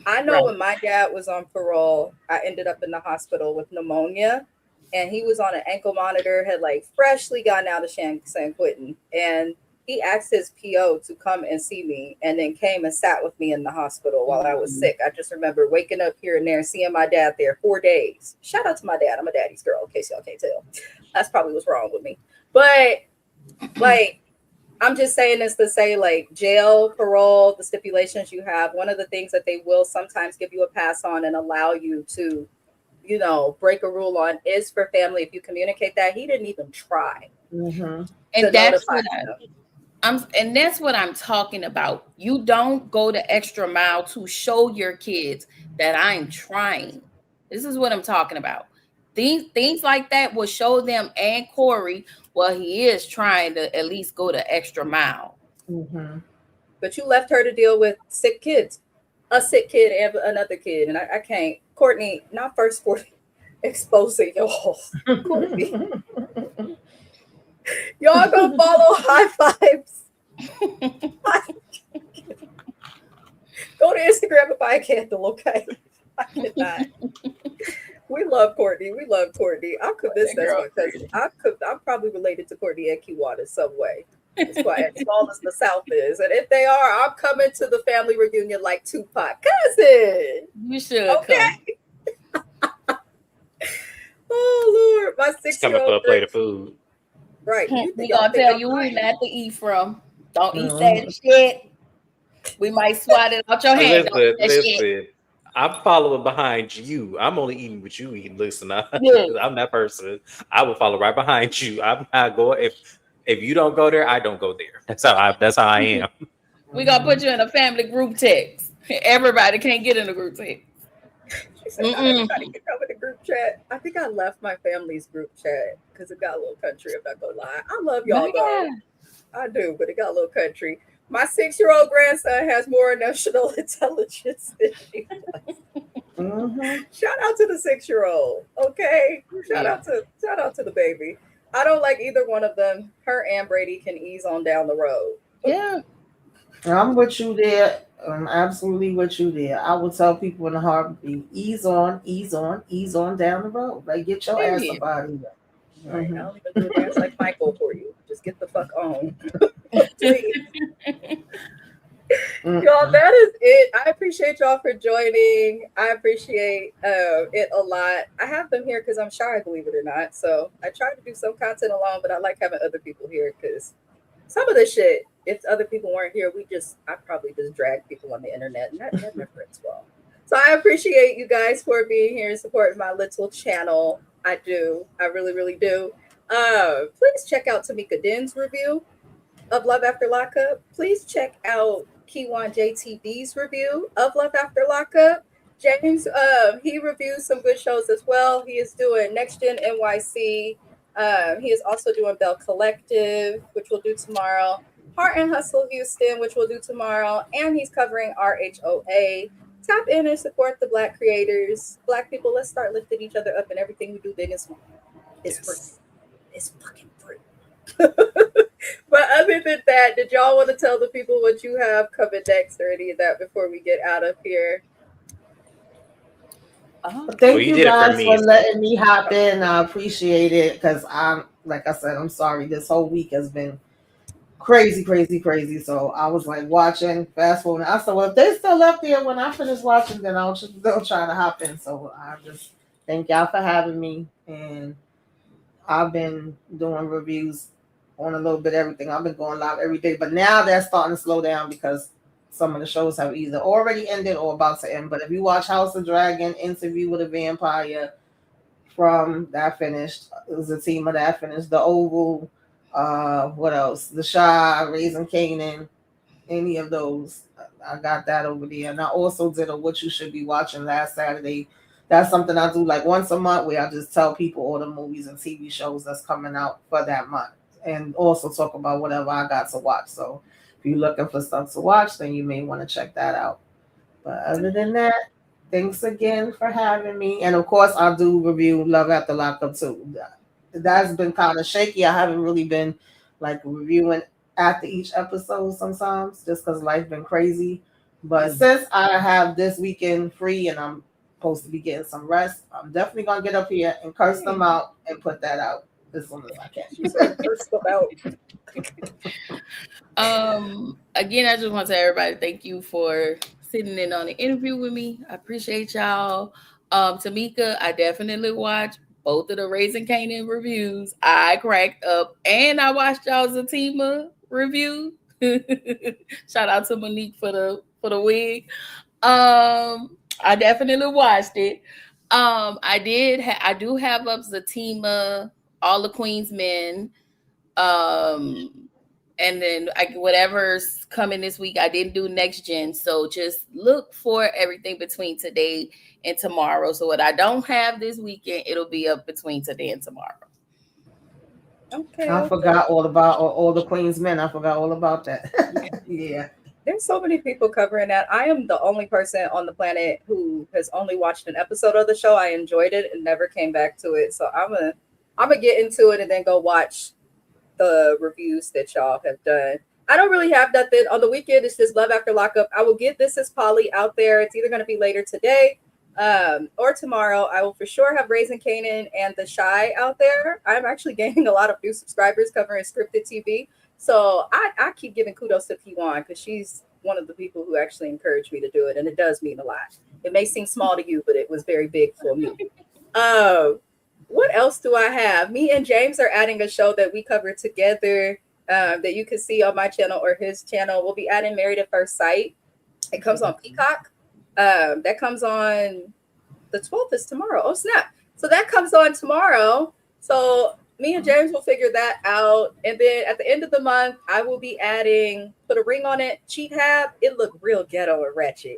Speaker 1: I know
Speaker 3: Right.
Speaker 1: when my dad was on parole, I ended up in the hospital with pneumonia, and he was on an ankle monitor, had like freshly gotten out of San Quentin, and he asked his PO to come and see me, and then came and sat with me in the hospital while I was sick. I just remember waking up here and there and seeing my dad there 4 days. Shout out to my dad. I'm a daddy's girl, in case y'all can't tell. That's probably what's wrong with me. But like, I'm just saying this to say, like, jail, parole, the stipulations you have, one of the things that they will sometimes give you a pass on and allow you to, you know, break a rule on is for family. If you communicate that, he didn't even try
Speaker 4: Mhm.
Speaker 1: to
Speaker 3: And that's
Speaker 1: notify
Speaker 3: what
Speaker 1: them.
Speaker 3: and that's what I'm talking about. You don't go the extra mile to show your kids that I'm trying. This is what I'm talking about. Things like that will show them and Corey, well, he is trying to at least go the extra mile.
Speaker 4: Mhm.
Speaker 1: But you left her to deal with sick kids, a sick kid and another kid. And I can't. Courtney, not first for exposing y'all. Courtney, y'all gonna follow high fives. Go to Instagram and buy a candle, okay? I cannot. We love Courtney. We love Courtney. I'm convinced that's my cousin. I'm probably related to Courtney and Kiwanis in some way. As small as the South is. And if they are, I'm coming to the family reunion like Tupac. Cousin!
Speaker 3: You should
Speaker 1: Okay. Oh, Lord. My
Speaker 2: It's coming for
Speaker 1: 6-year-old.
Speaker 2: a plate of food.
Speaker 1: Right.
Speaker 3: come.
Speaker 1: You
Speaker 3: We
Speaker 1: think
Speaker 3: gonna tell you who not to eat from. Don't eat that shit. We might swat it out your hand. Don't eat that shit.
Speaker 2: Listen. I'm following behind you. I'm only eating what you eat. Listen,
Speaker 3: Yeah.
Speaker 2: I'm that person. I will follow right behind you. I'm not going if you don't go there, I don't go there. That's how I am.
Speaker 3: We gonna put you in a family group text. Everybody can't get in a group text.
Speaker 1: She said, not everybody can come in the group chat. I think I left my family's group chat because it got a little country. I'm not gonna lie. I love y'all though. I do, but it got a little country. My 6-year-old grandson has more emotional intelligence than me. Shout out to the 6-year-old. Okay. Shout out to the baby. I don't like either one of them. Her and Brady can ease on down the road.
Speaker 3: Yeah.
Speaker 4: I'm with you there. I'm absolutely with you there. I would tell people in a heartbeat, ease on down the road. Like, get your ass up out of here.
Speaker 1: Right. I don't even do a dance like Michael for you. Just get the fuck on. Please. Y'all, that is it. I appreciate y'all for joining. I appreciate it a lot. I have them here because I'm shy, believe it or not. So I try to do some content alone, but I like having other people here because some of this shit, if other people weren't here, I probably just drag people on the internet, and that never ends well. So I appreciate you guys for being here and supporting my little channel. I do. I really, really do. Please check out Tamika Den's review of Love After Lockup. Please check out Kiwan JTB's review of Love After Lockup. James, he reviews some good shows as well. He is doing Next Gen NYC. He is also doing Bell Collective, which we'll do tomorrow. Heart and Hustle Houston, which we'll do tomorrow. And he's covering RHOA. Tap in and support the Black creators. Black people, let's start lifting each other up in everything we do, big and small. It's free. It's fucking free. But other than that, did y'all want to tell the people what you have coming next or any of that before we get out of here? Oh,
Speaker 4: Thank
Speaker 2: Well, you
Speaker 4: you
Speaker 2: did it for
Speaker 4: guys
Speaker 2: me,
Speaker 4: for
Speaker 2: so.
Speaker 4: letting me hop in. I appreciate it because I'm, like I said, I'm sorry. This whole week has been crazy, crazy, crazy. So I was like watching, fast forward. I said, well, if they still up there when I finish watching, then they'll try to hop in. So I just thank y'all for having me. And I've been doing reviews on a little bit of everything. I've been going live every day, but now they're starting to slow down because some of the shows have either already ended or about to end. But if you watch House of Dragon, Interview with a Vampire, from that finished, it was a team of that finished. The Oval, what else? The Shy, Raising Canaan, any of those. I got that over there. And I also did a What You Should Be Watching last Saturday. That's something I do like once a month where I just tell people all the movies and TV shows that's coming out for that month. And also talk about whatever I got to watch. So if you're looking for stuff to watch, then you may want to check that out. But other than that, thanks again for having me. And of course, I do review Love After Lockup too. That's been kind of shaky. I haven't really been like reviewing after each episode sometimes just because life been crazy. But since I have this weekend free and I'm supposed to be getting some rest, I'm definitely going to get up here and curse them out and put that out as soon as I can.
Speaker 1: curse them out.
Speaker 3: Again, I just want to tell everybody thank you for sitting in on the interview with me. I appreciate y'all. Tamika, I definitely watched both of the Raising Canaan reviews. I cracked up, and I watched y'all's Zatima review. Shout out to Monique for the wig. I definitely watched it. I do have up Zatima, All the Queen's Men. And then whatever's coming this week, I didn't do next gen. So just look for everything between today and tomorrow. So what I don't have this weekend, it'll be up between today and tomorrow.
Speaker 1: Okay.
Speaker 4: I forgot all about all the Queen's Men. I forgot all about that. Yeah.
Speaker 1: There's so many people covering that. I am the only person on the planet who has only watched an episode of the show. I enjoyed it and never came back to it. So I'm gonna get into it and then go watch the reviews that y'all have done. I don't really have nothing on the weekend. It's just Love After Lockup. I will get This Is Polly out there. It's either going to be later today or tomorrow. I will for sure have Raising Canaan and The Shy out there. I'm actually gaining a lot of new subscribers covering scripted TV. So I keep giving kudos to P1 because she's one of the people who actually encouraged me to do it. And it does mean a lot. It may seem small to you, but it was very big for me. What else do I have? Me and James are adding a show that we cover together that you can see on my channel or his channel. We'll be adding Married at First Sight. It comes on Peacock. That comes on the 12th is tomorrow. Oh, snap. So that comes on tomorrow. So me and James will figure that out. And then at the end of the month, I will be adding, put a ring on it, Cheat Hab. It looked real ghetto and ratchet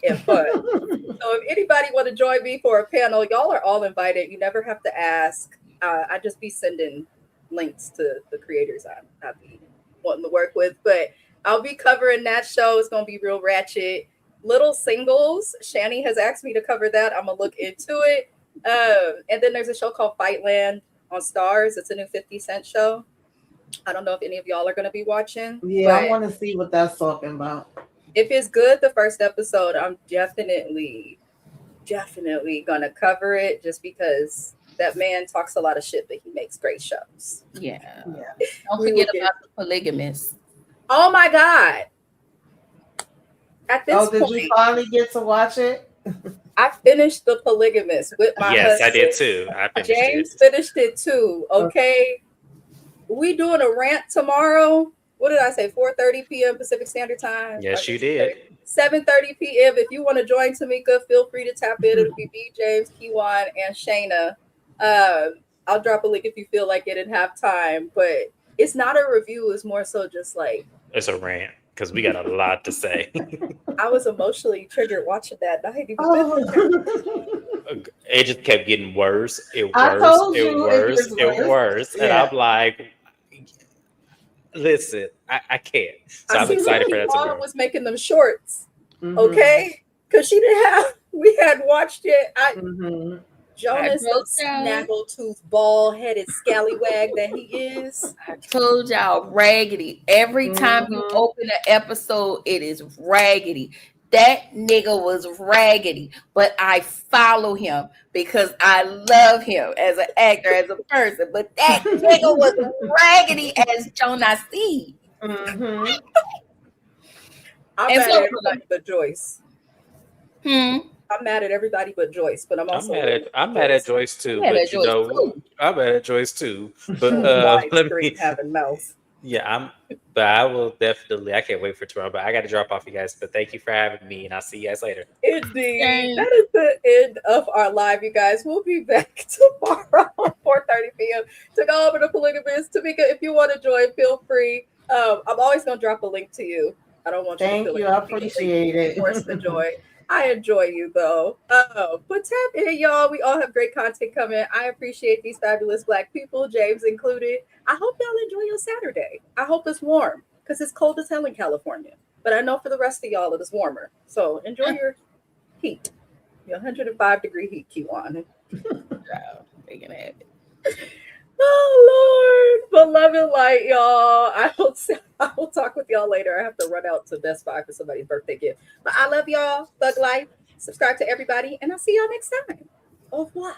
Speaker 1: and fun. So if anybody want to join me for a panel, y'all are all invited. You never have to ask. I just be sending links to the creators I be wanting to work with. But I'll be covering that show. It's going to be real ratchet. Little Singles. Shani has asked me to cover that. I'm going to look into it. And then there's a show called Fightland on Stars. It's a new 50 Cent show. I don't know if any of y'all are going to be watching.
Speaker 4: Yeah, I want to see what that's talking about.
Speaker 1: If it's good, the first episode, I'm definitely gonna cover it just because that man talks a lot of shit, but he makes great shows.
Speaker 3: Yeah. Don't forget about the polygamist.
Speaker 1: Oh my God. At this
Speaker 4: point, did you finally get to watch it?
Speaker 1: I finished The Polygamist with my husband.
Speaker 2: Yes, I did too.
Speaker 1: James finished it too. Okay. We doing a rant tomorrow. What did I say? 4:30 p.m. Pacific Standard Time.
Speaker 2: Yes, you did.
Speaker 1: 7:30 p.m. If you want to join Tamika, feel free to tap in. It'll be me, James, Kiwan, and Shayna. I'll drop a link if you feel like it and have time. But it's not a review. It's more so just like
Speaker 2: it's a rant because we got a lot to say.
Speaker 1: I was emotionally triggered watching that night.
Speaker 2: It just kept getting worse. It worse. Yeah. And I'm like, listen, I can't. So I'm excited for that tomorrow.
Speaker 1: Was making them shorts, okay? Because she didn't have. We had watched it. Jonas, the snaggletooth, bald-headed scallywag that he is.
Speaker 3: I told y'all, raggedy. Every time you open an episode, it is raggedy. That nigga was raggedy, but I follow him because I love him as an actor, as a person. But that nigga was raggedy as Jonah C.
Speaker 4: Mm-hmm.
Speaker 1: I'm
Speaker 3: And
Speaker 1: mad
Speaker 3: so-
Speaker 1: at everybody but Joyce.
Speaker 3: I'm
Speaker 1: I'm mad at everybody but Joyce, but I'm also
Speaker 2: I'm mad at Joyce too,
Speaker 3: mad
Speaker 2: but
Speaker 3: at
Speaker 2: you
Speaker 3: Joyce,
Speaker 2: know,
Speaker 3: too.
Speaker 2: I'm mad at Joyce too. But
Speaker 1: wide
Speaker 2: let
Speaker 1: screen
Speaker 2: me,
Speaker 1: having mouth.
Speaker 2: yeah, but I will definitely. I can't wait for tomorrow. But I got to drop off, you guys. But thank you for having me, and I'll see you guys later.
Speaker 1: Indeed.
Speaker 3: Dang.
Speaker 1: That is the end of our live, you guys. We'll be back tomorrow at 4:30 p.m. to go over the polygamous. Tamika, if you want to join, feel free. I'm always going to drop a link to you. I don't want you to
Speaker 4: Thank
Speaker 1: feel
Speaker 4: you.
Speaker 1: like
Speaker 4: I
Speaker 1: you're being
Speaker 4: appreciate it.
Speaker 1: forced to join. I enjoy you though. But tap in, y'all. We all have great content coming. I appreciate these fabulous Black people, James included. I hope y'all enjoy your Saturday. I hope it's warm because it's cold as hell in California. But I know for the rest of y'all it is warmer. So enjoy your heat. Your 105-degree heat, Q1.
Speaker 3: Making it.
Speaker 1: Oh Lord, beloved light, y'all. I will talk with y'all later. I have to run out to Best Buy for somebody's birthday gift. But I love y'all. Thug life. Subscribe to everybody, and I'll see y'all next time. Au revoir.